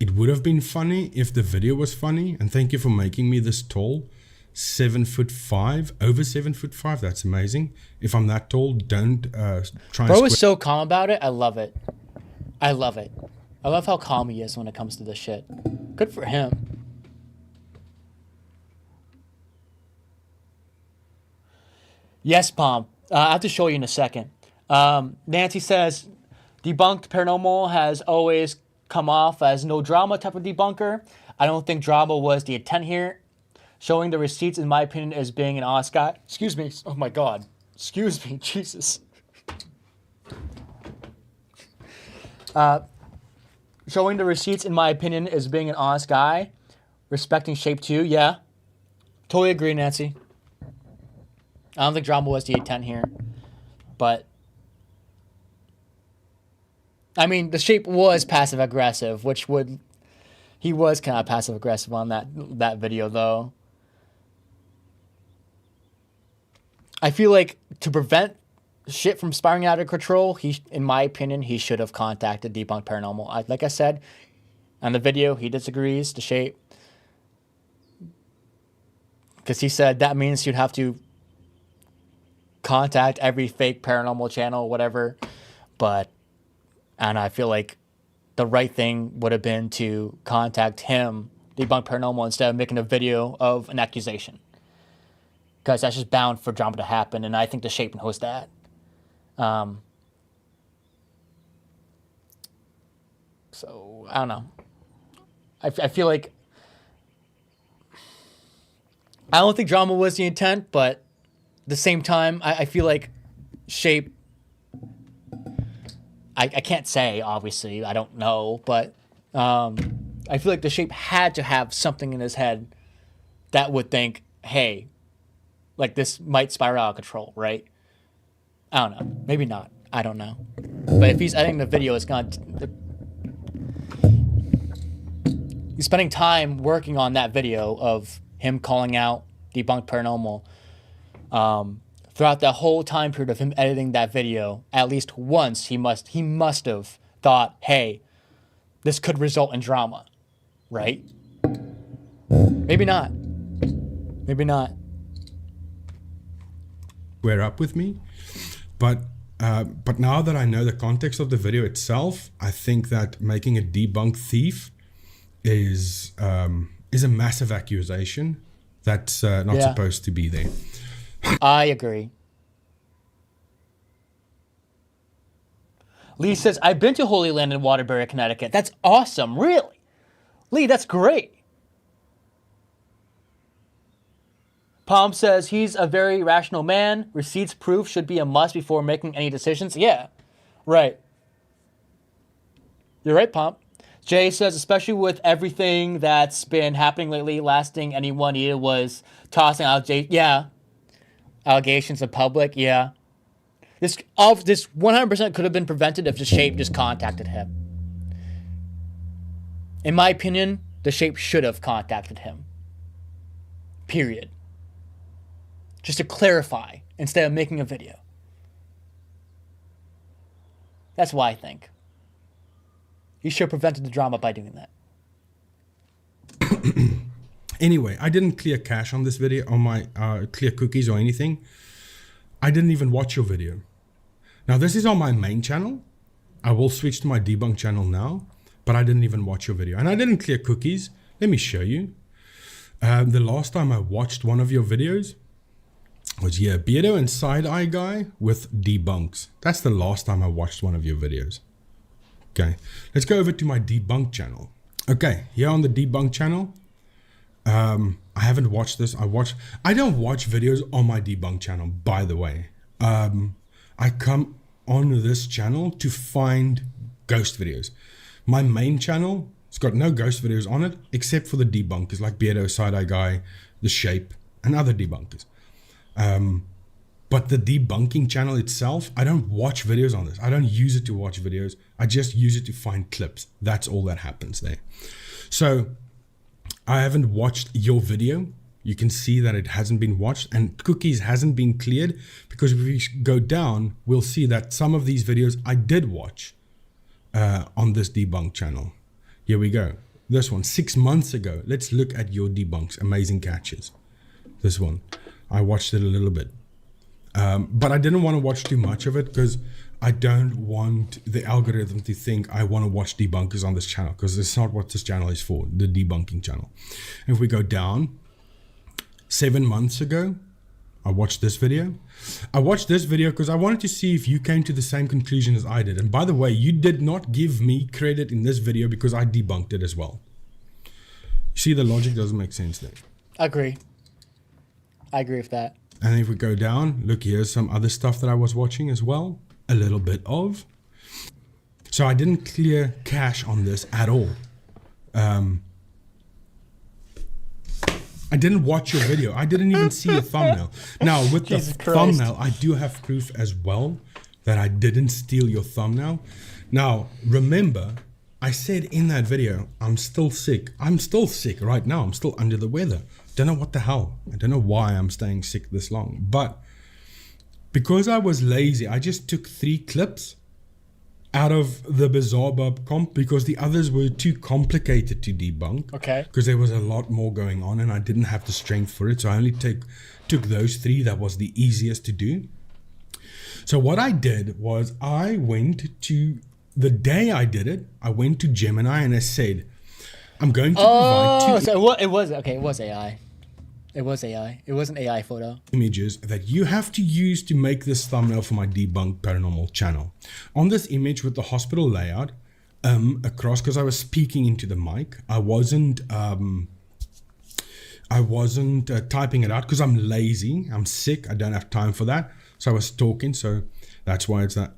It would have been funny if the video was funny. And thank you for making me this tall. 7'5", over 7'5". That's amazing. If I'm that tall, don't try. Bro is so calm about it. I love it. I love it. I love how calm he is when it comes to this shit. Good for him. Yes, Palm. I have to show you in a second. Nancy says, debunked paranormal has always come off as no drama type of debunker. I don't think drama was the intent here. Showing the receipts, in my opinion, as being an honest guy. Excuse me. Oh my God. Excuse me. Jesus. Showing the receipts, in my opinion, as being an honest guy. Respecting Shape 2. Yeah. Totally agree, Nancy. I don't think drama was the intent here. But I mean, the Shape was passive aggressive, which would, he was kind of passive aggressive on that video though. I feel like to prevent shit from spiraling out of control, in my opinion, he should have contacted Debunked Paranormal. Like I said on the video, he disagrees, the Shape, because he said that means you'd have to contact every fake paranormal channel, whatever. And I feel like the right thing would have been to contact him, Debunk Paranormal, instead of making a video of an accusation. Because that's just bound for drama to happen, and I think the Shape knows that. So, I don't know. I feel like, I don't think drama was the intent, but at the same time, I feel like Shape, I can't say, obviously, I don't know, but I feel like the Shape had to have something in his head that would think, hey, like this might spiral out of control, right? I don't know. Maybe not. I don't know. But if he's editing the video, it's gonna... He's spending time working on that video of him calling out Debunked Paranormal. Throughout the whole time period of him editing that video, at least once he must have thought, hey, this could result in drama, right? Maybe not. Maybe not. Square up with me, but now that I know the context of the video itself, I think that making a debunked thief is a massive accusation that's not supposed to be there. I agree. Lee says, I've been to Holy Land in Waterbury, Connecticut. That's awesome. Really? Lee, that's great. Palm says, he's a very rational man. Receipts proof should be a must before making any decisions. Yeah, right. You're right, Palm. Jay says, especially with everything that's been happening lately, last thing anyone needed was tossing out allegations in public. Yeah. This 100% could have been prevented if the Shape just contacted him. In my opinion, the Shape should have contacted him. Period. Just to clarify, instead of making a video. That's why I think. He should have prevented the drama by doing that. Anyway, I didn't clear cache on this video, on my clear cookies or anything. I didn't even watch your video. Now, this is on my main channel. I will switch to my debunk channel now, but I didn't even watch your video. And I didn't clear cookies. Let me show you. The last time I watched one of your videos was, Beardo and Side Eye Guy with debunks. That's the last time I watched one of your videos. Okay, let's go over to my debunk channel. Okay, here on the debunk channel, I haven't watched this. I don't watch videos on my debunk channel, by the way. I come on this channel to find ghost videos. My main channel, it's got no ghost videos on it, except for the debunkers like Beardo, Side Eye Guy, The Shape, and other debunkers. But the debunking channel itself, I don't watch videos on this. I don't use it to watch videos. I just use it to find clips. That's all that happens there. So I haven't watched your video. You can see that it hasn't been watched and cookies hasn't been cleared, because if we go down, we'll see that some of these videos I did watch on this debunk channel. Here we go. This one, 6 months ago. Let's look at your debunks, amazing catches. This one, I watched it a little bit. But I didn't want to watch too much of it because I don't want the algorithm to think I want to watch debunkers on this channel, because it's not what this channel is for, the debunking channel. If we go down, 7 months ago, I watched this video. I watched this video because I wanted to see if you came to the same conclusion as I did. And by the way, you did not give me credit in this video because I debunked it as well. You see, the logic doesn't make sense there. I agree with that. And if we go down, look, here's some other stuff that I was watching as well. A little bit of. So I didn't clear cache on this at all. I didn't watch your video. I didn't even see a thumbnail. Now, with the thumbnail, I do have proof as well that I didn't steal your thumbnail. Now, remember, I said in that video, I'm still sick. I'm still sick right now. I'm still under the weather. Don't know what the hell. I don't know why I'm staying sick this long. But because I was lazy, I just took 3 clips out of the Bizarre Bub comp because the others were too complicated to debunk. Okay. Because there was a lot more going on and I didn't have the strength for it. So I only took those 3. That was the easiest to do. So what I did was I went to, the day I did it, I went to Gemini and I said, I'm going to provide 2 so it was AI. It was AI. It was an AI photo. Images that you have to use to make this thumbnail for my Debunk Paranormal channel. On this image with the hospital layout across, because I was speaking into the mic, I wasn't typing it out because I'm lazy. I'm sick. I don't have time for that. So I was talking. So that's why it's that.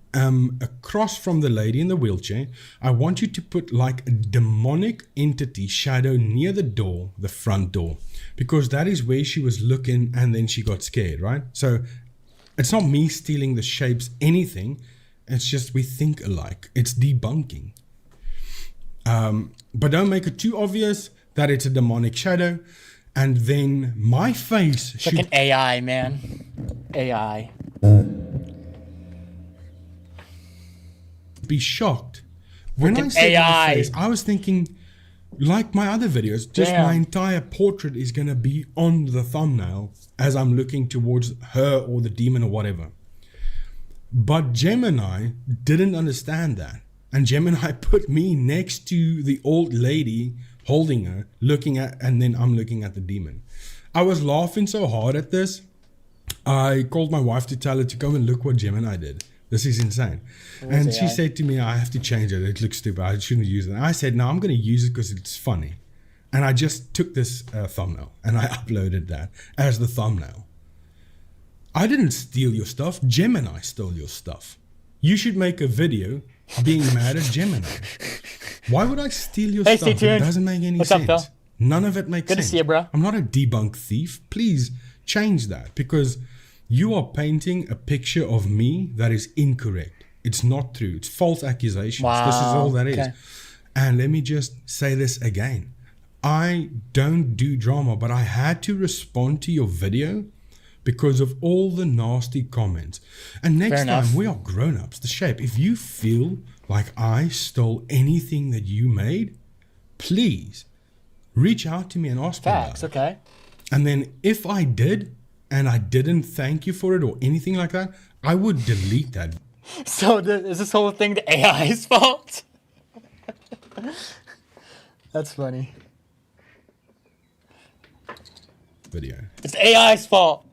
Across from the lady in the wheelchair, I want you to put like a demonic entity shadow near the door, the front door, because that is where she was looking and then she got scared, right? So it's not me stealing the shapes, anything. It's just we think alike. It's debunking. But don't make it too obvious that it's a demonic shadow. And then my face it's like an AI, man. AI. Be shocked when I said AI. my face. I was thinking, like my other videos, just my entire portrait is going to be on the thumbnail as I'm looking towards her or the demon or whatever. But Gemini didn't understand that, and Gemini put me next to the old lady holding her, looking at, and then I'm looking at the demon. I was laughing so hard at this, I called my wife to tell her to come and look what Gemini did. This is insane. And she said to me, I have to change it. It looks stupid. I shouldn't use it. And I said, no, I'm going to use it because it's funny. And I just took this thumbnail and I uploaded that as the thumbnail. I didn't steal your stuff. Gemini stole your stuff. You should make a video being mad at Gemini. Why would I steal your stuff? It doesn't make any sense. Up, Phil? None of it makes sense. Good to see you, bro. I'm not a debunk thief. Please change that, because you are painting a picture of me that is incorrect. It's not true. It's false accusations. Wow. This is all that is. Okay. And let me just say this again. I don't do drama, but I had to respond to your video because of all the nasty comments. And next time, we are grown-ups. The shape. If you feel like I stole anything that you made, please reach out to me and ask me about it. Okay. And then if I did, and I didn't thank you for it or anything like that, I would delete that. So is this whole thing the AI's fault? That's funny. Video. It's AI's fault.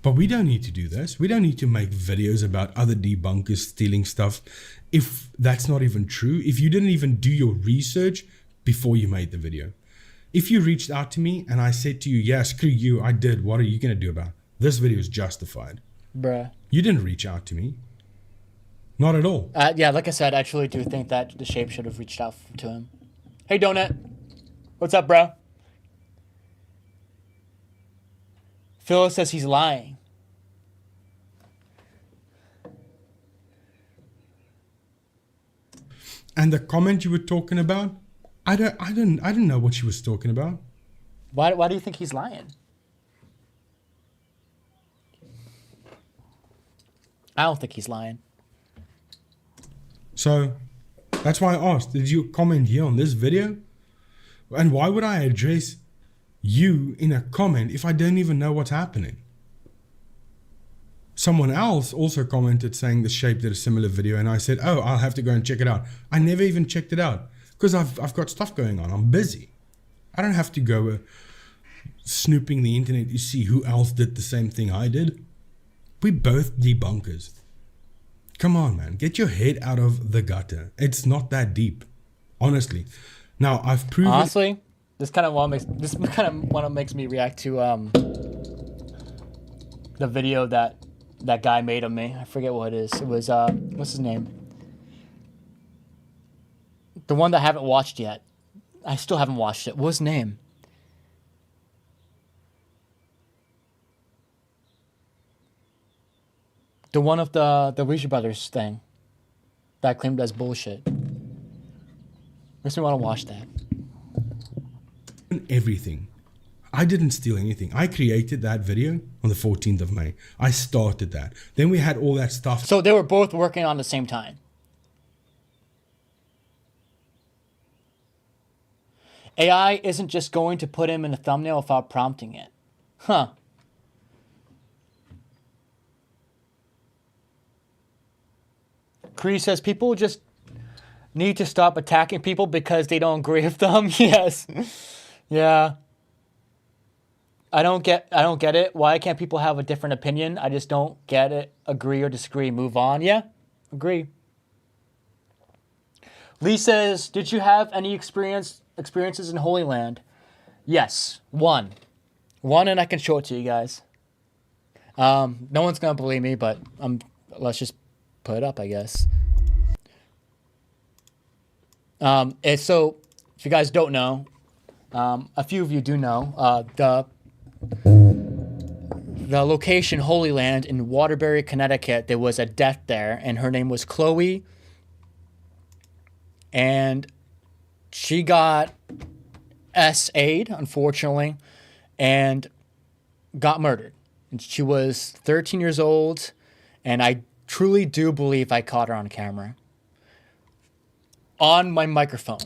But we don't need to do this. We don't need to make videos about other debunkers stealing stuff if that's not even true. If you didn't even do your research before you made the video. If you reached out to me and I said to you, yeah, screw you, I did, what are you going to do about it? This video is justified. Bruh. You didn't reach out to me. Not at all. Yeah, like I said, I actually do think that the shape should have reached out to him. Hey, Donut. What's up, bro? Phyllis says he's lying. And the comment you were talking about, I don't know what she was talking about. Why do you think he's lying? I don't think he's lying. So that's why I asked, did you comment here on this video? And why would I address you in a comment if I don't even know what's happening? Someone else also commented saying the Shape did a similar video, and I said, oh, I'll have to go and check it out. I never even checked it out because I've got stuff going on. I'm busy. I don't have to go snooping the internet to see who else did the same thing I did. We both debunkers. Come on, man. Get your head out of the gutter. It's not that deep. Honestly. Now, I've proven... Honestly, this kind of what makes me react to the video that guy made of me. I forget what it is. It was, what's his name? The one that I haven't watched yet. I still haven't watched it. What's his name? The one of the Ouija Brothers thing that I claimed as bullshit. Makes me want to watch that. Everything. I didn't steal anything. I created that video on the 14th of May. I started that. Then we had all that stuff. So they were both working on the same time. AI isn't just going to put him in a thumbnail without prompting it. Huh. Cree says people just need to stop attacking people because they don't agree with them. Yes. Yeah. I don't get it. Why can't people have a different opinion? I just don't get it. Agree or disagree. Move on. Yeah. Agree. Lee says, did you have any experiences in Holy Land? Yes. One, and I can show it to you guys. No one's gonna believe me, but let's just put it up, I guess. So if you guys don't know, a few of you do know, the location Holy Land in Waterbury, Connecticut, there was a death there, and her name was Chloe, and she got SA'd, unfortunately, and got murdered. And she was 13 years old, and I truly do believe I caught her on camera. On my microphone.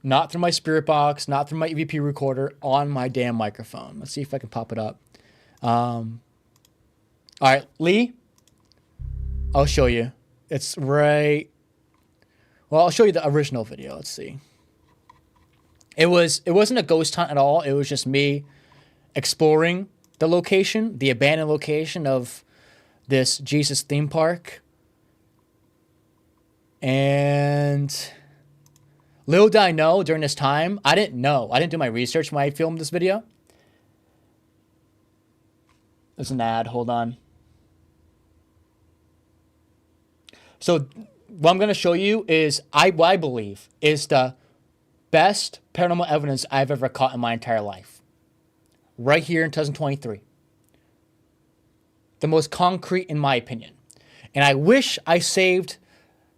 Not through my spirit box, not through my EVP recorder, on my damn microphone. Let's see if I can pop it up. All right, Lee, I'll show you. It's right... Well, I'll show you the original video. Let's see. It wasn't a ghost hunt at all. It was just me exploring the location, the abandoned location of this Jesus theme park. And little did I know during this time, I didn't know. I didn't do my research when I filmed this video. There's an ad. Hold on. So what I'm going to show you is what I believe is the best paranormal evidence I've ever caught in my entire life. Right here in 2023. The most concrete in my opinion. And I wish I saved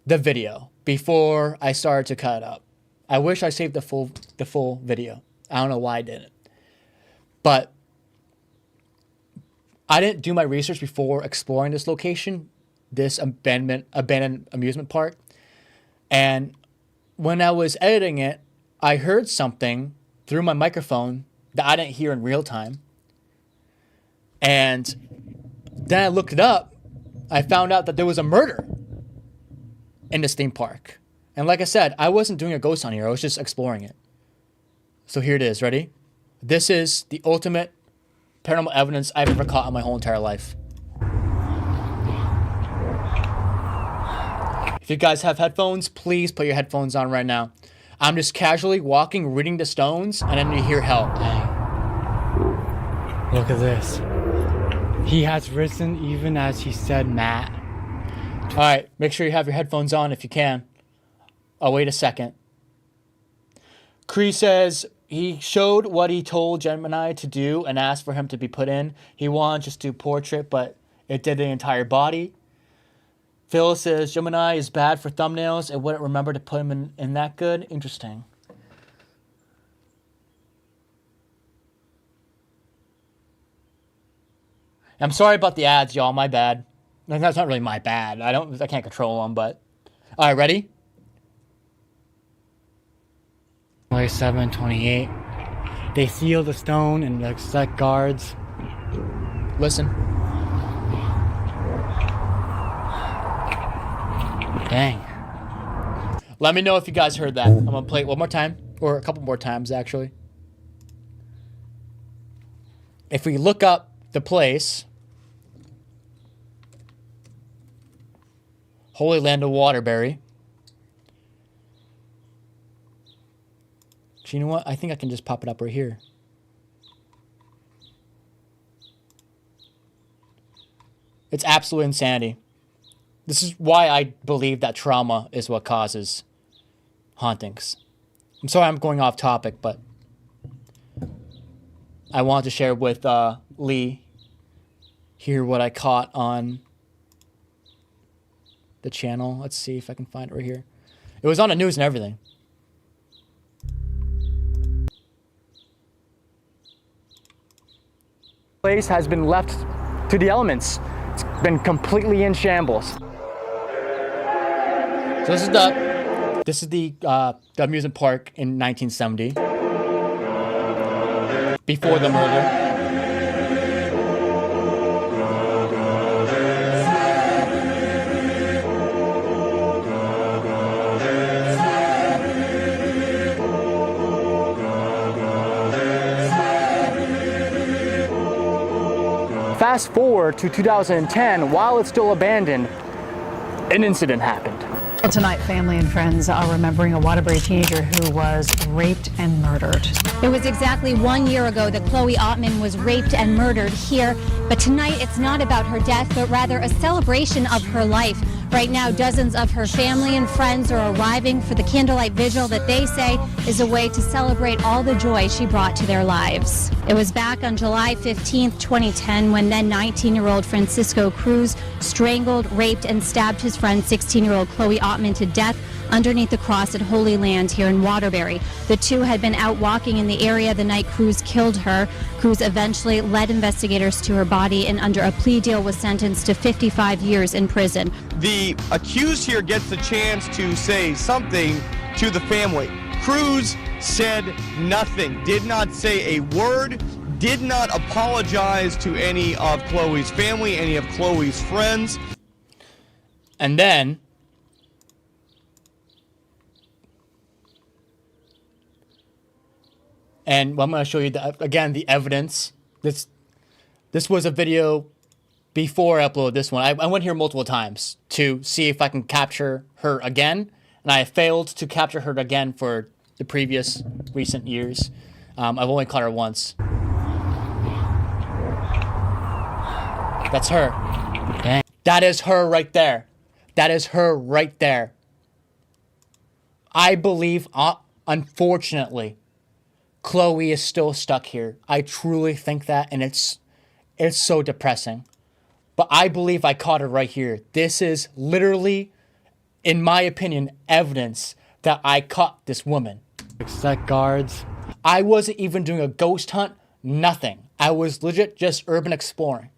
the video before I started to cut it up. I wish I saved the full video. I don't know why I didn't. But I didn't do my research before exploring this location, this abandoned amusement park. And when I was editing it, I heard something through my microphone that I didn't hear in real time. And then I looked it up. I found out that there was a murder in this theme park. And like I said, I wasn't doing a ghost hunt here. I was just exploring it. So here it is. Ready? This is the ultimate paranormal evidence I've ever caught in my whole entire life. If you guys have headphones, please put your headphones on right now. I'm just casually walking, reading the stones, and then you hear hell. Dang. Look at this. He has risen even as he said, Matt. All right, make sure you have your headphones on if you can. Oh, wait a second. Cree says he showed what he told Gemini to do and asked for him to be put in. He wanted just to do portrait, but it did the entire body. Phil says Gemini is bad for thumbnails and wouldn't remember to put him in that good. Interesting. I'm sorry about the ads, y'all. My bad. That's not really my bad. I can't control them, but. All right, ready? 7:28. They seal the stone and set guards. Listen. Dang. Let me know if you guys heard that. I'm gonna play it one more time, or a couple more times actually. If we look up the place, Holy Land of Waterbury. So you know what? I think I can just pop it up right here. It's absolute insanity. This is why I believe that trauma is what causes hauntings. I'm sorry I'm going off topic, but I wanted to share with Lee here what I caught on the channel. Let's see if I can find it right here. It was on the news and everything. Place has been left to the elements. It's been completely in shambles. So this is the amusement park in 1970, before the murder. Fast forward to 2010, while it's still abandoned, an incident happened. Well, tonight, family and friends are remembering a Waterbury teenager who was raped and murdered. It was exactly 1 year ago that Chloe Ottman was raped and murdered here. But tonight, it's not about her death, but rather a celebration of her life. Right now, dozens of her family and friends are arriving for the candlelight vigil that they say is a way to celebrate all the joy she brought to their lives. It was back on July 15th, 2010, when then 19-year-old Francisco Cruz strangled, raped, and stabbed his friend 16-year-old Chloe Ottman to death underneath the cross at Holy Land here in Waterbury. The two had been out walking in the area the night Cruz killed her. Cruz eventually led investigators to her body and under a plea deal was sentenced to 55 years in prison. The accused here gets the chance to say something to the family. Cruz said nothing, did not say a word, did not apologize to any of Chloe's family, any of Chloe's friends. And then I'm going to show you, again, the evidence. This was a video before I uploaded this one. I went here multiple times to see if I can capture her again, and I failed to capture her again for the previous recent years. I've only caught her once. That's her. Dang. That is her right there. That is her right there. I believe, unfortunately, Chloe is still stuck here. I truly think that, and it's so depressing. But I believe I caught her right here. This is literally, in my opinion, evidence that I caught this woman. Set guards. I wasn't even doing a ghost hunt, nothing. I was legit just urban exploring.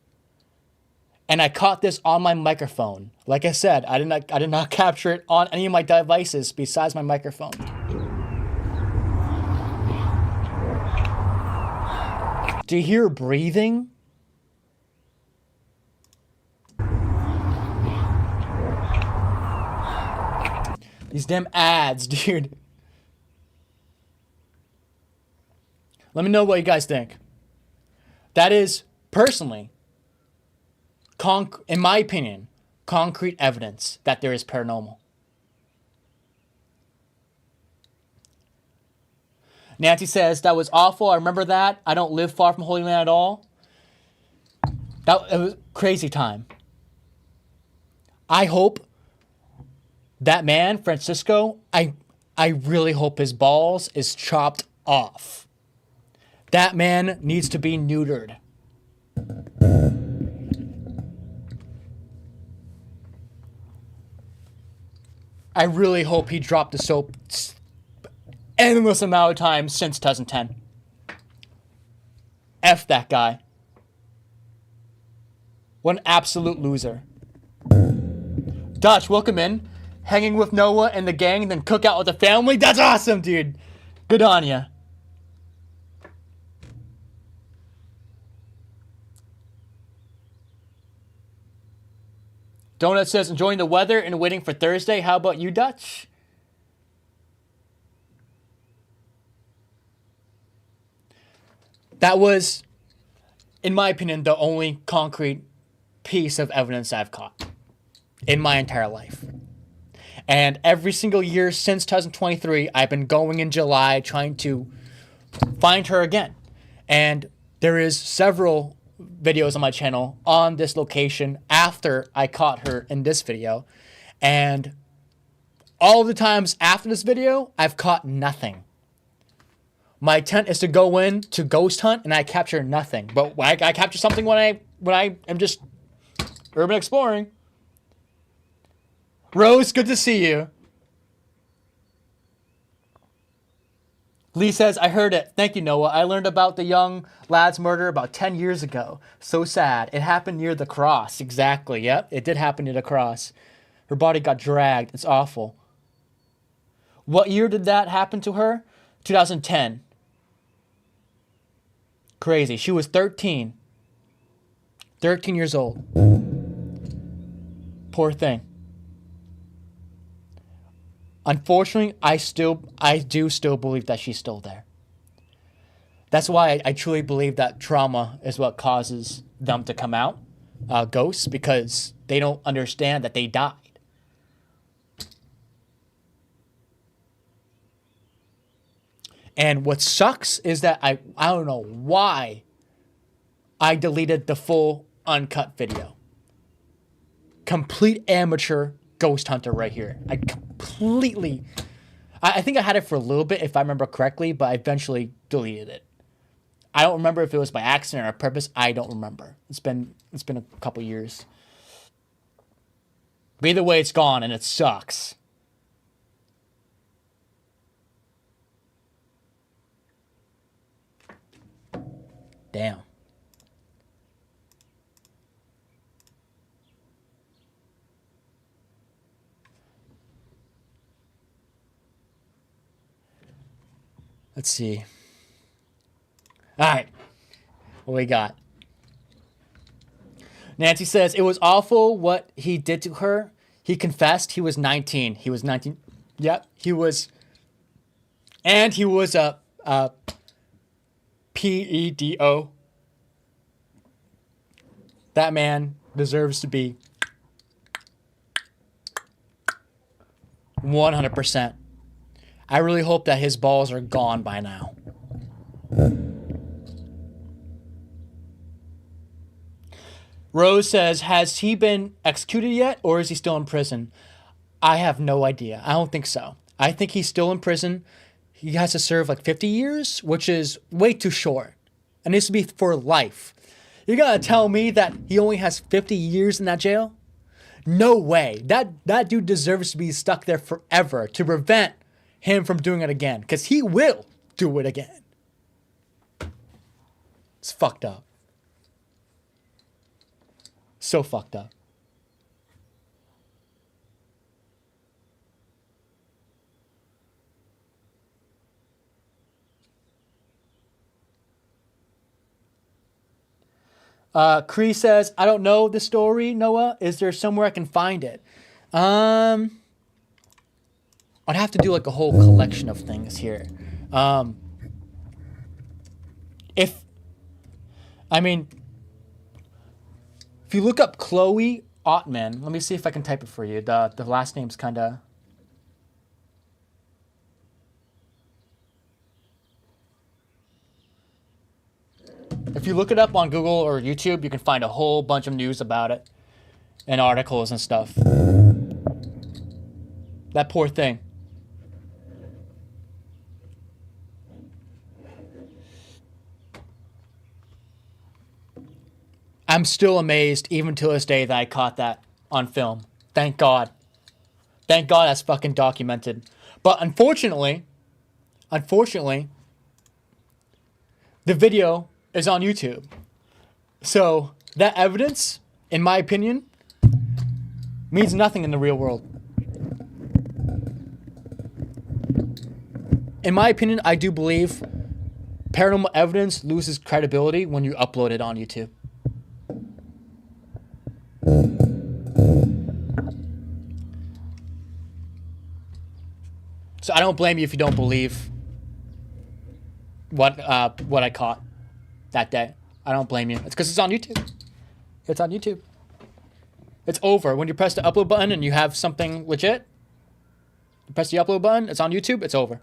And I caught this on my microphone. Like I said, I did not capture it on any of my devices besides my microphone. Do you hear breathing? These damn ads, dude. Let me know what you guys think. That is, personally, in my opinion, concrete evidence that there is paranormal. Nancy says, that was awful. I remember that. I don't live far from Holy Land at all. It was a crazy time. I hope that man, Francisco, I really hope his balls is chopped off. That man needs to be neutered. I really hope he dropped the soap endless amount of times since 2010. F that guy. What an absolute loser. Dutch, welcome in. Hanging with Noah and the gang, then cook out with the family? That's awesome, dude. Good on ya. Donut says, enjoying the weather and waiting for Thursday. How about you, Dutch? That was, in my opinion, the only concrete piece of evidence I've caught in my entire life. And every single year since 2023, I've been going in July trying to find her again. And there is several videos on my channel on this location after I caught her in this video. And all of the times after this video, I've caught nothing. My intent is to go in to ghost hunt and I capture nothing. But I capture something when I am just urban exploring. Rose, good to see you. Lee says, I heard it. Thank you, Noah. I learned about the young lad's murder about 10 years ago. So sad. It happened near the cross. Exactly. Yep, it did happen near the cross. Her body got dragged. It's awful. What year did that happen to her? 2010. Crazy. She was 13. 13 years old. Poor thing. Unfortunately, I do still believe that she's still there. That's why I truly believe that trauma is what causes them to come out, ghosts, because they don't understand that they died. And what sucks is that I don't know why I deleted the full uncut video. Complete amateur ghost hunter right here. I think I had it for a little bit if I remember correctly, but I eventually deleted it. I don't remember if it was by accident or purpose. I don't remember. It's been a couple years. But either way, it's gone and it sucks. Damn. Let's see. All right. What we got? Nancy says, it was awful what he did to her. He confessed he was 19. He was 19. Yep, he was. And he was a pedo. That man deserves to be 100%. I really hope that his balls are gone by now. Rose says, has he been executed yet or is he still in prison? I have no idea. I don't think so. I think he's still in prison. He has to serve like 50 years, which is way too short. It needs to be for life. You're going to tell me that he only has 50 years in that jail? No way. That dude deserves to be stuck there forever to prevent him from doing it again, because he will do it again. It's fucked up. So fucked up. Cree says, I don't know the story, Noah. Is there somewhere I can find it? I'd have to do like a whole collection of things here. If you look up Chloe Ottman, let me see if I can type it for you. The last name's kind of... If you look it up on Google or YouTube, you can find a whole bunch of news about it and articles and stuff. That poor thing. I'm still amazed, even to this day, that I caught that on film. Thank God. Thank God that's fucking documented. But unfortunately, the video is on YouTube. So that evidence, in my opinion, means nothing in the real world. In my opinion, I do believe paranormal evidence loses credibility when you upload it on YouTube. So I don't blame you if you don't believe what I caught that day. I don't blame you. It's because it's on YouTube. It's on YouTube. It's over. When you press the upload button and you have something legit, you press the upload button, it's on YouTube, it's over.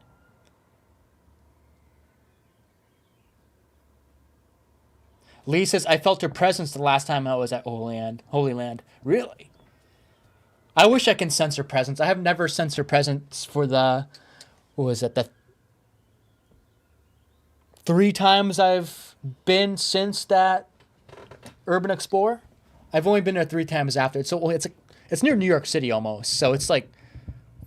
Lee says, I felt her presence the last time I was at Holy Land. Really? I wish I can sense her presence. I have never sensed her presence for the 3 times I've been since that Urban Explorer. I've only been there 3 times after. It's near New York City almost. So it's like,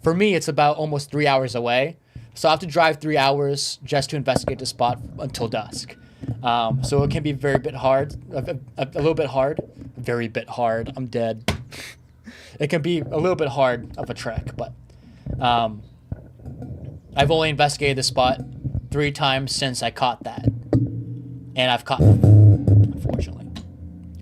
for me, it's about almost 3 hours away. So I have to drive 3 hours just to investigate the spot until dusk. So it can be a little bit hard. Very bit hard. I'm dead. It can be a little bit hard of a trek, but I've only investigated the spot 3 times since I caught that. And I've caught them, unfortunately.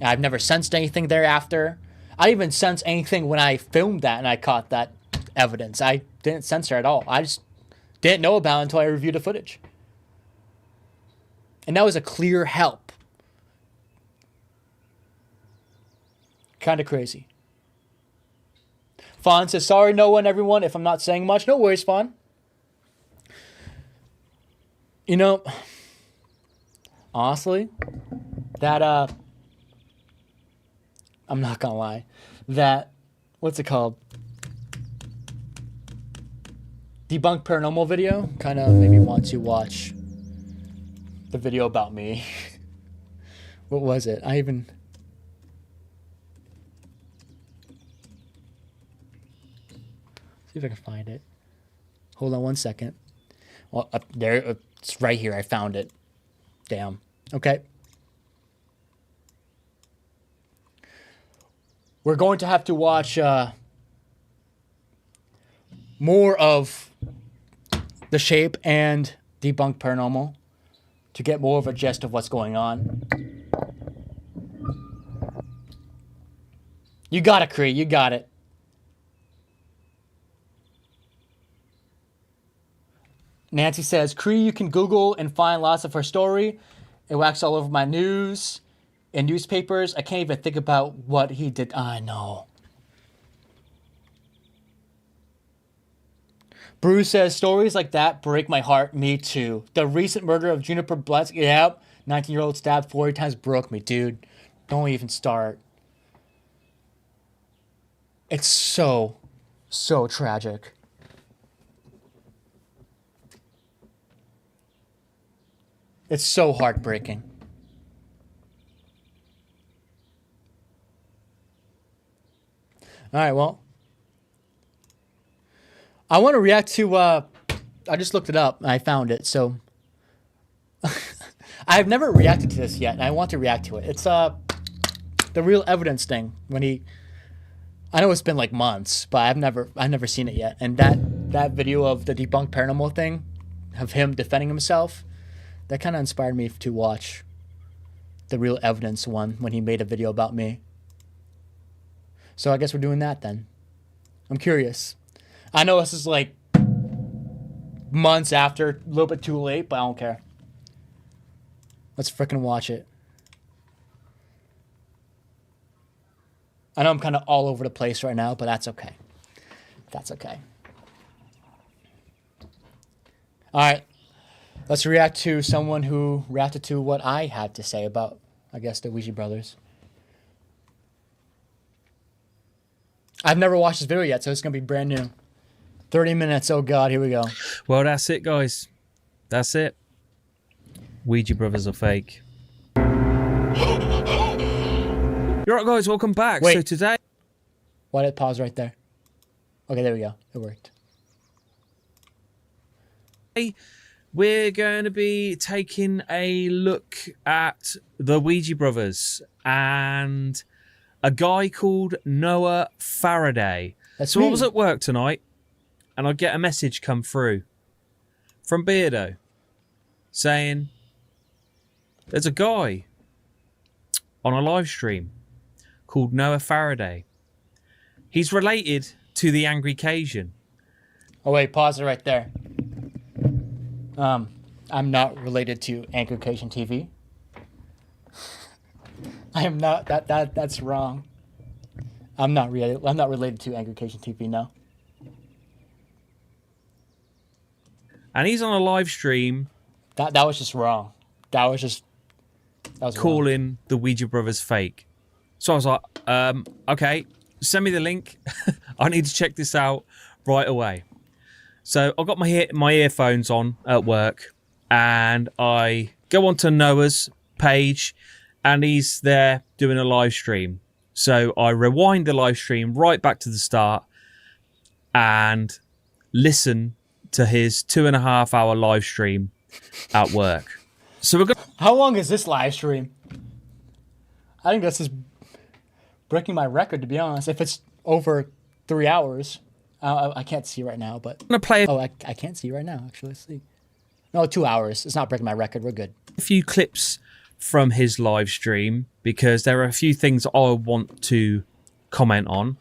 And I've never sensed anything thereafter. I didn't even sense anything when I filmed that and I caught that evidence. I didn't sense her at all. I just didn't know about it until I reviewed the footage. And that was a clear help. Kind of crazy. Fawn says, sorry, no one, everyone, if I'm not saying much. No worries, Fawn. You know, honestly, that, I'm not gonna lie, that, what's it called? Debunked Paranormal video kind of made me want to watch the video about me. What was it? See if I can find it. Hold on 1 second. Well, up there, it's right here. I found it. Damn. Okay. We're going to have to watch more of The Shape and Debunked Paranormal to get more of a gist of what's going on. You got it, Cree. You got it. Nancy says, Cree, you can Google and find lots of her story. It whacks all over my news and newspapers. I can't even think about what he did. I know. Bruce says, stories like that break my heart. Me too. The recent murder of Juniper Blitz. Yep. 19-year-old stabbed 40 times broke me, dude. Don't even start. It's so tragic. It's so heartbreaking. All right, well, I want to react to, I just looked it up and I found it, so I've never reacted to this yet, and I want to react to it. It's the real evidence thing. I know it's been like months, but I've never seen it yet. And that video of the Debunked Paranormal thing, of him defending himself, that kind of inspired me to watch the real evidence one when he made a video about me. So I guess we're doing that then. I'm curious. I know this is like months after, a little bit too late, but I don't care. Let's frickin' watch it. I know I'm kind of all over the place right now, but that's okay. That's okay. All right. Let's react to someone who reacted to what I had to say about, I guess, the Ouija brothers. I've never watched this video yet, so it's going to be brand new. 30 minutes. Oh, God. Here we go. Well, that's it, guys. That's it. Ouija brothers are fake. You're right, guys. Welcome back. Wait. So today, Why did it pause right there? Okay, there we go. It worked. we're going to be taking a look at the Ouija brothers and a guy called Noah Faraday. That's I me. was at work tonight, and I get a message come through from Beardo saying there's a guy on a live stream called Noah Faraday. He's related to the Angry Cajun. Oh wait, pause it right there. I'm not related to Anchor Cajun TV. I am not. That's wrong. I'm not related to Anchor Cajun TV. No. And he's on a live stream That was just wrong. That was wrong. calling the Ouija brothers fake. So I was like, okay, send me the link. I need to check this out right away. So I got my earphones on at work, and I go onto Noah's page, and he's there doing a live stream. So I rewind the live stream right back to the start and listen to his 2.5 hour live stream at work. So we're going. How long is this live stream? I think this is breaking my record, to be honest. If it's over 3 hours, I can't see right now, but to play I can't see right now. Actually, let's see. No, 2 hours. It's not breaking my record. We're good. a few clips from his live stream because there are a few things I want to comment on.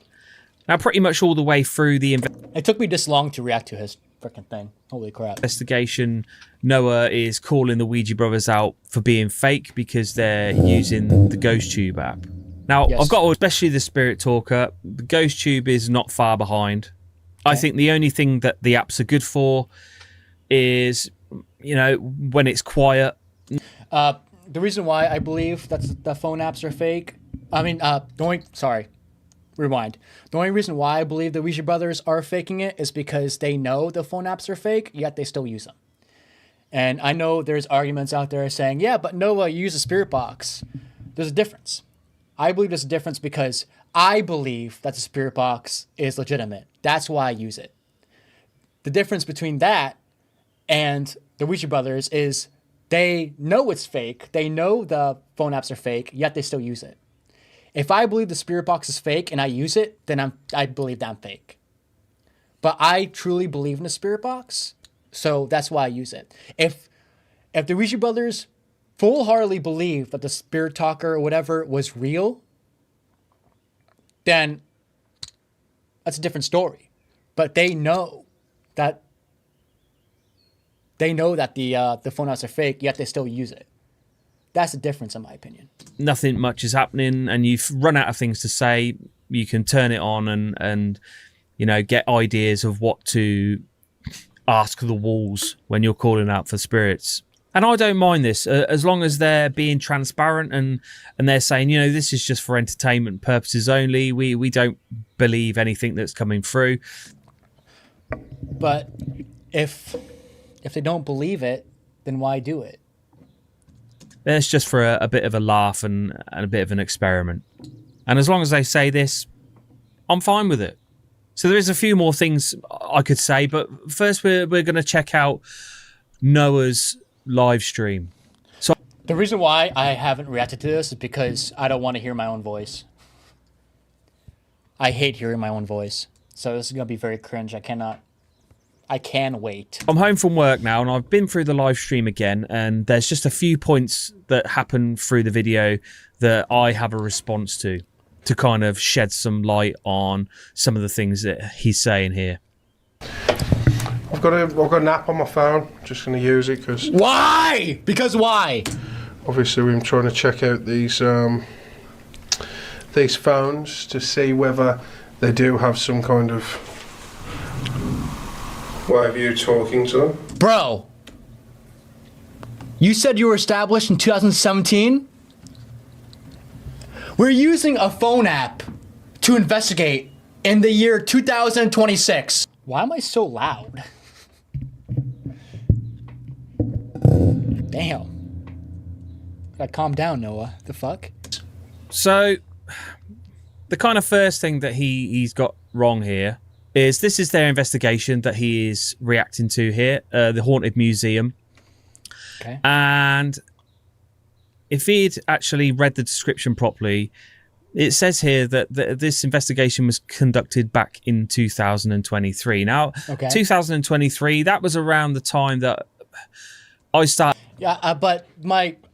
Now, pretty much all the way through the It took me this long to react to his freaking thing. Holy crap. investigation, Noah is calling the Ouija brothers out for being fake because they're using the Ghost Tube app. Now, Yes. I've got, especially the Spirit Talker, the Ghost Tube is not far behind. I think the only thing that the apps are good for is, you know, when it's quiet. The reason why I believe that the phone apps are fake, rewind. The only reason why I believe the Ouija brothers are faking it is because they know the phone apps are fake, yet they still use them. And I know there's arguments out there saying, yeah, but Noah, you use a spirit box. There's a difference. I believe there's a difference because I believe that the spirit box is legitimate. That's why I use it. The difference between that and the Ouija brothers is they know it's fake. They know the phone apps are fake, yet they still use it. If I believe the spirit box is fake and I use it, then I believe that I'm fake. But I truly believe in the spirit box, so that's why I use it. If the Ouija brothers full-heartedly believe that the spirit talker or whatever was real, then that's a different story. But they know that the phone apps are fake, yet they still use it. That's the difference, in my opinion. Nothing much is happening and you've run out of things to say, you can turn it on and you know, get ideas of what to ask the walls when you're calling out for spirits. And I don't mind this, as long as they're being transparent and they're saying, you know, this is just for entertainment purposes only. We don't believe anything that's coming through. But if they don't believe it, then why do it? It's just for a bit of a laugh and a bit of an experiment. And as long as they say this, I'm fine with it. So there is a few more things I could say, but first we're going to check out Noah's live stream. So the reason why I haven't reacted to this is because I don't want to hear my own voice. I hate hearing my own voice. So this is going to be very cringe. I can wait. I'm home from work now and I've been through the live stream again, and there's just a few points that happen through the video that I have a response to kind of shed some light on some of the things that he's saying here. I've got an app on my phone. Just going to use it because. Why? Because why? Obviously, I'm trying to check out these phones to see whether they do have some kind of way of you talking to them. Bro, you said you were established in 2017? We're using a phone app to investigate in the year 2026. Why am I so loud? Damn. Gotta calm down, Noah. The fuck? So the kind of first thing that he's got wrong here is this is their investigation that he is reacting to here, the Haunted Museum. Okay. And if he'd actually read the description properly, it says here that this investigation was conducted back in 2023. Now, 2023, that was around the time that I started. Yeah, but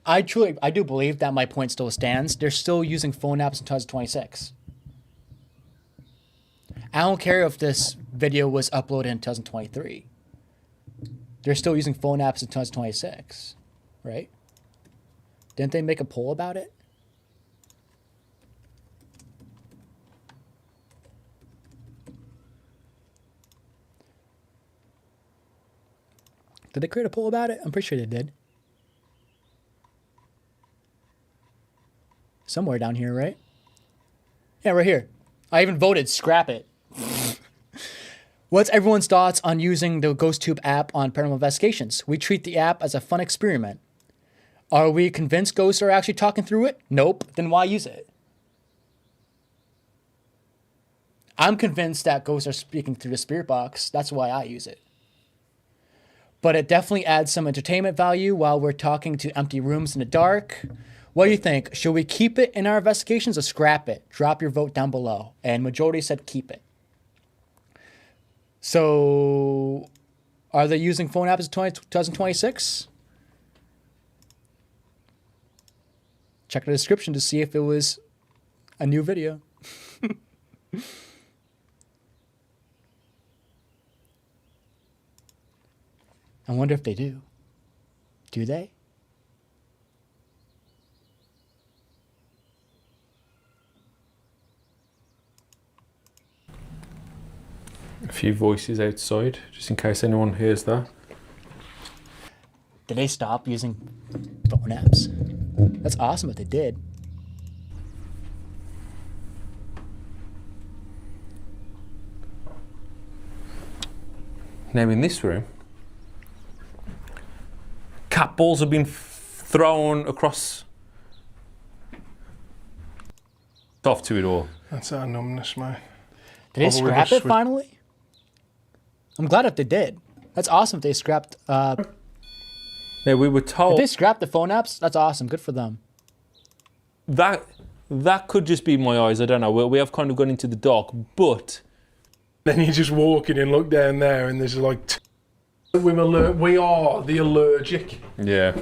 I do believe that my point still stands. They're still using phone apps in 2026. I don't care if this video was uploaded in 2023. They're still using phone apps in 2026, right? Didn't they make a poll about it? Did they create a poll about it? I'm pretty sure they did. Somewhere down here, right? Yeah, right here. I even voted scrap it. What's everyone's thoughts on using the GhostTube app on paranormal investigations? We treat the app as a fun experiment. Are we convinced ghosts are actually talking through it? Nope. Then why use it? I'm convinced that ghosts are speaking through the spirit box. That's why I use it. But it definitely adds some entertainment value while we're talking to empty rooms in the dark. What do you think? Should we keep it in our investigations or scrap it? Drop your vote down below. And majority said keep it. So, are they using phone apps in 2026? Check the description to see if it was a new video. I wonder if they do. Do they? A few voices outside, just in case anyone hears that. Did they stop using phone apps? That's awesome if they did. Now in this room, cat balls have been thrown across off to it all. That's our numbness, mate. Did they scrap it finally? I'm glad if they did. That's awesome if they scrapped. Yeah, we were told. If they scrapped the phone apps, that's awesome. Good for them. That could just be my eyes. I don't know. We have kind of gone into the dark, but then you just walk in and look down there, and there's like we are the allergic. Yeah.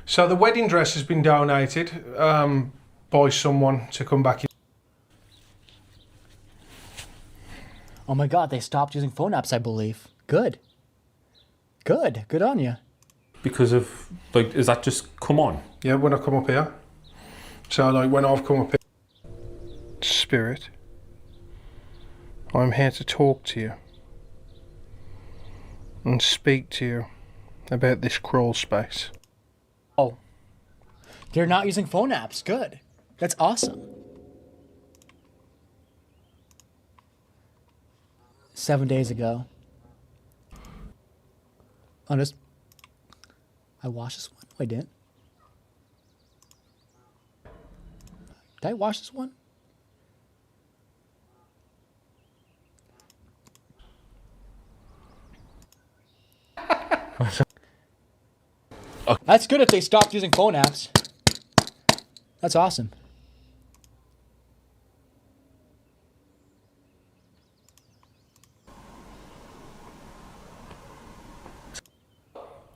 So the wedding dress has been donated by someone to come back in. Oh my God, they stopped using phone apps, I believe. Good. Good. Good on you. Because of, like, is that just come on? Yeah, when I come up here. So, like, when I've come up here. Spirit, I'm here to talk to you. And speak to you about this crawl space. Oh. They're not using phone apps. Good. That's awesome. 7 days ago. Honest. I watched this one? No, I didn't. Did I watch this one? That's good if they stopped using phone apps. That's awesome.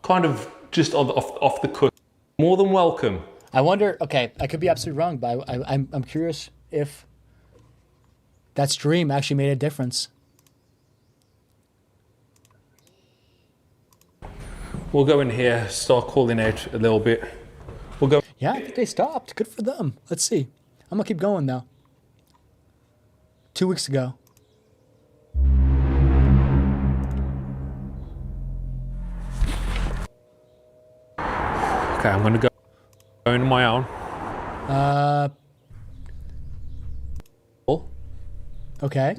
Kind of just off the cut. More than welcome. I wonder, okay, I could be absolutely wrong, but I'm curious if that stream actually made a difference. We'll go in here, start calling out a little bit. We'll go. Yeah, I think they stopped. Good for them. Let's see. I'm going to keep going now. 2 weeks ago. Okay, I'm gonna go on my own. Okay.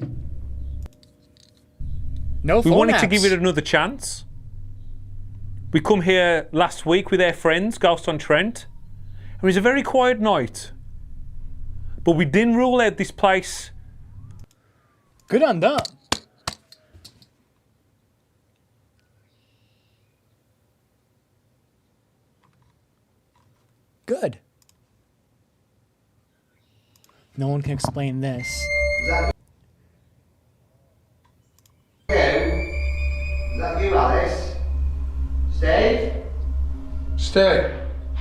No phone We wanted apps. to give it another chance. We come here last week with our friends, Ghost on Trent. It was a very quiet night. but we didn't rule out this place. Good on them. Good. No one can explain this. Is that you, Alice? Steve? Steve.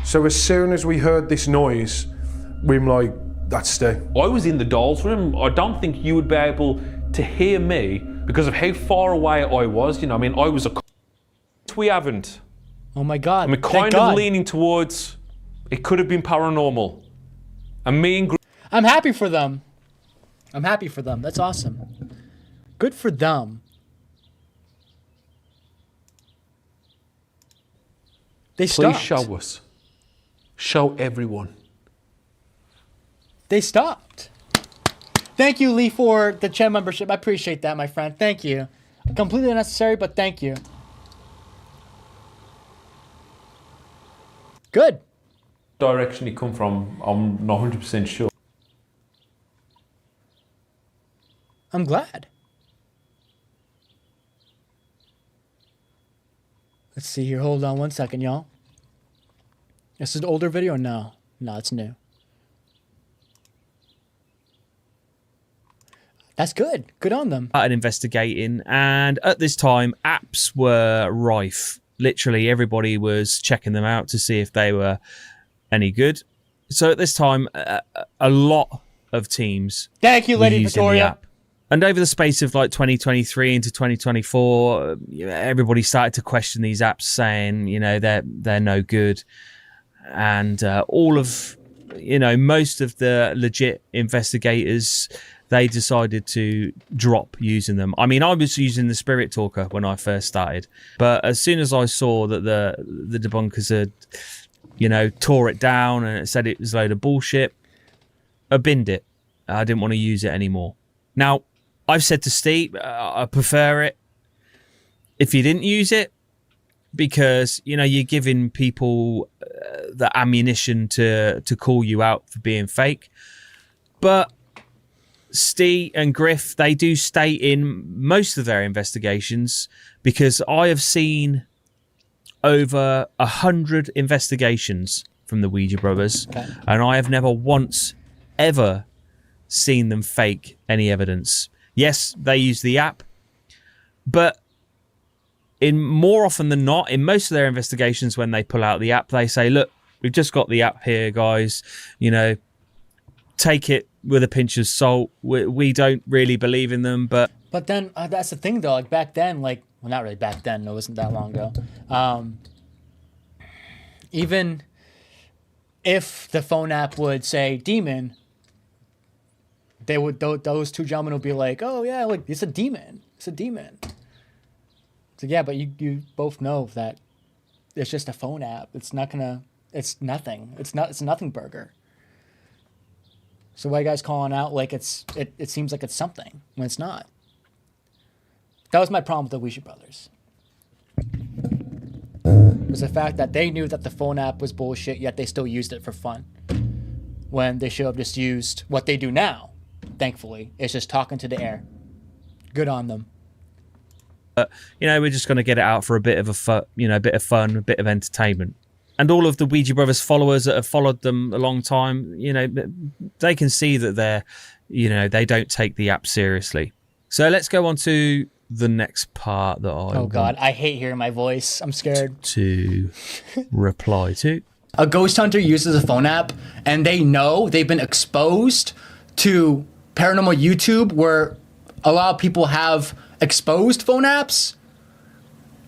So as soon as we heard this noise, we were like, that's Steve. I was in the doll's room. I don't think you would be able to hear me because of how far away I was. You know, I mean, I was a... We haven't. Oh my God. I'm kind of leaning towards it could have been paranormal. And me and... I'm happy for them. I'm happy for them. That's awesome. Good for them. They stopped. Please show us. Show everyone. They stopped. Thank you, Lee, for the channel membership. I appreciate that, my friend. Thank you. Completely unnecessary, but thank you. Good. Direction it come from, I'm not 100% sure. I'm glad. Let's see here. Hold on one second, y'all. This is an older video or no? No, it's new. That's good. Good on them. Started investigating, and at this time, apps were rife. Literally, everybody was checking them out to see if they were any good. So at this time, a lot of teams Thank you, Lady were using Victoria. the app. And over the space of like 2023 into 2024, everybody started to question these apps, saying, you know, they're no good. And all of, you know, most of the legit investigators, they decided to drop using them. I mean, I was using the Spirit Talker when I first started, but as soon as I saw that the debunkers had, you know, tore it down and it said it was a load of bullshit, I binned it. I didn't want to use it anymore. Now, I've said to Steve, I prefer it if you didn't use it, because, you know, you're giving people the ammunition to call you out for being fake. But Steve and Griff, they do stay in most of their investigations, because I have seen over 100 investigations from the Ouija brothers, and I have never once ever seen them fake any evidence. Yes, they use the app, but in more often than not, in most of their investigations, when they pull out the app, they say, look, we've just got the app here, guys, you know, take it with a pinch of salt. We don't really believe in them, but then that's the thing, though. Like back then, like, well, not really back then. It wasn't that long ago. Even if the phone app would say demon, they would, those two gentlemen would be like, oh yeah, like it's a demon. It's a demon. So yeah, but you both know that it's just a phone app. It's not gonna. It's nothing. It's a nothing burger. So why are you guys calling out like it seems like it's something when it's not? That was my problem with the Ouija brothers. It was the fact that they knew that the phone app was bullshit, yet they still used it for fun. When they should have just used what they do now, thankfully. It's just talking to the air. Good on them. You know, we're just going to get it out for a bit of a fun, a bit of fun, a bit of entertainment. And all of the Ouija brothers followers that have followed them a long time, you know, they can see that they don't take the app seriously. So let's go on to the next part that Oh God, I hate hearing my voice. I'm scared. To reply to. A ghost hunter uses a phone app, and they know they've been exposed to paranormal YouTube, where a lot of people have exposed phone apps,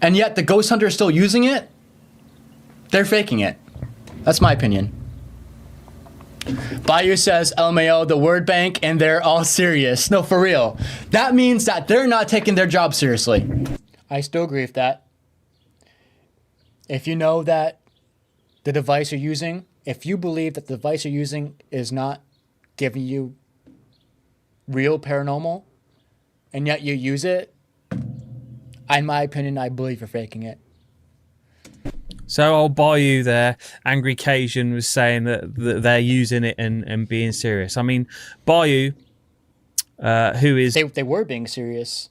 and yet the ghost hunter is still using it. They're faking it. That's my opinion. Bayou says, LMAO, the word bank, and they're all serious. No, for real. That means that they're not taking their job seriously. I still agree with that. If you know that the device you're using, if you believe that the device you're using is not giving you real paranormal, and yet you use it, in my opinion, I believe you're faking it. So I'll buy you there. Angry Cajun was saying that they're using it and being serious. I mean, Bayou, who is... They were being serious.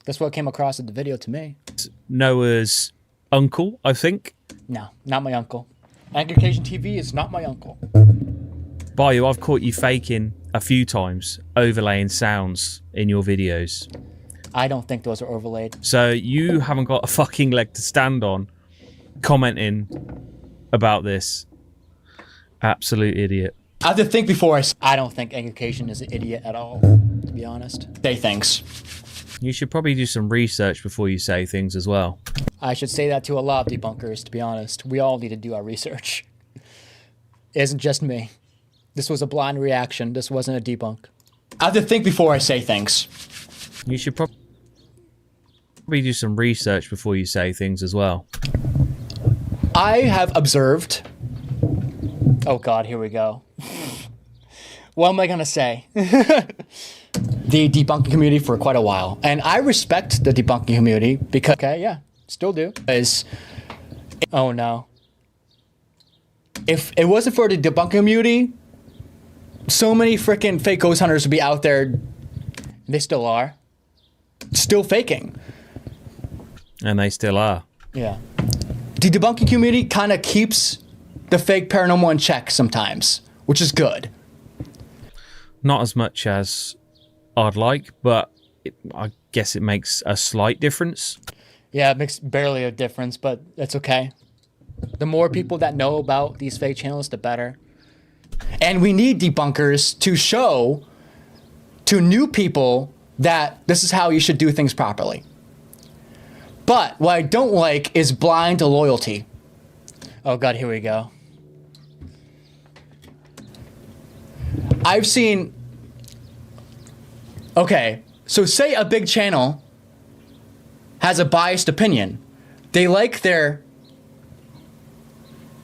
That's what came across in the video to me. Noah's uncle, I think. No, not my uncle. Angry Cajun TV is not my uncle. Bayou, I've caught you faking a few times, overlaying sounds in your videos. I don't think those are overlaid. So you haven't got a fucking leg to stand on commenting about this. Absolute idiot. I have to think before I don't think Angry Cajun is an idiot at all, to be honest. Say things. You should probably do some research before you say things as well. I should say that to a lot of debunkers, to be honest. We all need to do our research. It isn't just me. This was a blind reaction. This wasn't a debunk. I have to think before I say things. You should probably do some research before you say things as well. I have observed... Oh God, here we go. What am I gonna say? The debunking community for quite a while. And I respect the debunking community because... Okay, yeah, still do. Oh no. If it wasn't for the debunking community, so many freaking fake ghost hunters would be out there. They still are. Still faking. And they still are. Yeah. The debunking community kind of keeps the fake paranormal in check sometimes, which is good. Not as much as I'd like, but I guess it makes a slight difference. Yeah, it makes barely a difference, but it's okay. The more people that know about these fake channels, the better. And we need debunkers to show to new people that this is how you should do things properly. But what I don't like is blind loyalty. Oh God, here we go. I've seen... Okay, so say a big channel has a biased opinion. They like their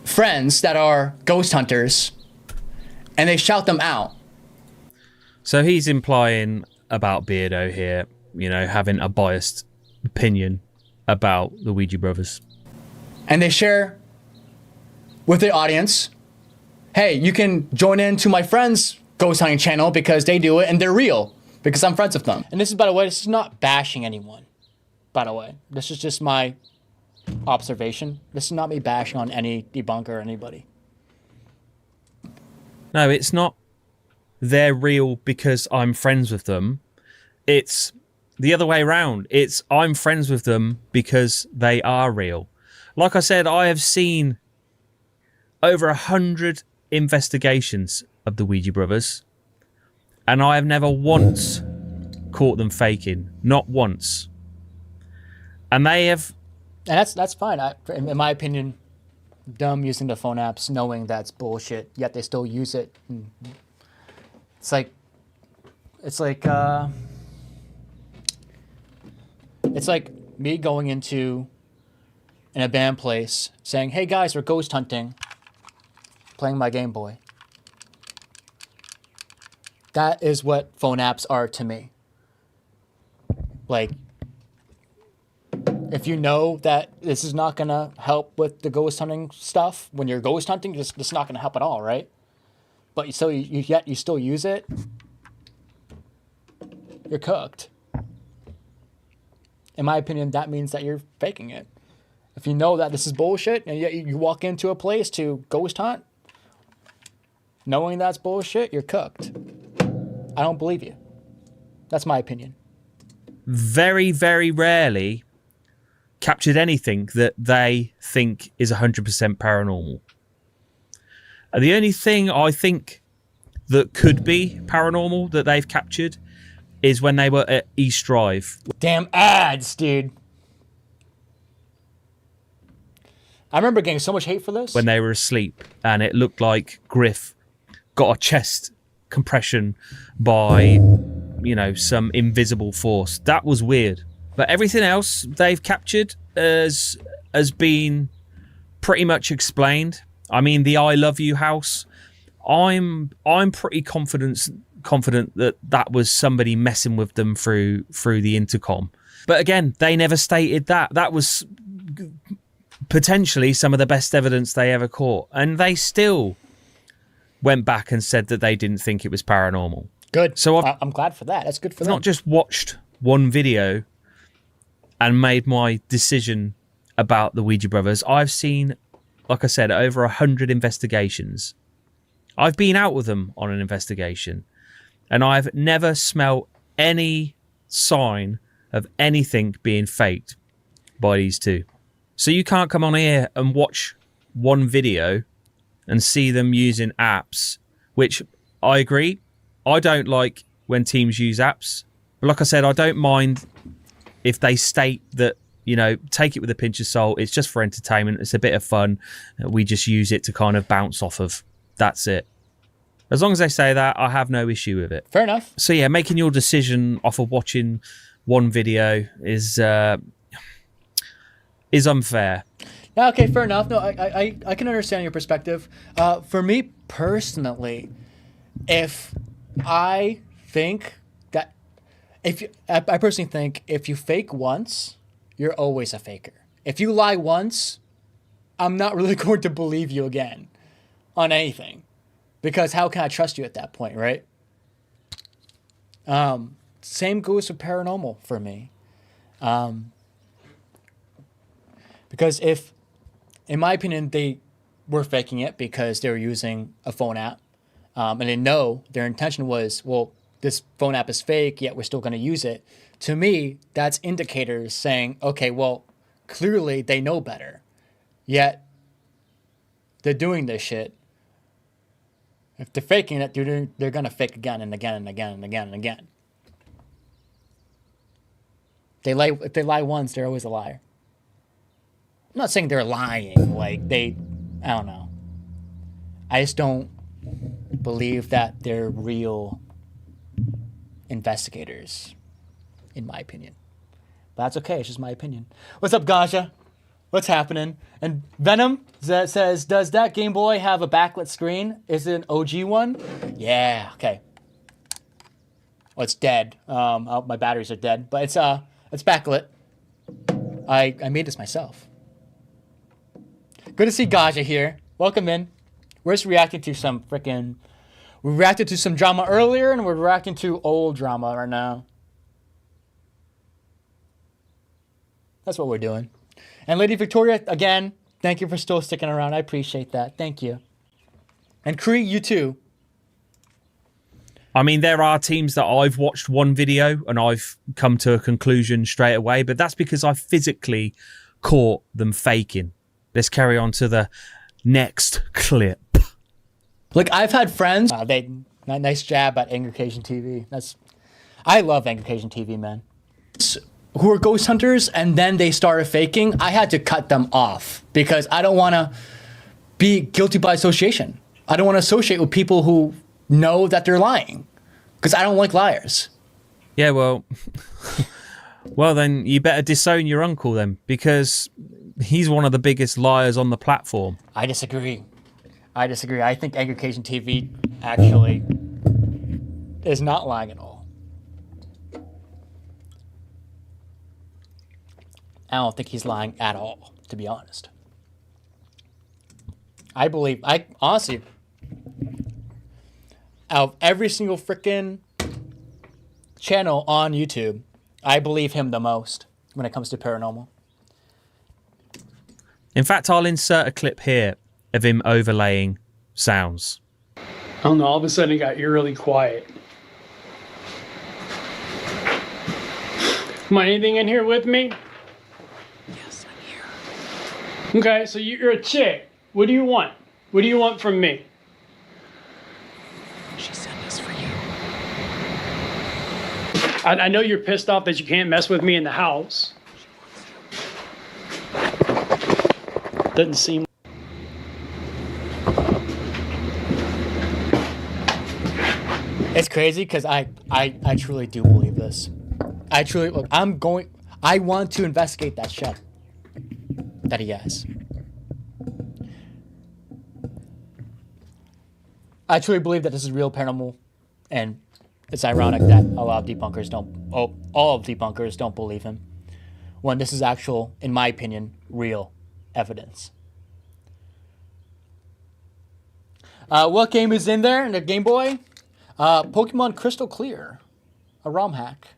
friends that are ghost hunters, and they shout them out. So he's implying about Beardo here, you know, having a biased opinion about the Ouija brothers. And they share with the audience, hey, you can join into my friend's ghost hunting channel because they do it and they're real, because I'm friends with them. And this is, by the way, this is not bashing anyone, by the way. This is just my observation. This is not me bashing on any debunker or anybody. No, it's not they're real because I'm friends with them. It's the other way around. It's I'm friends with them because they are real. Like I said, I have seen over 100 investigations of the Ouija brothers, and I have never once caught them faking. Not once. And they have... And that's fine. In my opinion, dumb using the phone apps, knowing that's bullshit, yet they still use it. It's like me going into an abandoned place, saying, "Hey guys, we're ghost hunting," playing my Game Boy. That is what phone apps are to me. Like, if you know that this is not gonna help with the ghost hunting stuff, when you're ghost hunting, it's not gonna help at all, right? But so yet you still use it, you're cooked. In my opinion, that means that you're faking it. If you know that this is bullshit and yet you walk into a place to ghost hunt, knowing that's bullshit, you're cooked. I don't believe you. That's my opinion. Very, very rarely captured anything that they think is 100% paranormal. And the only thing I think that could be paranormal that they've captured is when they were at East Drive. Damn ads, dude. I remember getting so much hate for this. When they were asleep, and it looked like Griff got a chest compression by, you know, some invisible force. That was weird. But everything else they've captured has been pretty much explained. I mean, the I Love You house, I'm pretty confident that was somebody messing with them through the intercom. But again, they never stated that. That was potentially some of the best evidence they ever caught. And they still went back and said that they didn't think it was paranormal. Good. So I'm glad for that. That's good for I've them. not just watched one video and made my decision about the Ouija brothers. I've seen, like I said, over 100 investigations. I've been out with them on an investigation, and I've never smelt any sign of anything being faked by these two. So you can't come on here and watch one video and see them using apps, which I agree. I don't like when teams use apps. But like I said, I don't mind if they state that, you know, take it with a pinch of salt. It's just for entertainment. It's a bit of fun. We just use it to kind of bounce off of. That's it. As long as they say that, I have no issue with it. Fair enough. So yeah, making your decision off of watching one video is unfair. Yeah, okay, fair enough. No, I can understand your perspective. For me personally, if I think that I personally think if you fake once, you're always a faker. If you lie once, I'm not really going to believe you again on anything, because how can I trust you at that point, right? Same goes for paranormal for me. Because if, in my opinion, they were faking it because they were using a phone app, and they know their intention was, well, this phone app is fake, yet we're still going to use it. To me, that's indicators saying, okay, well, clearly they know better, yet they're doing this shit. If they're faking it, they're going to fake again and again and again and again and again. If they lie once, they're always a liar. I'm not saying they're lying, like I don't know. I just don't believe that they're real investigators, in my opinion. But that's okay, it's just my opinion. What's up, Gaja? What's happening? And Venom says, does that Game Boy have a backlit screen? Is it an OG one? Yeah, okay. Well, it's dead. My batteries are dead, but it's backlit. I made this myself. Good to see Gaja here. Welcome in. We're just reacting to some freaking... We reacted to some drama earlier, and we're reacting to old drama right now. That's what we're doing. And Lady Victoria, again, thank you for still sticking around. I appreciate that. Thank you. And Cree, you too. I mean, there are teams that I've watched one video and I've come to a conclusion straight away, but that's because I physically caught them faking. Let's carry on to the next clip. Like, I've had friends. Nice jab at Angrication TV. I love Angrication TV, man. Who are ghost hunters, and then they started faking. I had to cut them off because I don't want to be guilty by association. I don't want to associate with people who know that they're lying, because I don't like liars. Yeah, well, then you better disown your uncle then, because he's one of the biggest liars on the platform. I disagree. I think Angrication TV actually is not lying at all. I don't think he's lying at all, to be honest. I honestly, out of every single freaking channel on YouTube, I believe him the most when it comes to paranormal. In fact, I'll insert a clip here of him overlaying sounds. I don't know, all of a sudden it got eerily quiet. Come on, anything in here with me? Yes, I'm here. Okay, so you're a chick. What do you want? What do you want from me? She sent us for you. I know you're pissed off that you can't mess with me in the house. Doesn't seem. It's crazy because I truly do believe this. I want to investigate that shit that he has. I truly believe that this is real paranormal, and it's ironic that all of debunkers don't believe him, when this is actual, in my opinion, real evidence. What game is in there in the Game Boy? Pokemon Crystal Clear, a ROM hack.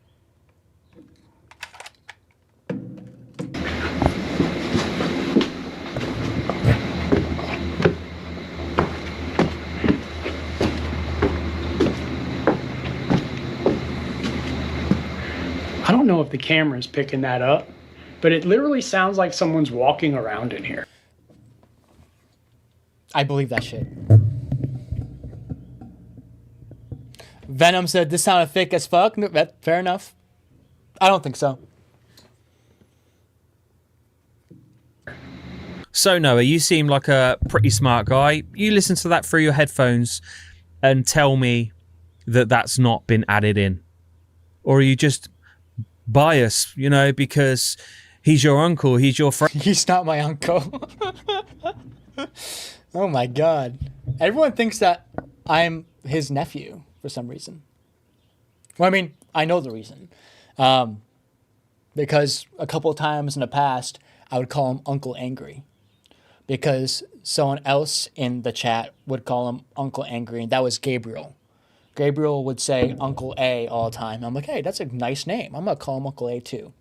I don't know if the camera's picking that up, but it literally sounds like someone's walking around in here. I believe that shit. Venom said this sounded fake as fuck. No, fair enough. I don't think so. So Noah, you seem like a pretty smart guy. You listen to that through your headphones and tell me that that's not been added in. Or are you just biased, you know, because he's your uncle, he's your friend? He's not my uncle. Oh my god. Everyone thinks that I'm his nephew for some reason. Well, I mean, I know the reason. Because a couple of times in the past, I would call him Uncle Angry. Because someone else in the chat would call him Uncle Angry, and that was Gabriel. Gabriel would say Uncle A all the time. I'm like, hey, that's a nice name. I'm going to call him Uncle A too.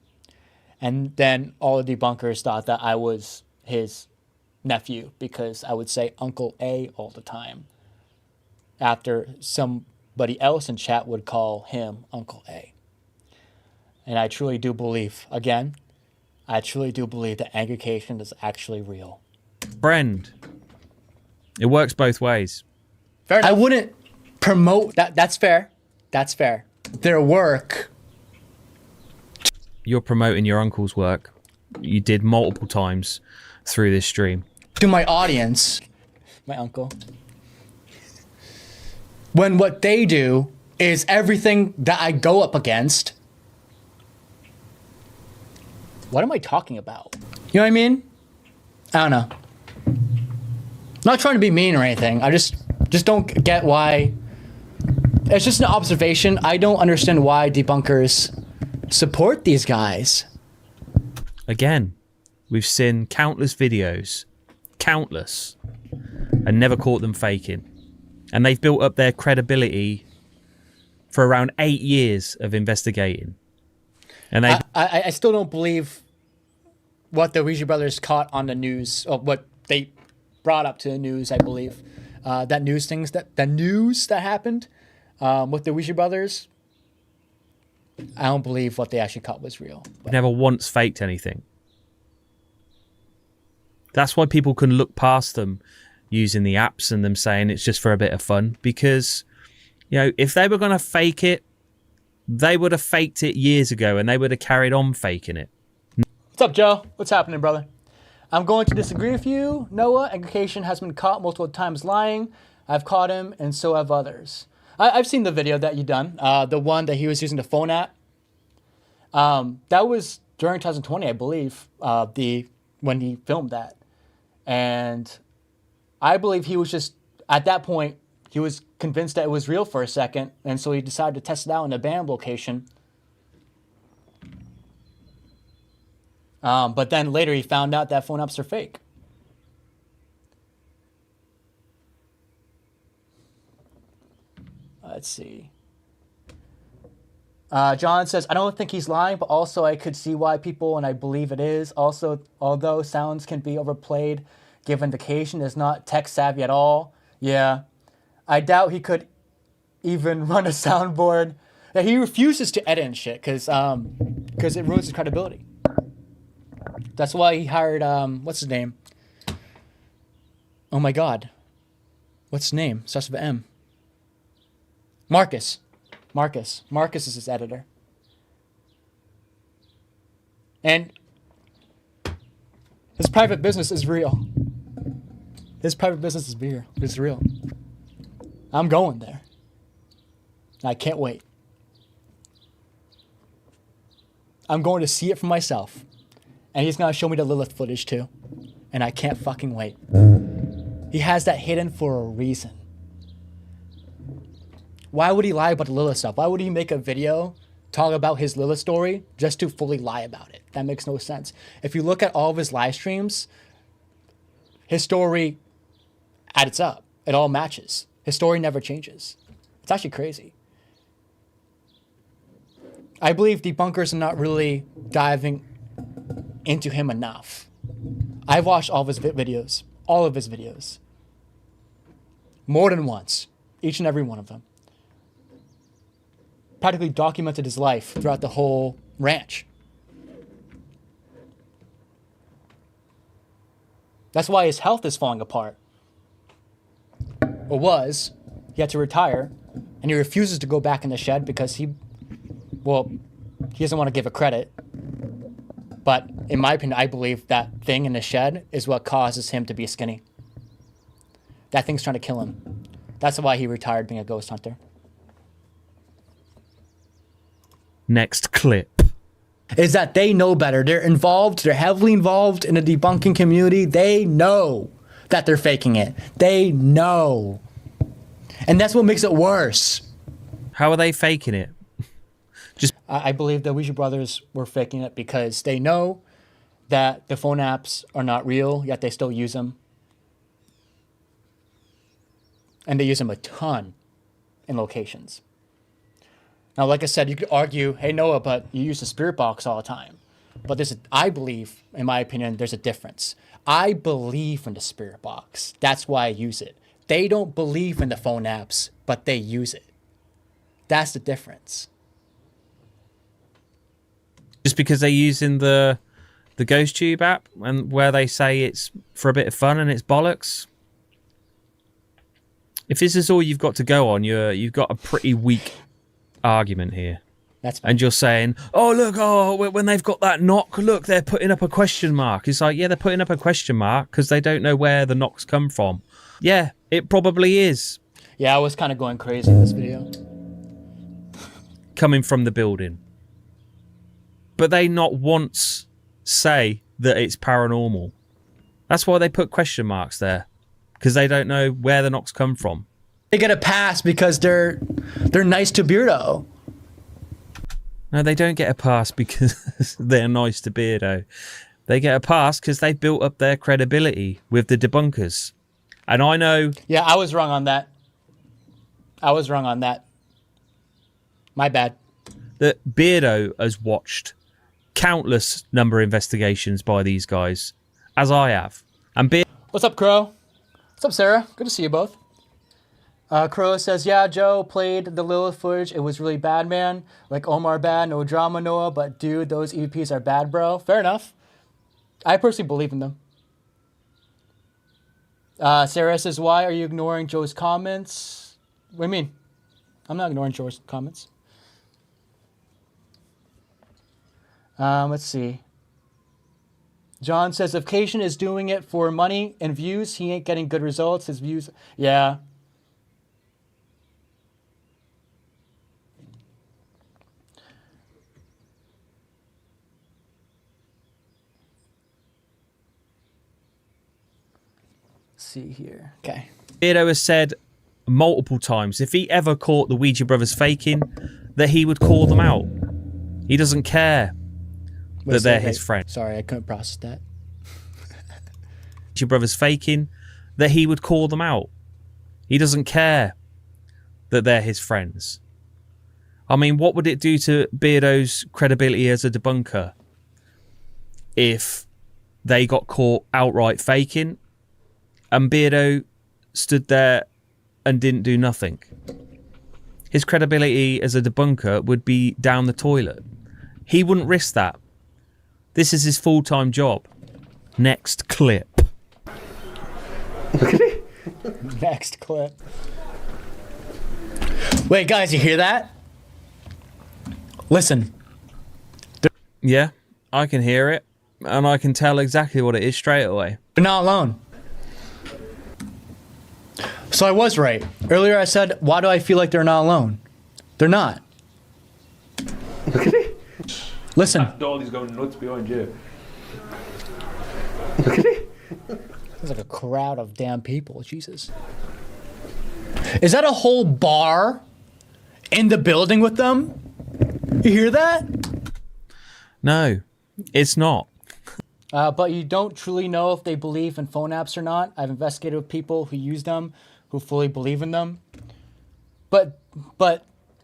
And then all the debunkers thought that I was his nephew because I would say Uncle A all the time. After somebody else in chat would call him Uncle A. And I truly do believe, again, I truly do believe that aggregation is actually real. Friend. It works both ways. Fair enough. I wouldn't promote that. That's fair. That's fair. Their work. You're promoting your uncle's work. You did multiple times through this stream. To my audience, my uncle. When what they do is everything that I go up against. What am I talking about? You know what I mean? I don't know. I'm not trying to be mean or anything. I just don't get why. It's just an observation. I don't understand why debunkers support these guys. Again, we've seen countless videos, countless, and never caught them faking. And they've built up their credibility for around 8 years of investigating. And I still don't believe what the Ouija brothers caught on the news, or what they brought up to the news, I believe. The news that happened with the Ouija brothers, I don't believe what they actually caught was real. But never once faked anything. That's why people can look past them using the apps and them saying it's just for a bit of fun. Because, you know, if they were going to fake it, they would have faked it years ago and they would have carried on faking it. What's up, Joe? What's happening, brother? I'm going to disagree with you. Noah, aggregation has been caught multiple times lying. I've caught him, and so have others. I've seen the video that you done. The one that he was using the phone app. That was during 2020, I believe, when he filmed that. And I believe he was just, at that point, he was convinced that it was real for a second, and so he decided to test it out in a band location. But then later he found out that phone apps are fake. Let's see. John says, I don't think he's lying, but also I could see why people, and I believe it is. Also, although sounds can be overplayed, given the occasion is not tech savvy at all. Yeah. I doubt he could even run a soundboard. Yeah, he refuses to edit and shit because it ruins his credibility. That's why he hired, what's his name? Oh my god. What's his name? Starts with an M. Marcus. Marcus is his editor. And his private business is real. His private business is real. I'm going there. I can't wait. I'm going to see it for myself. And he's going to show me the Lilith footage too. And I can't fucking wait. He has that hidden for a reason. Why would he lie about the Lilith stuff? Why would he make a video talk about his Lilith story just to fully lie about it? That makes no sense. If you look at all of his live streams, his story adds up. It all matches. His story never changes. It's actually crazy. I believe debunkers are not really diving into him enough. I've watched all of his videos. All of his videos. More than once. Each and every one of them. Practically documented his life throughout the whole ranch. That's why his health is falling apart. Or was. He had to retire. And he refuses to go back in the shed because he doesn't want to give a credit. But in my opinion, I believe that thing in the shed is what causes him to be skinny. That thing's trying to kill him. That's why he retired being a ghost hunter. Next clip. Is that they know better. They're involved. They're heavily involved in the debunking community. They know that they're faking it. They know. And that's what makes it worse. How are they faking it? I believe the Ouija brothers were faking it because they know that the phone apps are not real, yet they still use them. And they use them a ton in locations. Now, like I said, you could argue, hey, Noah, but you use the spirit box all the time. But I believe, in my opinion, there's a difference. I believe in the spirit box. That's why I use it. They don't believe in the phone apps, but they use it. That's the difference. Just because they're using the GhostTube app and where they say it's for a bit of fun and it's bollocks. If this is all you've got to go on, you've got a pretty weak argument here. That's fine. And you're saying, oh, look, when they've got that knock, look, they're putting up a question mark. It's like, yeah, they're putting up a question mark because they don't know where the knocks come from. Yeah, it probably is. Yeah, I was kind of going crazy in this video. Coming from the building. But they not once say that it's paranormal. That's why they put question marks there. Because they don't know where the knocks come from. They get a pass because they're nice to Beardo. No, they don't get a pass because they're nice to Beardo. They get a pass because they've built up their credibility with the debunkers. And I know... Yeah, I was wrong on that. My bad. That Beardo has watched countless number of investigations by these guys, as I have. And What's up, Crow? What's up, Sarah? Good to see you both. Crow says, yeah, Joe played the Lilith footage. It was really bad, man. Like Omar bad, no drama, Noah. But dude, those EVPs are bad, bro. Fair enough. I personally believe in them. Sarah says, why are you ignoring Joe's comments? What do you mean? I'm not ignoring Joe's comments. Let's see. John says, if Cation is doing it for money and views, he ain't getting good results. His views, yeah. Let's see here. Okay. Beardo has said multiple times, if he ever caught the Ouija brothers faking, that he would call them out. He doesn't care that they're his friends. Sorry, I couldn't process that. Your brother's faking, that he would call them out. He doesn't care that they're his friends. I mean, what would it do to Beardo's credibility as a debunker if they got caught outright faking and Beardo stood there and didn't do nothing? His credibility as a debunker would be down the toilet. He wouldn't risk that. This is his full-time job. Next clip. Next clip. Wait, guys, you hear that? Listen. Yeah, I can hear it. And I can tell exactly what it is straight away. They're not alone. So I was right. Earlier I said, why do I feel like they're not alone? They're not. Listen. Dolly's going nuts behind you. There's like a crowd of damn people. Jesus. Is that a whole bar in the building with them? You hear that? No, it's not. But you don't truly know if they believe in phone apps or not. I've investigated with people who use them, who fully believe in them. But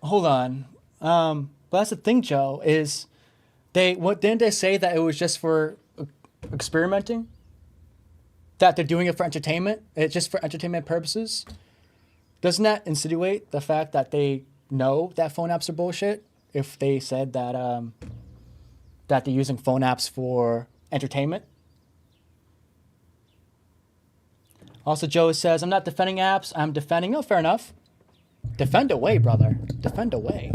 hold on. But that's the thing, Joe, is didn't they say that it was just for experimenting? That they're doing it for entertainment? It's just for entertainment purposes? Doesn't that insinuate the fact that they know that phone apps are bullshit? If they said that that they're using phone apps for entertainment? Also, Joe says, I'm not defending apps. I'm defending... Oh, fair enough. Defend away, brother. Defend away.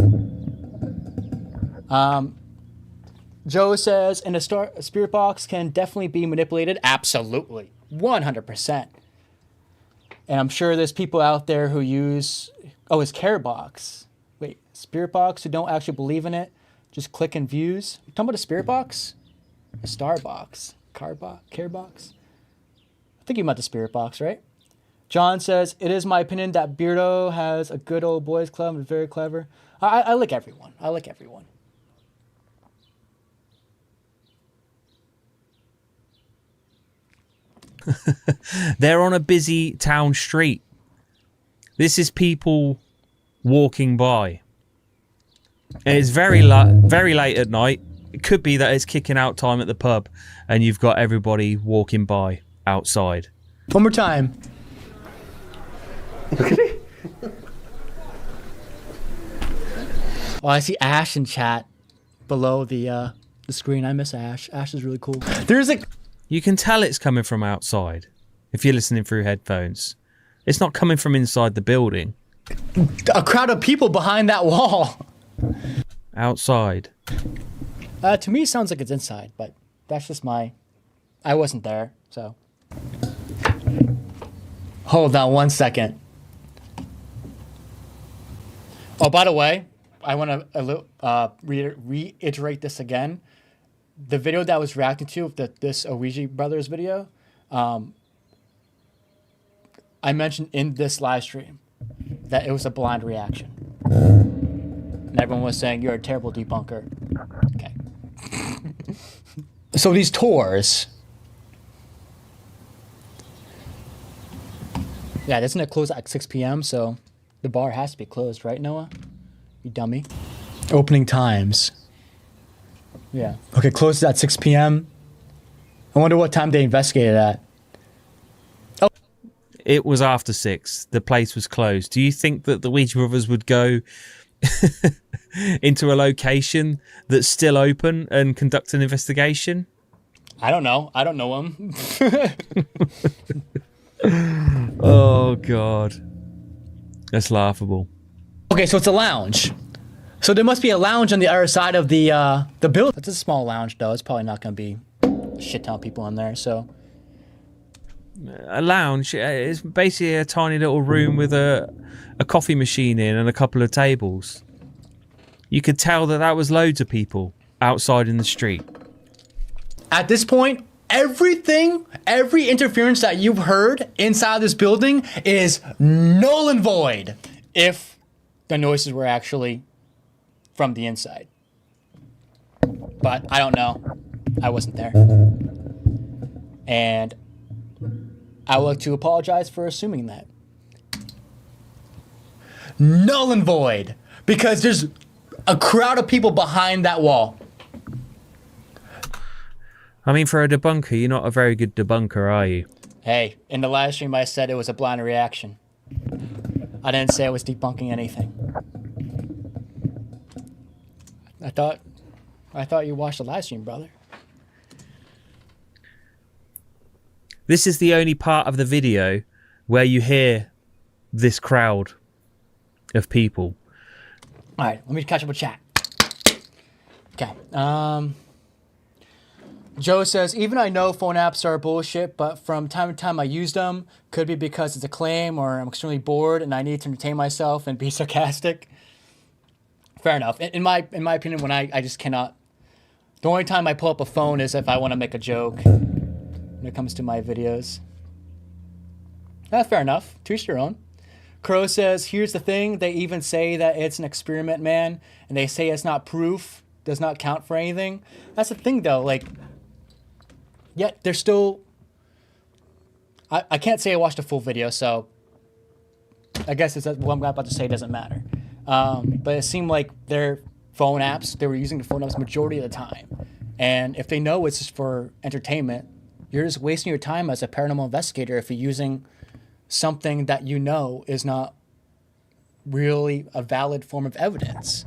Joe says, and a spirit box can definitely be manipulated. Absolutely. 100%. And I'm sure there's people out there who use... Oh, it's care box. Wait, spirit box who don't actually believe in it. Just click in views. You talking about a spirit box? A star box? Care box? I think you meant the spirit box, right? John says, it is my opinion that Beardo has a good old boys club and very clever. I like everyone. I like everyone. They're on a busy town street. This is people walking by. And it's very late at night. It could be that it's kicking out time at the pub and you've got everybody walking by outside. One more time. Oh, I see Ash in chat below the screen. I miss Ash. Ash is really cool. There's a... You can tell it's coming from outside if you're listening through headphones. It's not coming from inside the building. A crowd of people behind that wall. Outside. To me, it sounds like it's inside, but that's just my... I wasn't there, so... Hold on 1 second. Oh, by the way, I want to reiterate this again. The video that I was reacting to, this Ouija Brothers video, I mentioned in this live stream that it was a blind reaction. And everyone was saying, you're a terrible debunker. Okay. So these tours... Yeah, doesn't it close at 6 p.m.? So the bar has to be closed, right, Noah? You dummy. Opening times. Yeah. Okay, closes at 6 p.m. I wonder what time they investigated at. Oh. It was after 6. The place was closed. Do you think that the Ouija Brothers would go into a location that's still open and conduct an investigation? I don't know. I don't know them. Oh, God. That's laughable. Okay, so it's a lounge. So there must be a lounge on the other side of the building. It's a small lounge, though. It's probably not going to be a shit ton of people in there, so... A lounge is basically a tiny little room with a coffee machine in and a couple of tables. You could tell that was loads of people outside in the street. At this point, every interference that you've heard inside this building is null and void if the noises were actually from the inside. But I don't know. I wasn't there. And I would like to apologize for assuming that. Null and void. Because there's a crowd of people behind that wall. I mean, for a debunker, you're not a very good debunker, are you? Hey, in the live stream I said it was a blind reaction. I didn't say I was debunking anything. I thought you watched the live stream, brother. This is the only part of the video where you hear this crowd of people. All right, let me catch up with chat. Okay. Joe says, even I know phone apps are bullshit, but from time to time I use them. Could be because it's a claim or I'm extremely bored and I need to entertain myself and be sarcastic. Fair enough. In my opinion, when I just cannot... The only time I pull up a phone is if I want to make a joke when it comes to my videos. Fair enough. To each their own. Crow says, here's the thing. They even say that it's an experiment, man. And they say it's not proof. Does not count for anything. That's the thing, though. Like... yet they're still. I can't say I watched a full video, so I guess it's what I'm about to say doesn't matter. But it seemed like their phone apps, they were using the phone apps majority of the time. And if they know it's just for entertainment, you're just wasting your time as a paranormal investigator if you're using something that you know is not really a valid form of evidence.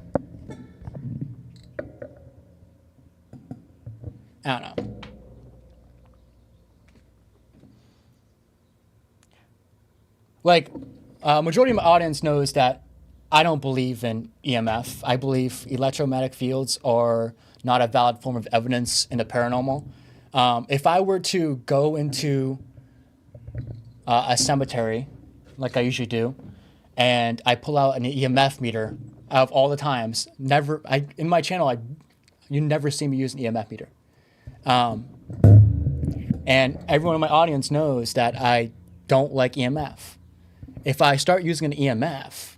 I don't know. Like, majority of my audience knows that I don't believe in EMF. I believe electromagnetic fields are not a valid form of evidence in the paranormal. If I were to go into a cemetery, like I usually do, and I pull out an EMF meter out of all the times, in my channel, you never see me use an EMF meter. And everyone in my audience knows that I don't like EMF. If I start using an EMF,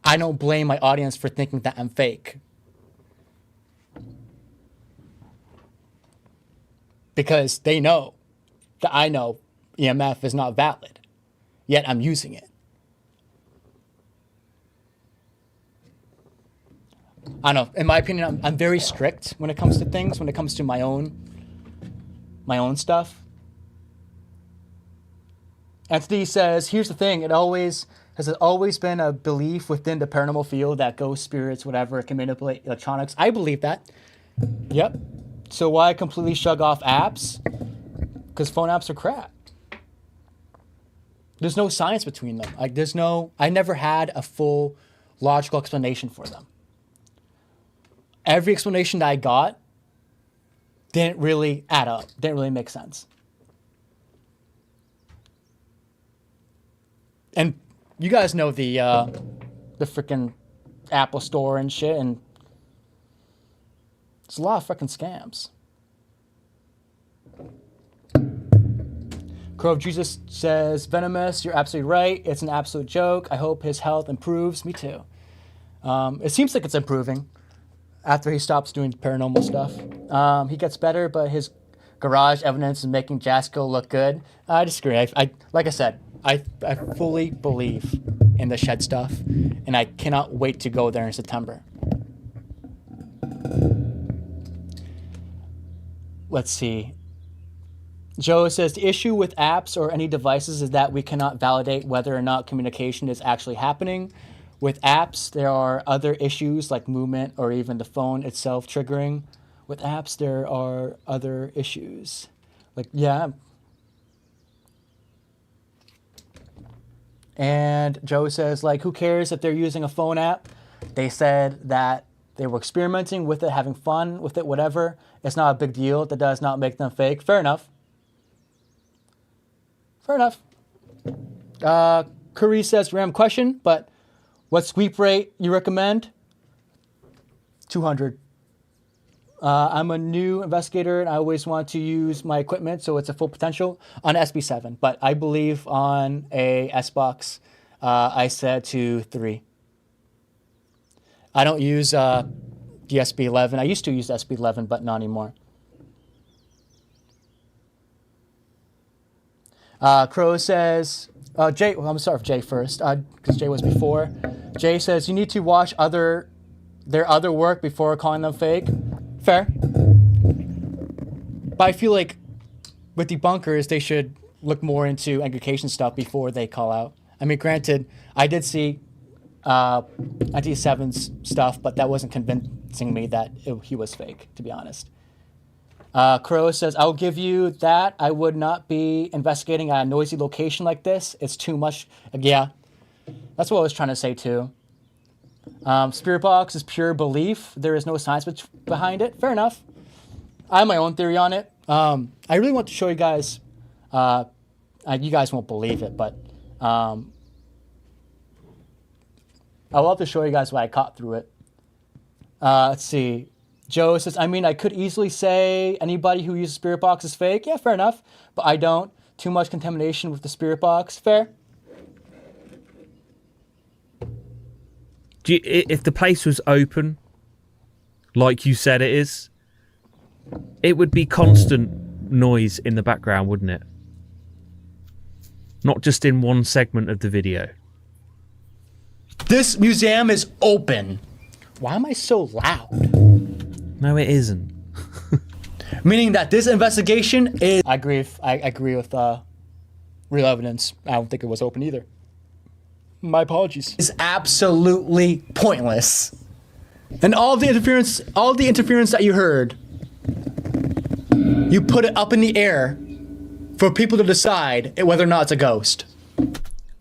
I don't blame my audience for thinking that I'm fake. Because they know that I know EMF is not valid, yet I'm using it. I don't know. In my opinion, I'm very strict when it comes to things, when it comes to my own stuff. Anthony says, here's the thing, has it always been a belief within the paranormal field that ghost spirits, whatever, can manipulate electronics? I believe that. Yep. So why completely shut off apps? Because phone apps are crap. There's no science between them. I never had a full logical explanation for them. Every explanation that I got didn't really add up, didn't really make sense. And you guys know the freaking Apple Store and shit, and it's a lot of freaking scams. Crow of Jesus says, Venomous, you're absolutely right. It's an absolute joke. I hope his health improves. Me too. It seems like it's improving after he stops doing paranormal stuff. He gets better, but his garage evidence is making Jasko look good. I disagree. Like I said, I fully believe in the shed stuff, and I cannot wait to go there in September. Let's see. Joe says, the issue with apps or any devices is that we cannot validate whether or not communication is actually happening. With apps, there are other issues like movement or even the phone itself triggering. With apps, there are other issues. Like, yeah. And Joe says, like, who cares if they're using a phone app? They said that they were experimenting with it, having fun with it, whatever. It's not a big deal. That does not make them fake. Fair enough. Fair enough. Curry says, random question, but what sweep rate you recommend? 200. I'm a new investigator, and I always want to use my equipment so it's a full potential on SB7. But I believe on a S-Box, I set to 3. I don't use the SB11. I used to use the SB11, but not anymore. Crow says, Jay, well, I'm sorry for Jay first, because Jay was before. Jay says, you need to watch their other work before calling them fake. Fair. But I feel like with debunkers, they should look more into education stuff before they call out. I mean, granted, I did see NT7's stuff, but that wasn't convincing me that he was fake, to be honest. Crow says, I'll give you that. I would not be investigating at a noisy location like this. It's too much. Yeah, that's what I was trying to say too. Spirit box is pure belief. There is no science behind it. Fair enough. I have my own theory on it. I really want to show you guys. You guys won't believe it, but I love to show you guys what I caught through it. Let's see. Joe says, I mean, I could easily say anybody who uses spirit box is fake. Yeah, fair enough. But I don't. Too much contamination with the spirit box. Fair. If the place was open, like you said it is, it would be constant noise in the background, wouldn't it? Not just in one segment of the video. This museum is open. Why am I so loud? No, it isn't. Meaning that this investigation is... I agree with real evidence. I don't think it was open either. My apologies. It's absolutely pointless. And all the interference that you heard, you put it up in the air for people to decide whether or not it's a ghost.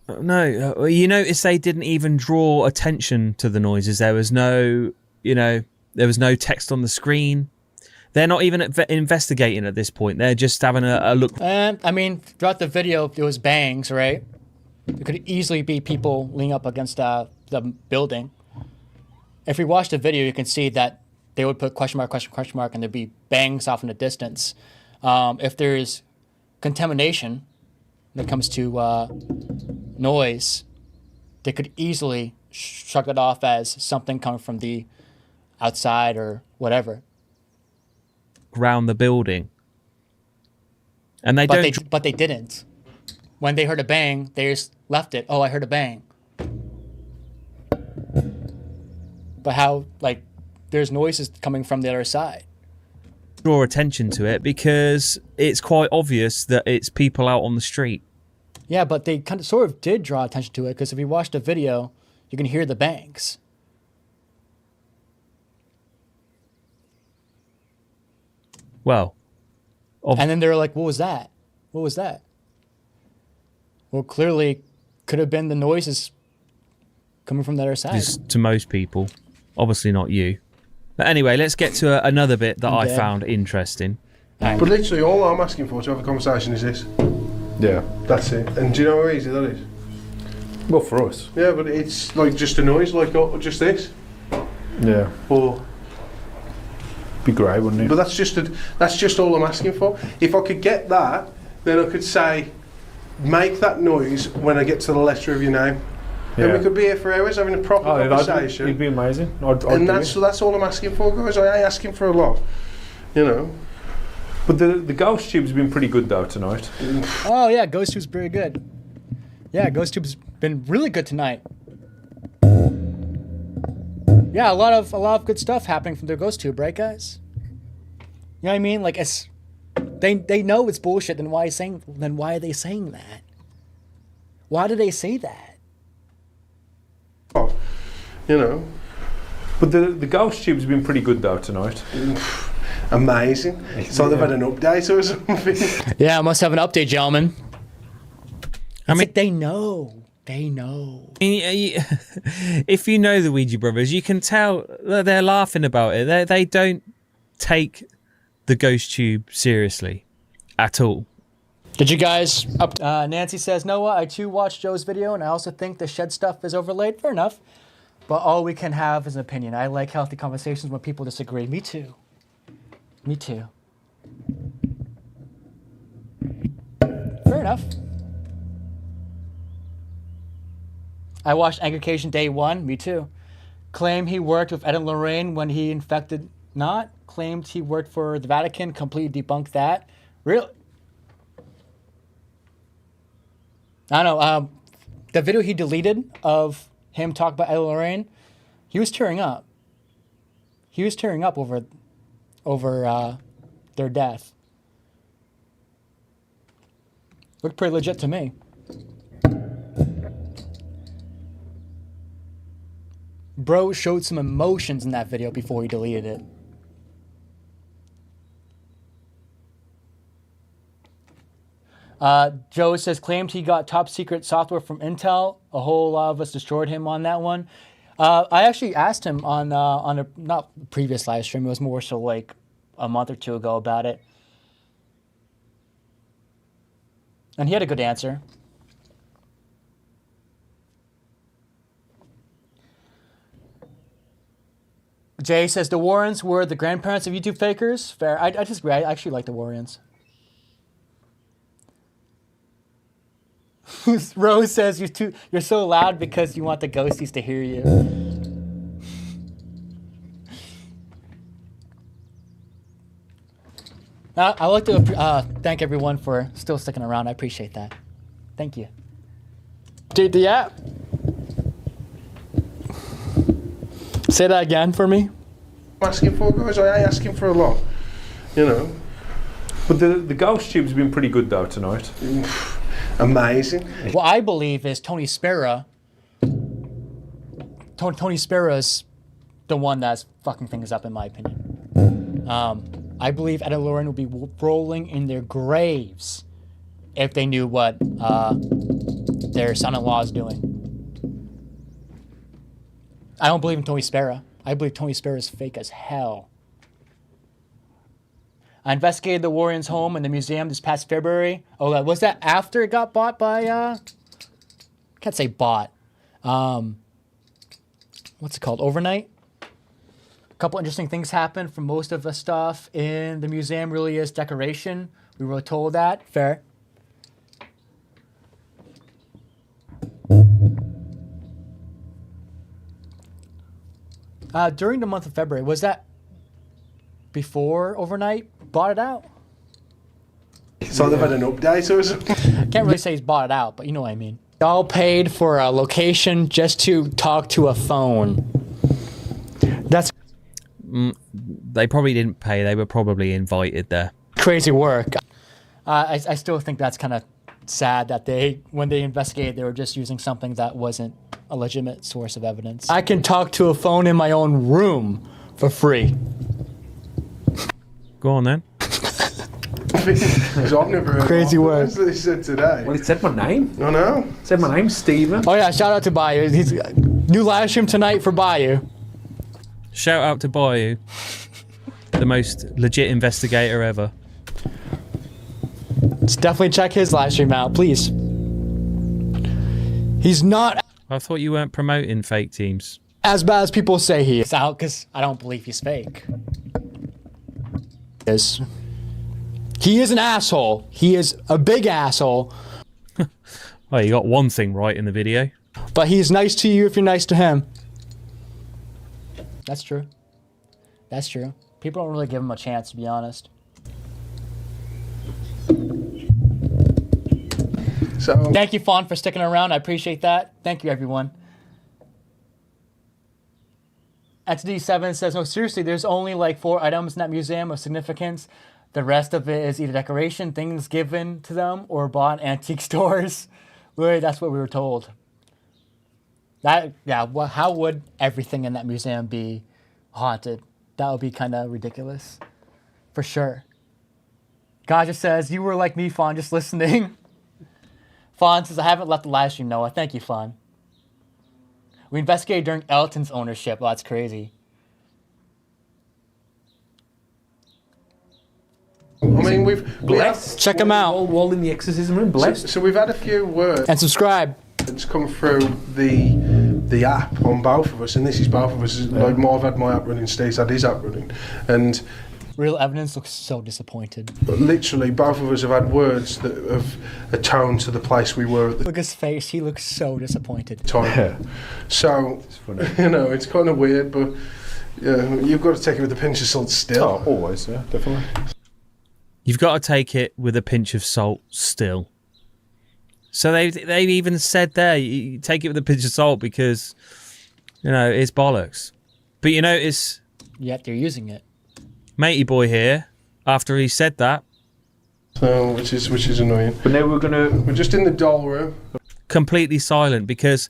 No, you notice they didn't even draw attention to the noises. There was no, there was no text on the screen. They're not even investigating at this point. They're just having a look. I mean, throughout the video, there was bangs, right? It could easily be people leaning up against the building. If you watch the video, you can see that they would put question mark, and there'd be bangs off in the distance. If there's contamination when it comes to noise, they could easily shrug it off as something coming from the outside or whatever. Around the building. And But they didn't. When they heard a bang, they just left it. Oh, I heard a bang. But how, there's noises coming from the other side. Draw attention to it because it's quite obvious that it's people out on the street. Yeah, but they sort of did draw attention to it because if you watch the video, you can hear the bangs. Well. And then they were like, what was that? What was that? Well, clearly could have been the noises coming from the other side. Just to most people. Obviously not you. But anyway, let's get to another bit that I found interesting. But literally all I'm asking for to have a conversation is this. Yeah. That's it. And do you know how easy that is? Well, for us. Yeah, but it's like just a noise, like just this. Yeah. Or... be great, wouldn't it? But that's just all I'm asking for. If I could get that, then I could say, make that noise when I get to the letter of your name. Yeah. And we could be here for hours having a proper conversation. It'd be amazing. That's all I'm asking for, guys. I ain't asking for a lot, But the ghost tube's been pretty good though tonight. Oh yeah, Ghost Tube's pretty good. Yeah, Ghost Tube's been really good tonight. Yeah, a lot of good stuff happening from their Ghost Tube, right, guys? You know what I mean? Like, they know it's bullshit. Then why are they saying that? Why do they say that? Oh, But the ghost tube's been pretty good though tonight. Amazing. So they've had an update or something. Yeah, I must have an update, gentlemen. They know. They know. If you know the Ouija brothers, you can tell that they're laughing about it. They don't take the ghost tube seriously at all. Did you guys Nancy says, Noah, I too watched Joe's video and I also think the shed stuff is overlaid. Fair enough. But all we can have is an opinion. I like healthy conversations when people disagree. Me too. Me too. Fair enough. I watched Anglication Day 1. Me too. Claim he worked with Ed and Lorraine when he infected not. Claimed he worked for the Vatican. Completely debunked that. Really? I don't know. The video he deleted of him talking about Ed and Lorraine, he was tearing up. He was tearing up over their death. Looked pretty legit to me. Bro showed some emotions in that video before he deleted it. Joe says, claimed he got top secret software from Intel. A whole lot of us destroyed him on that one. I actually asked him on a not previous live stream. It was more so like a month or two ago about it. And he had a good answer. Jay says the Warrens were the grandparents of YouTube fakers. Fair. I disagree. I actually like the Warrens. Rose says you're so loud because you want the ghosties to hear you. I'd like to thank everyone for still sticking around. I appreciate that. Thank you. Dude, yeah. Say that again for me. I'm asking for, guys. I ain't asking for a lot. You know. But the ghost tube's been pretty good though tonight. Amazing. What I believe is Tony Spera. Tony Spera's the one that's fucking things up, in my opinion. I believe Ed and Lauren would be rolling in their graves if they knew what their son-in-law is doing. I don't believe in Tony Spera. I believe Tony Spera is fake as hell. I investigated the Warrens' home and the museum this past February. Oh, was that after it got bought by, can't say bought. What's it called? Overnight? A couple interesting things happened from most of the stuff in the museum really is decoration. We were told that. Fair. During the month of February, was that before overnight bought it out? So they've had an update or something? Can't really say he's bought it out, but you know what I mean. Y'all paid for a location just to talk to a phone. That's They probably didn't pay. They were probably invited there. crazy work. I still think that's kind of sad that when they investigated, they were just using something that wasn't a legitimate source of evidence. I can talk to a phone in my own room for free. Go on then. Because I've never heard Crazy of word. That's what he said today. Well, it said my name. I know. It said my name, Stephen. Oh yeah, shout out to Bayou. He's new live stream tonight for Bayou. Shout out to Bayou, the most legit investigator ever. Let's definitely check his live stream out, please. He's not I thought you weren't promoting fake teams. as bad as people say he is. Out because I don't believe he's fake. Yes. He is an asshole. He is a big asshole. Well, you got one thing right in the video. But he's nice to you if you're nice to him. That's true. That's true. People don't really give him a chance, to be honest. So thank you, Fawn, for sticking around. I appreciate that. Thank you, everyone. XD7 says, no, seriously, there's only like 4 items in that museum of significance. The rest of it is either decoration, things given to them, or bought in antique stores. Literally, that's what we were told. How would everything in that museum be haunted? That would be kind of ridiculous. For sure. God just says, you were like me, Fawn, just listening. Fawn says, I haven't left the live stream, Noah. Thank you, Fawn. We investigated during Elton's ownership. Well, that's crazy. I mean, we've Blessed. Check him out. All in the exorcism room. Blessed. So we've had a few words. And subscribe. It's come through the app on both of us, and this is both of us. Like, Marv had my app running, Steve's had his app running, and Real Evidence looks so disappointed. literally both of us have had words that have atoned to the place we were at the Look at his face. He looks so disappointed. time. So, you know, it's kind of weird, but you've got to take it with a pinch of salt still. Oh, always, yeah, definitely. You've got to take it with a pinch of salt still. So they've even said there, you take it with a pinch of salt because, you know, it's bollocks. But you notice... Yet they're using it. Matey boy here, after he said that... So, which is annoying. But now we're just in the doll room. Completely silent because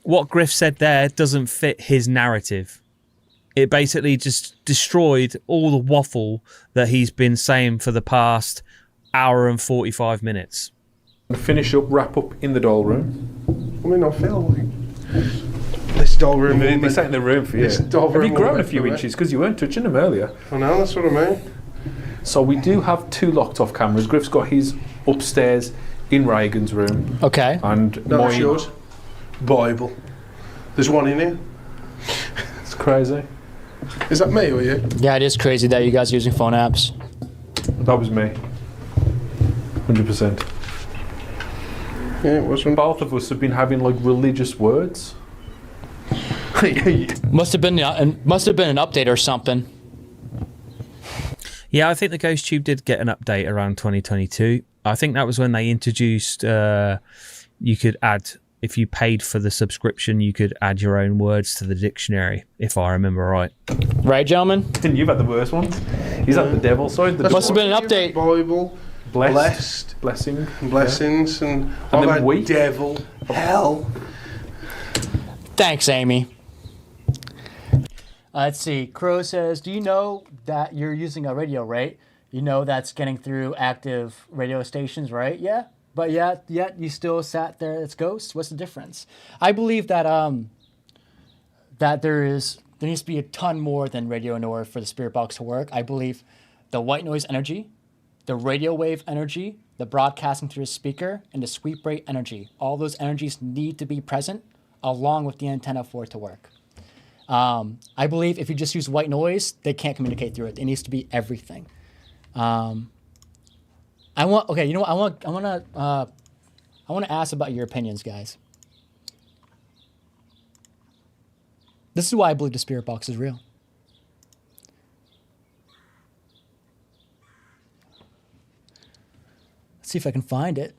what Griff said there doesn't fit his narrative. It basically just destroyed all the waffle that he's been saying for the past hour and 45 minutes. Finish up, wrap up in the doll room. I mean, I feel like this doll room. This ain't the room for you. Have you grown a few inches because you weren't touching them earlier? I know, that's what I mean. So we do have 2 locked off cameras. Griff's got his upstairs in Reagan's room. Okay. And That's mine. yours. Bible. There's one in here. It's crazy. Is that me or you? Yeah, it is crazy that you guys are using phone apps. That was me. 100%. Yeah, it was. Both of us have been having like religious words. Must have been an update or something. Yeah, I think the Ghost Tube did get an update around 2022. I think that was when they introduced you could add, if you paid for the subscription, you could add your own words to the dictionary, if I remember right. Right, gentlemen? You've had the worst one. He's had the devil side. The Must have been an update. Bible, blessed, blessing, blessings, and then I've had weak. devil, hell. Thanks, Amy. Let's see. Crow says, do you know that you're using a radio, right? You know that's getting through active radio stations, right? Yeah. But yet you still sat there. It's Ghost. What's the difference? I believe that that there needs to be a ton more than radio in order for the spirit box to work. I believe the white noise energy, the radio wave energy, the broadcasting through the speaker, and the sweep rate energy. All those energies need to be present along with the antenna for it to work. I believe if you just use white noise, they can't communicate through it. It needs to be everything. I want to ask about your opinions, guys. This is why I believe the spirit box is real. Let's see if I can find it.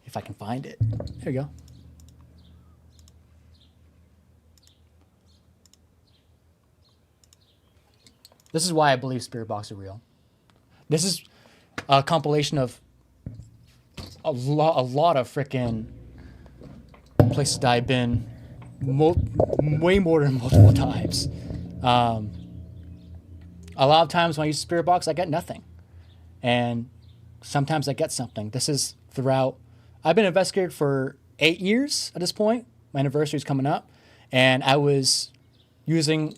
If I can find it. There you go. This is why I believe spirit box are real. This is a compilation of a lot of freaking places that I've been way more than multiple times. A lot of times when I use spirit box, I get nothing. And sometimes I get something. This is throughout. I've been an investigator for 8 years at this point. My anniversary is coming up. And I was using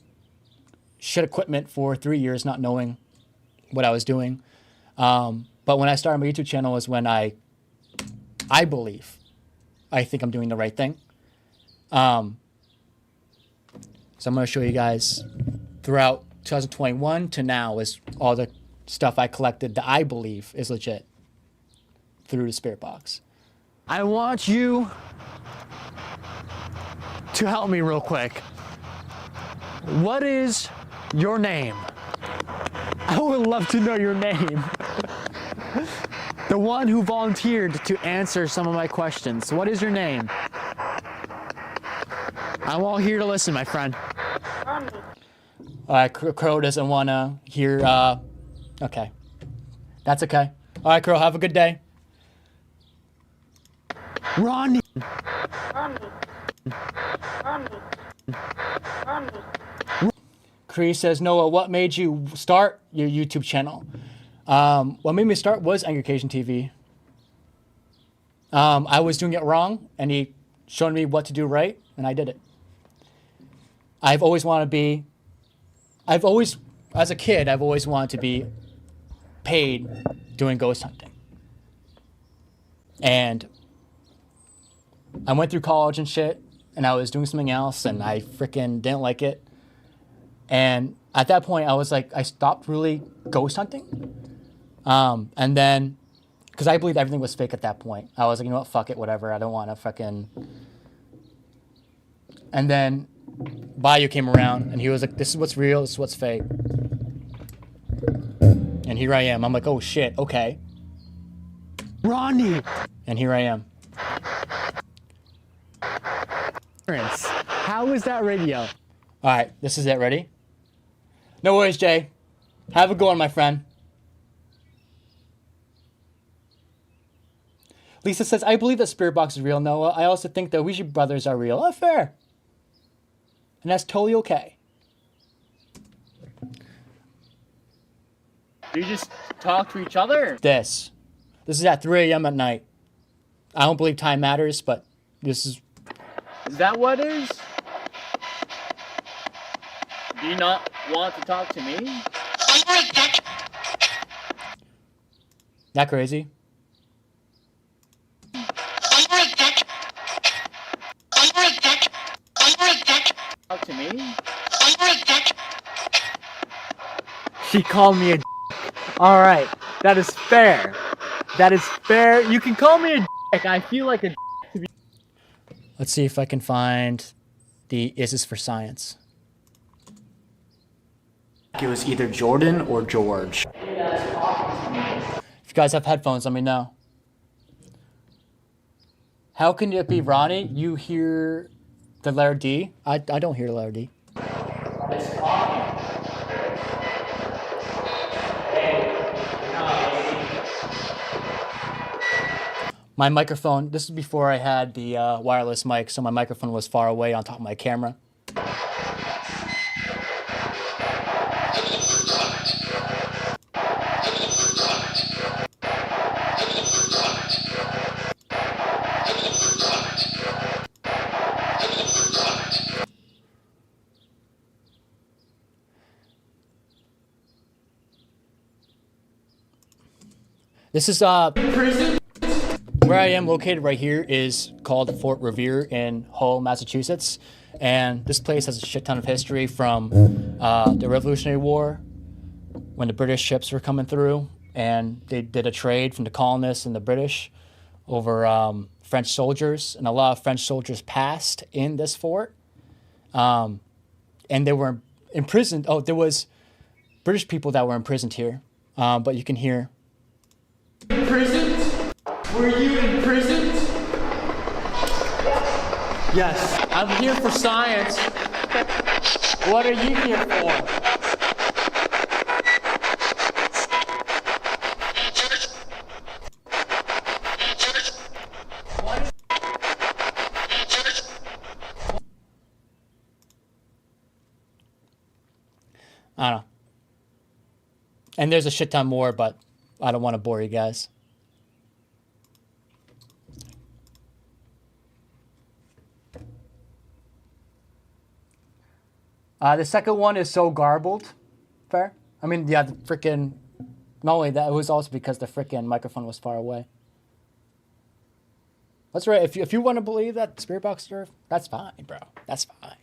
shit equipment for 3 years, not knowing what I was doing. But when I started my YouTube channel is when I think I'm doing the right thing. So I'm going to show you guys throughout 2021 to now is all the stuff I collected that I believe is legit through the spirit box. I want you to help me real quick. What is your name? I would love to know your name. The one who volunteered to answer some of my questions. What is your name? I'm all here to listen, my friend. All right, Crow doesn't want to hear. Okay. That's okay. All right, Crow, have a good day. Ronnie. Cree says, Noah, what made you start your YouTube channel? What made me start was Angrication TV. I was doing it wrong, and he showed me what to do right, and I did it. I've always wanted to be, as a kid, I've always wanted to be paid doing ghost hunting. And I went through college and shit, and I was doing something else, and I freaking didn't like it. And at that point, I was like, I stopped really ghost hunting. And then, because I believed everything was fake at that point, I was like, you know what, fuck it, whatever. I don't want to fucking. And then Bayou came around, and he was like, this is what's real, this is what's fake. And here I am. I'm like, oh shit, okay. Ronnie! And here I am. How is that radio? All right, this is it. Ready? No worries, Jay. Have a good one, my friend. Lisa says, I believe that Spirit Box is real, Noah. I also think that Ouija brothers are real. Oh, fair. And that's totally okay. Do you just talk to each other? This is at 3 a.m. at night. I don't believe time matters, but this is... Is that what it is? Do you not want to talk to me? That crazy? Talk to me? She called me a d***. All right, that is fair. That is fair. You can call me a d***. I feel like a d*** to be... Let's see if I can find the Is This for Science? It was either Jordan or George. If you guys have headphones, let me know. How can it be Ronnie? You hear the letter D? I don't hear the letter D. My microphone, this is before I had the wireless mic, so my microphone was far away on top of my camera. This is prison. Where I am located right here is called Fort Revere in Hull, Massachusetts, and this place has a shit ton of history from the Revolutionary War, when the British ships were coming through, and they did a trade from the colonists and the British over French soldiers, and a lot of French soldiers passed in this fort, and they were imprisoned. Oh, there was British people that were imprisoned here, but you can hear. Imprisoned? Were you imprisoned? Yes, I'm here for science. What are you here for? I don't know. And there's a shit ton more, but I don't want to bore you guys. The second one is so garbled. Fair? I mean, yeah, the freaking... Not only that, it was also because the freaking microphone was far away. That's right. If you want to believe that Spirit Box stuff, that's fine, bro. That's fine.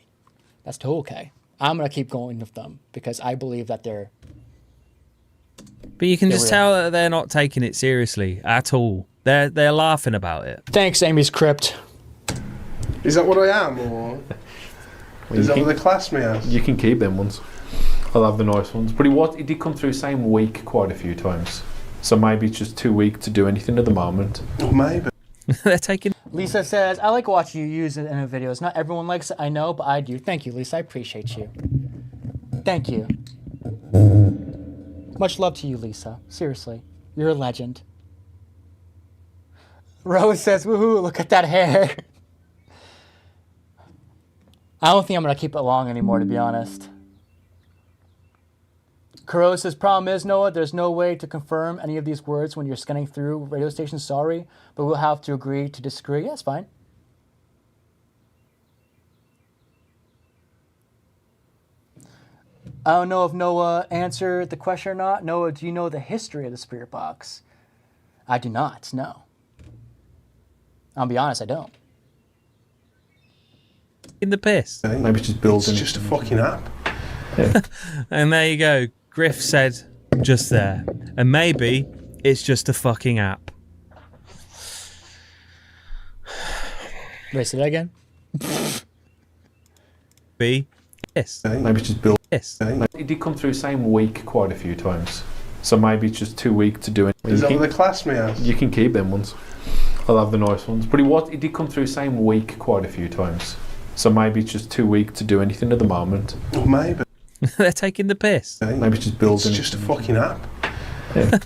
That's totally okay. I'm going to keep going with them because I believe that they're... But you can just tell that they're not taking it seriously at all. They're laughing about it. Thanks, Amy's Crypt. Is that what I am, or is that what they class me as? You can keep them ones. I'll have the nice ones. But it did come through same week quite a few times. So maybe it's just too weak to do anything at the moment. Or maybe. They're taking... Lisa says, I like watching you use it in her videos. Not everyone likes it, I know, but I do. Thank you, Lisa. I appreciate you. Thank you. Much love to you, Lisa. Seriously. You're a legend. Rose says, woohoo, look at that hair. I don't think I'm going to keep it long anymore, to be honest. Kuro says, problem is, Noah, there's no way to confirm any of these words when you're scanning through radio stations. Sorry, but we'll have to agree to disagree. Yeah, it's fine. I don't know if Noah answered the question or not. Noah, do you know the history of the Spirit Box? I do not, no. I'll be honest, I don't. In the piss. Maybe it's just building. It's just a fucking app. Yeah. And there you go. Griff said just there. And maybe it's just a fucking app. Wait, say that again? B. Yes. Maybe it's just building. Yes. It did come through same week quite a few times. So maybe it's just too weak to do anything. Is that what they class me as? You can keep them ones. I'll have the nice ones. But it did come through same week quite a few times. So maybe it's just too weak to do anything at the moment. Or maybe. They're taking the piss. Maybe it's just building. It's just a fucking app. Yeah.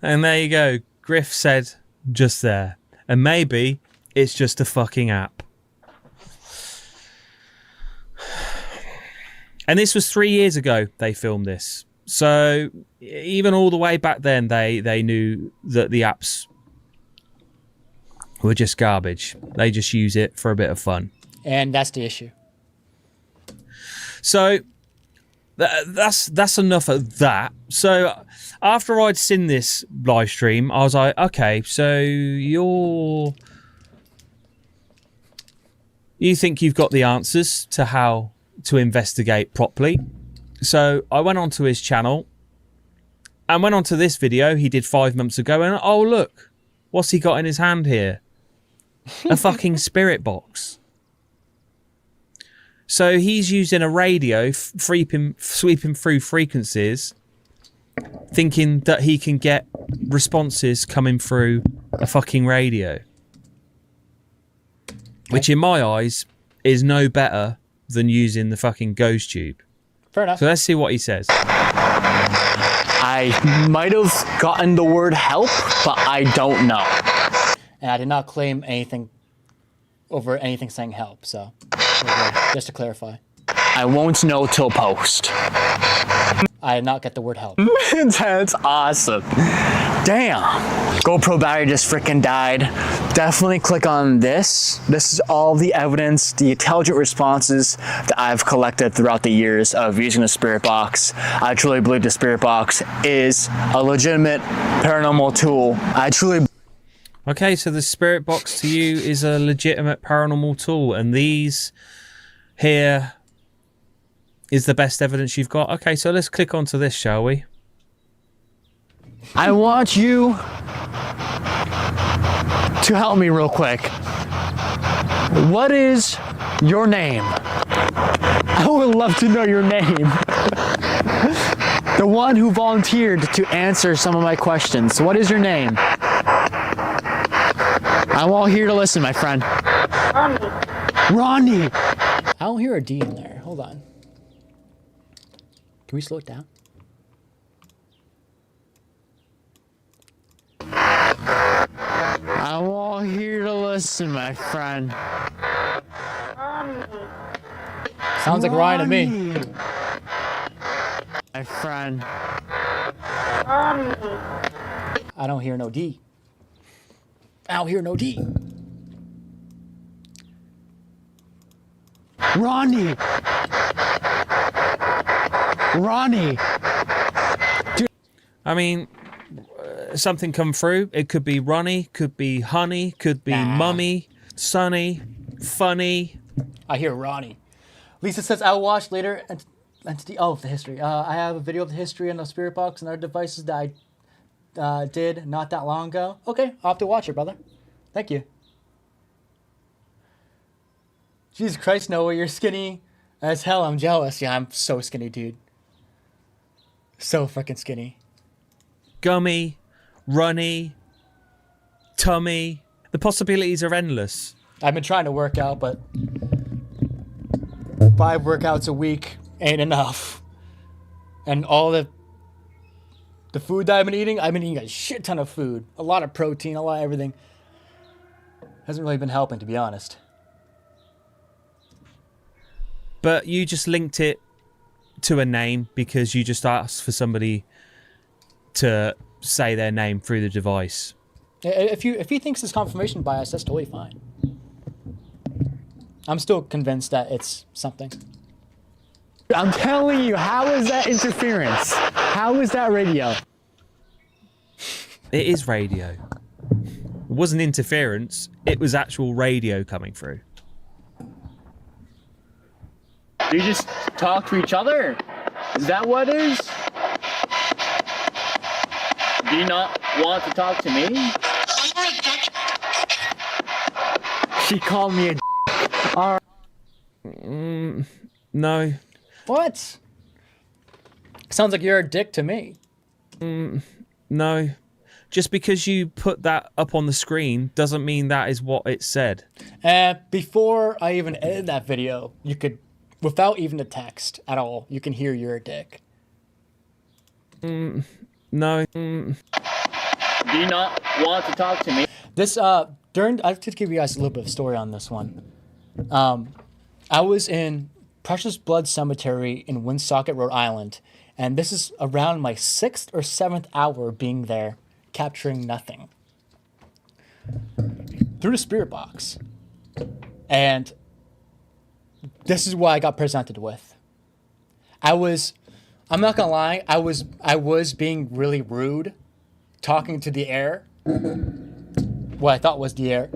And there you go. Griff said just there. And maybe it's just a fucking app. And this was 3 years ago they filmed this. So even all the way back then, they knew that the apps were just garbage. They just use it for a bit of fun. And that's the issue. So that's enough of that. So after I'd seen this live stream, I was like, okay, so you think you've got the answers to how to investigate properly. So I went onto his channel and went onto this video he did 5 months ago, and oh look, what's he got in his hand here? A fucking spirit box. So he's using a radio, sweeping through frequencies, thinking that he can get responses coming through a fucking radio. Which in my eyes is no better than using the fucking ghost tube. Fair enough. So let's see what he says. I might have gotten the word help, but I don't know. And I did not claim anything over anything saying help, so just to clarify. I won't know till post. I did not get the word help. That's awesome. Damn. GoPro battery just freaking died. Definitely click on this. This is all the evidence, the intelligent responses that I've collected throughout the years of using the spirit box. I truly believe the spirit box is a legitimate paranormal tool. I truly. Okay, so the spirit box to you is a legitimate paranormal tool, and these here is the best evidence you've got. Okay, so let's click onto this, shall we? I want you to help me real quick. What is your name? I would love to know your name. The one who volunteered to answer some of my questions. What is your name? I'm all here to listen, my friend. Ronnie. I don't hear a D in there. Hold on. Can we slow it down? I'm all here to listen, my friend. Sounds like Ryan to me. My friend. I don't hear no D. I don't hear no D. Ronnie. Ronnie. Dude. I mean, something come through. It could be Ronnie, could be Honey, could be Mummy, Sonny, Funny. I hear Ronnie. Lisa says, I'll watch later. Entity. Oh, the history. I have a video of the history on the spirit box and other devices that I did not that long ago. Okay, I'll have to watch it, brother. Thank you. Jesus Christ, Noah, you're skinny as hell. I'm jealous. Yeah, I'm so skinny, dude. So fucking skinny. Gummy, Runny, Tummy. The possibilities are endless. I've been trying to work out, but 5 workouts a week ain't enough. And all the food that I've been eating a shit ton of food. A lot of protein, a lot of everything. Hasn't really been helping, to be honest. But you just linked it to a name because you just asked for somebody to say their name through the device. If he thinks it's confirmation bias, that's totally fine. I'm still convinced that it's something. I'm telling you, how is that interference? How is that radio? It is radio. It wasn't interference. It was actual radio coming through. Do you just talk to each other? Is that what it is? Do you not want to talk to me? She called me a No. What? Sounds like you're a dick to me. No. Just because you put that up on the screen doesn't mean that is what it said. Before I even edited that video, you could, without even the text at all, you can hear you're a dick. No. Do you not want to talk to me? This, I have to give you guys a little bit of story on this one. I was in Precious Blood Cemetery in Woonsocket, Rhode Island, and this is around my 6th or 7th hour being there, capturing nothing. Through the spirit box. And this is what I got presented with. I'm not gonna lie, I was being really rude, talking to the air. What I thought was the air.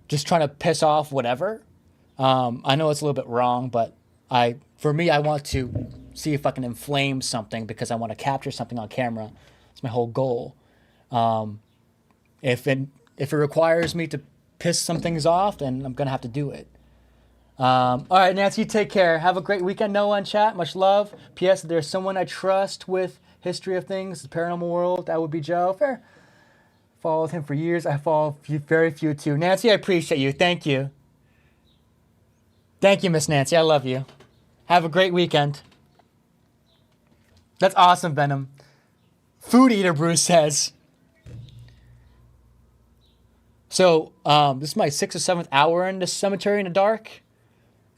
Just trying to piss off whatever. I know it's a little bit wrong, but for me, I want to see if I can inflame something because I want to capture something on camera. It's my whole goal. If it requires me to piss some things off, then I'm gonna have to do it. All right, Nancy, you take care. Have a great weekend, Noah, and chat. Much love. P.S. If there's someone I trust with history of things, the paranormal world, that would be Joe. Fair. Followed him for years. I follow very few too. Nancy, I appreciate you. Thank you. Thank you, Miss Nancy. I love you. Have a great weekend. That's awesome, Venom. Food Eater Bruce says. So, this is my 6th or 7th hour in this cemetery in the dark.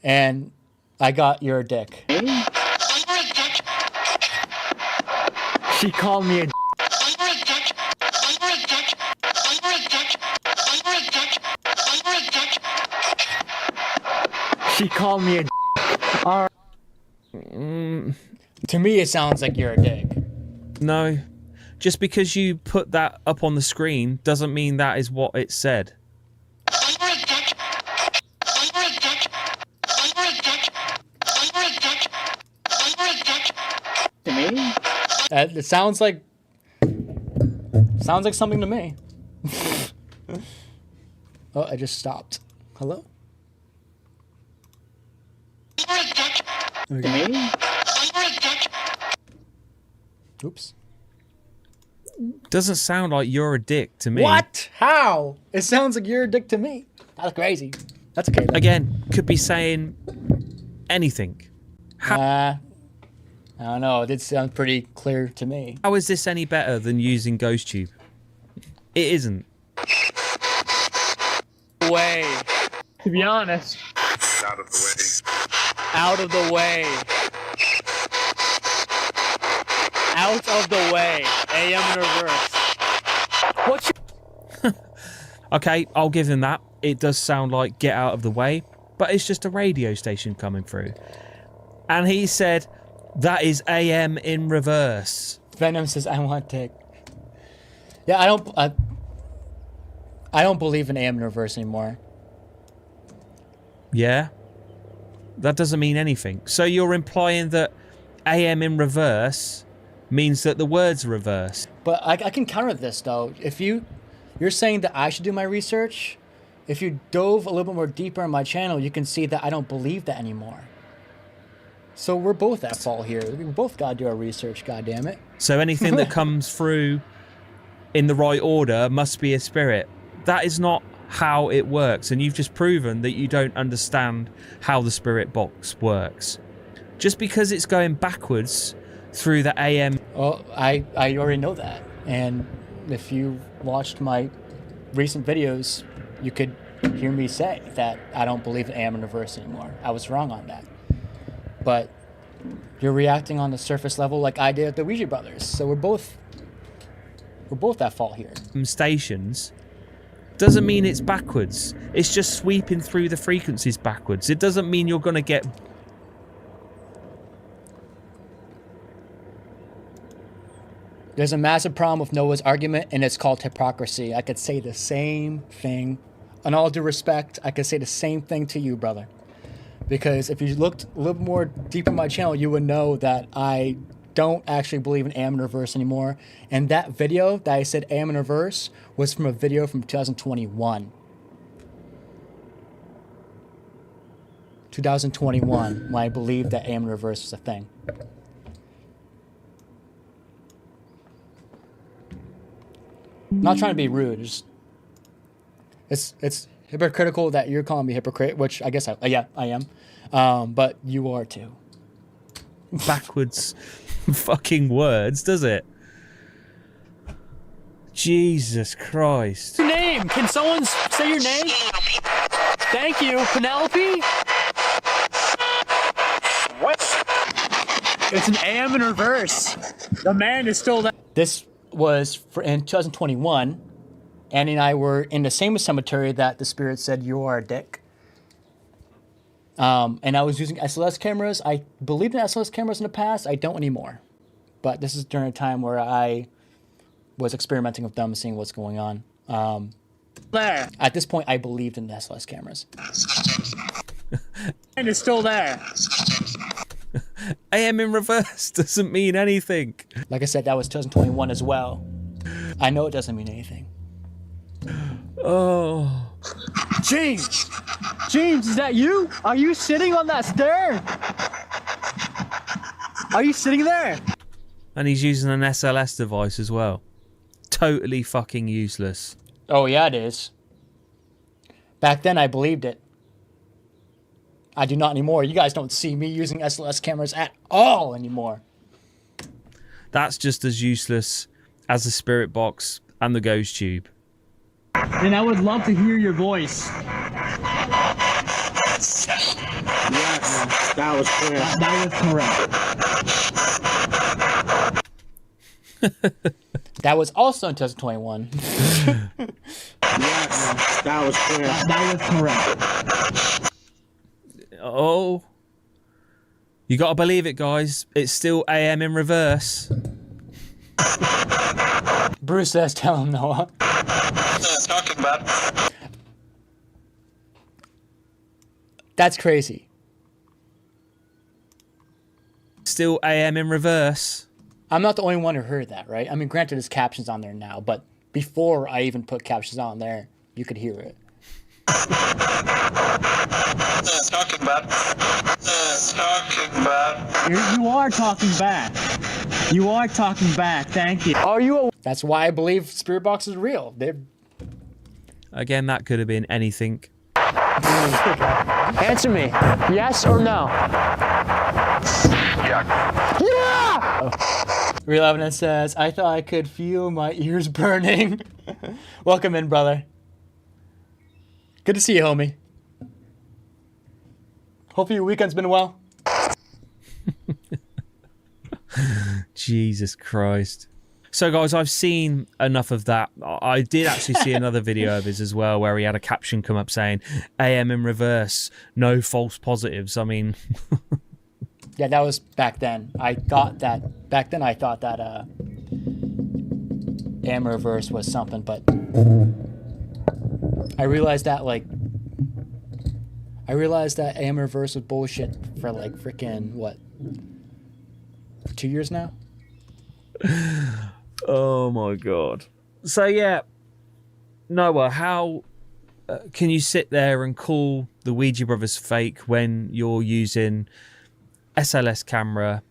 And I got your dick. She called me a She called me a All right. To me, it sounds like you're a dick. No. Just because you put that up on the screen doesn't mean that is what it said. To me? It sounds like something to me. Oh, I just stopped. Hello? To me? Oops. Doesn't sound like you're a dick to me. What? How? It sounds like you're a dick to me. That's crazy. That's okay. Again, could be saying anything. I don't know. It did sound pretty clear to me. How is this any better than using GhostTube? It isn't. Way. To be honest. Out of the way. Out of the way. Out of the way. AM in reverse. What's your... Okay, I'll give him that. It does sound like get out of the way, but it's just a radio station coming through. And he said, that is AM in reverse. Venom says, I want dick. Yeah, I don't believe in AM in reverse anymore. Yeah? That doesn't mean anything. So you're implying that AM in reverse means that the words are reversed. But I can counter this, though. If you're saying that I should do my research, if you dove a little bit more deeper on my channel, you can see that I don't believe that anymore. So we're both at fault here. We both got to do our research, goddammit. So anything that comes through in the right order must be a spirit. That is not how it works, and you've just proven that you don't understand how the spirit box works. Just because it's going backwards through the AM... Oh, I already know that. And if you watched my recent videos, you could hear me say that I don't believe in AM in reverse anymore. I was wrong on that. But you're reacting on the surface level like I did at the Ouija Brothers. So we're both at fault here. Stations doesn't mean it's backwards. It's just sweeping through the frequencies backwards. It doesn't mean you're going to get... There's a massive problem with Noah's argument, and it's called hypocrisy. I could say the same thing. In all due respect, I could say the same thing to you, brother. Because if you looked a little more deep in my channel, you would know that I don't actually believe in AM in reverse anymore. And that video that I said AM in reverse was from a video from 2021. 2021, when I believed that AM in reverse was a thing. I'm not trying to be rude. It's hypocritical that you're calling me hypocrite, which I guess I am. But you are too. Backwards fucking words, does it? Jesus Christ. Your name? Can someone say your name? Thank you, Penelope. What? It's an AM in reverse. The man is still there. This was in 2021. Annie and I were in the same cemetery that the spirit said, you are a dick. And I was using SLS cameras. I believed in SLS cameras in the past. I don't anymore. But this is during a time where I was experimenting with them, seeing what's going on. There. At this point, I believed in the SLS cameras. And it's still there. AM in reverse doesn't mean anything. Like I said, that was 2021 as well. I know it doesn't mean anything. Oh. James! James, is that you? Are you sitting on that stair? Are you sitting there? And he's using an SLS device as well. Totally fucking useless. Oh, yeah, it is. Back then, I believed it. I do not anymore. You guys don't see me using SLS cameras at all anymore. That's just as useless as the spirit box and the ghost tube. Then I would love to hear your voice. Yeah, man, that was correct. That was correct. That was also in 2021. Yeah, man, that was correct. That was correct. Oh. You gotta believe it, guys. It's still AM in reverse. Bruce says, tell him, Noah. Talking about. That's crazy. Still AM in reverse. I'm not the only one who heard that, right? I mean, granted, there's captions on there now, but before I even put captions on there, you could hear it. Talking about. Talking about. You are talking back. You are talking back. Thank you. Are you? That's why I believe spirit box is real. They're... Again, that could have been anything. Answer me. Yes or no? Yeah. Yeah! Real Evidence says, I thought I could feel my ears burning. Welcome in, brother. Good to see you, homie. Hopefully your weekend's been well. Jesus Christ. So, guys, I've seen enough of that. I did actually see another video of his as well where he had a caption come up saying, AM in reverse, no false positives. I mean... Yeah, that was back then. I thought that AM reverse was something, but I realized that AM reverse was bullshit for like freaking what? 2 years now? Oh my god. So yeah, Noah, how can you sit there and call the Ouija brothers fake when you're using SLS camera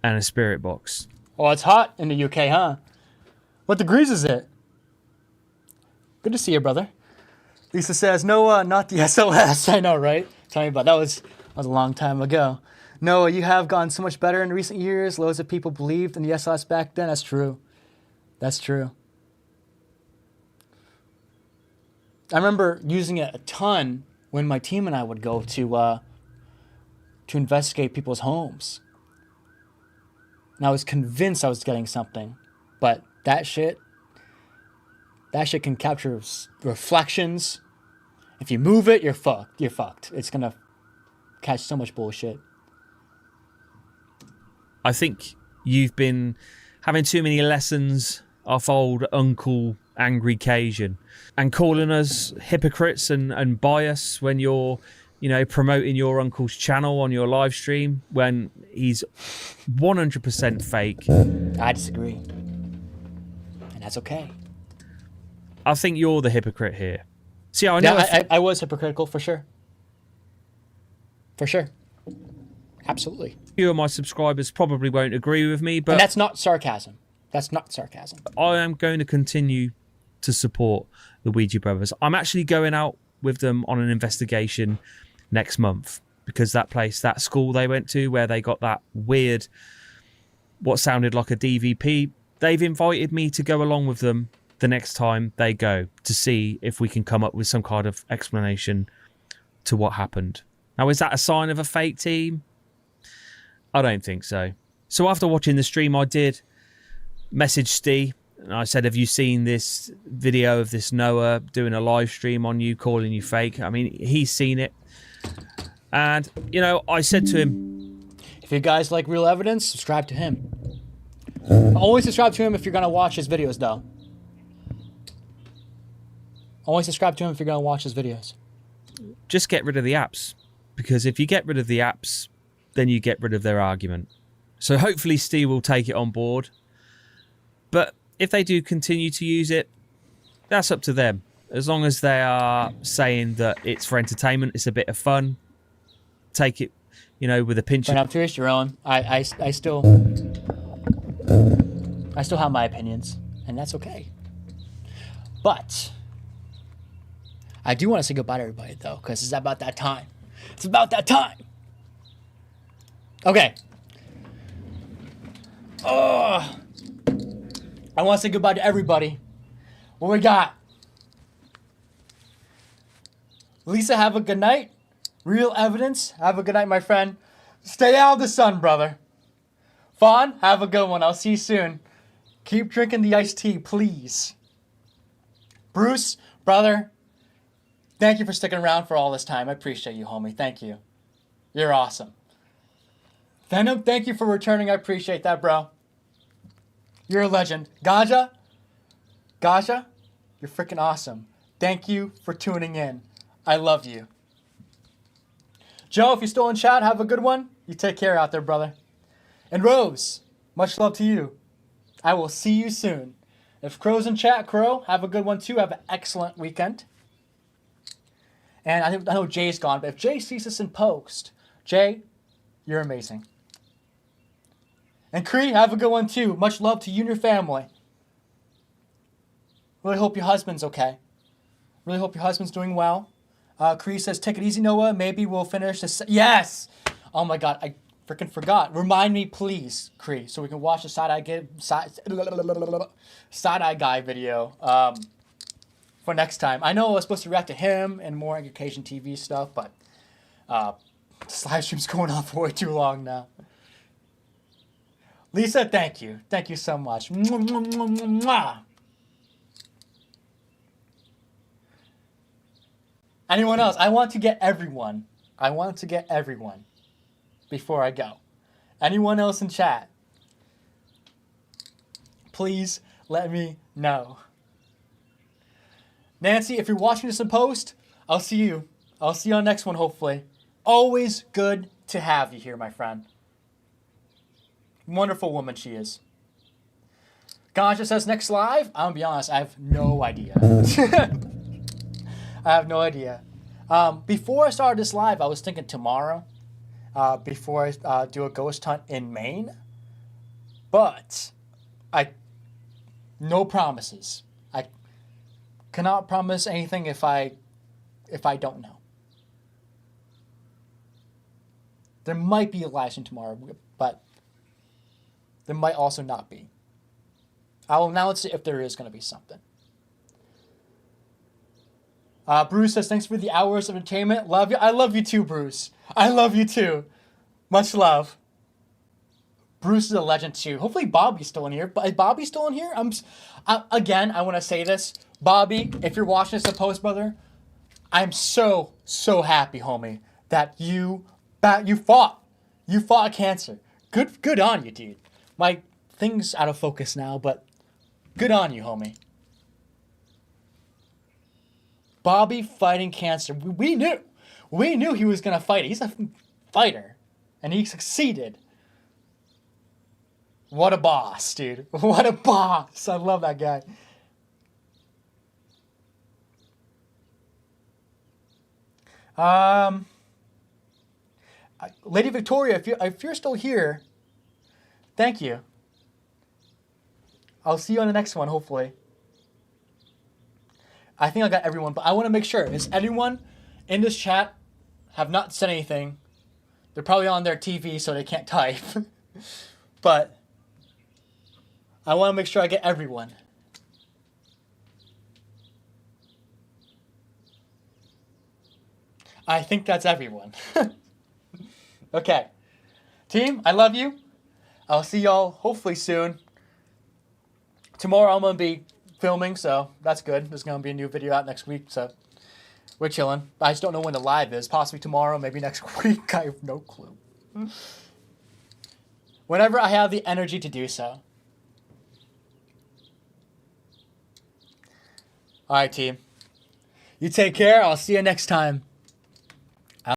and a spirit box? Oh, it's hot in the UK, huh? What degrees is it? Good to see you, brother. Lisa says, Noah, not the SLS. I know, right? Tell me about that. That was a long time ago. Noah, you have gotten so much better in recent years. Loads of people believed in the SLS back then. That's true. That's true. I remember using it a ton when my team and I would go to investigate people's homes. And I was convinced I was getting something. But that shit can capture reflections. If you move it, you're fucked. You're fucked. It's going to catch so much bullshit. I think you've been having too many lessons off old Uncle Angry Cajun and calling us hypocrites and bias when you're, promoting your uncle's channel on your live stream when he's 100% fake. I disagree. And that's okay. I think you're the hypocrite here. See, I know. Yeah, I was hypocritical for sure. For sure. Absolutely. A few of my subscribers probably won't agree with me, but... And that's not sarcasm. That's not sarcasm. I am going to continue to support the Ouija brothers. I'm actually going out with them on an investigation next month because that school they went to where they got that weird, what sounded like a DVP, they've invited me to go along with them the next time they go to see if we can come up with some kind of explanation to what happened. Now, is that a sign of a fake team? I don't think so. So after watching the stream, I did message Steve and I said, have you seen this video of this Noah doing a live stream on you, calling you fake? I mean, he's seen it. And, I said to him, if you guys like Real Evidence, subscribe to him. Always subscribe to him if you're going to watch his videos, though. Always subscribe to him if you're going to watch his videos. Just get rid of the apps. Because if you get rid of the apps, then you get rid of their argument. So hopefully Steve will take it on board. But if they do continue to use it, that's up to them. As long as they are saying that it's for entertainment, it's a bit of fun. Take it, with a pinch But of... up to each your own. I still have my opinions, and that's okay. But I do want to say goodbye to everybody, though, because it's about that time. It's about that time. Okay. I want to say goodbye to everybody. What we got? Lisa, have a good night. Real Evidence, have a good night, my friend. Stay out of the sun, brother. Fawn, have a good one. I'll see you soon. Keep drinking the iced tea, please. Bruce, brother, thank you for sticking around for all this time. I appreciate you, homie. Thank you. You're awesome. Venom, thank you for returning. I appreciate that, bro. You're a legend. Gaja, you're freaking awesome. Thank you for tuning in. I love you. Joe, if you're still in chat, have a good one. You take care out there, brother. And Rose, much love to you. I will see you soon. If Crow's in chat, Crow, have a good one too. Have an excellent weekend. And I know Jay's gone, but if Jay sees this in post, Jay, you're amazing. And Cree, have a good one too. Much love to you and your family. Really hope your husband's okay. Really hope your husband's doing well. Cree says, take it easy, Noah. Maybe we'll finish this. Yes! Oh my god, I freaking forgot. Remind me, please, Cree, so we can watch the side-eye guy video for next time. I know I was supposed to react to him and more education TV stuff, but this live stream's going on for way too long now. Lisa, thank you. Thank you so much. Mwah. Anyone else? I want to get everyone. Before I go. Anyone else in chat? Please let me know. Nancy, if you're watching this in post, I'll see you. I'll see you on the next one, hopefully. Always good to have you here, my friend. Wonderful woman she is. Ganja says next live. I'm gonna be honest, I have no idea. I have no idea. Before I started this live, I was thinking tomorrow. Before I do a ghost hunt in Maine. But no promises. I cannot promise anything if I don't know. There might be a live stream tomorrow, but there might also not be. I'll announce it if there is going to be something. Bruce says, thanks for the hours of entertainment. Love you. I love you too, Bruce. I love you too. Much love. Bruce is a legend too. Hopefully Bobby's still in here. But is Bobby still in here? Again, I want to say this. Bobby, if you're watching this in post, brother, I'm so happy, homie, that you fought. You fought cancer. Good on you, dude. My thing's out of focus now, but good on you, homie. Bobby fighting cancer. We knew he was going to fight it. He's a fighter. And he succeeded. What a boss, dude. What a boss. I love that guy. Lady Victoria, if you're still here, thank you. I'll see you on the next one, hopefully. I think I got everyone, but I want to make sure. Is anyone in this chat have not said anything? They're probably on their TV, so they can't type. But I want to make sure I get everyone. I think that's everyone. Okay. Team, I love you. I'll see y'all hopefully soon. Tomorrow I'm going to be filming, so that's good. There's going to be a new video out next week, so we're chilling. I just don't know when the live is. Possibly tomorrow, maybe next week. I have no clue. Whenever I have the energy to do so. All right, team. You take care. I'll see you next time.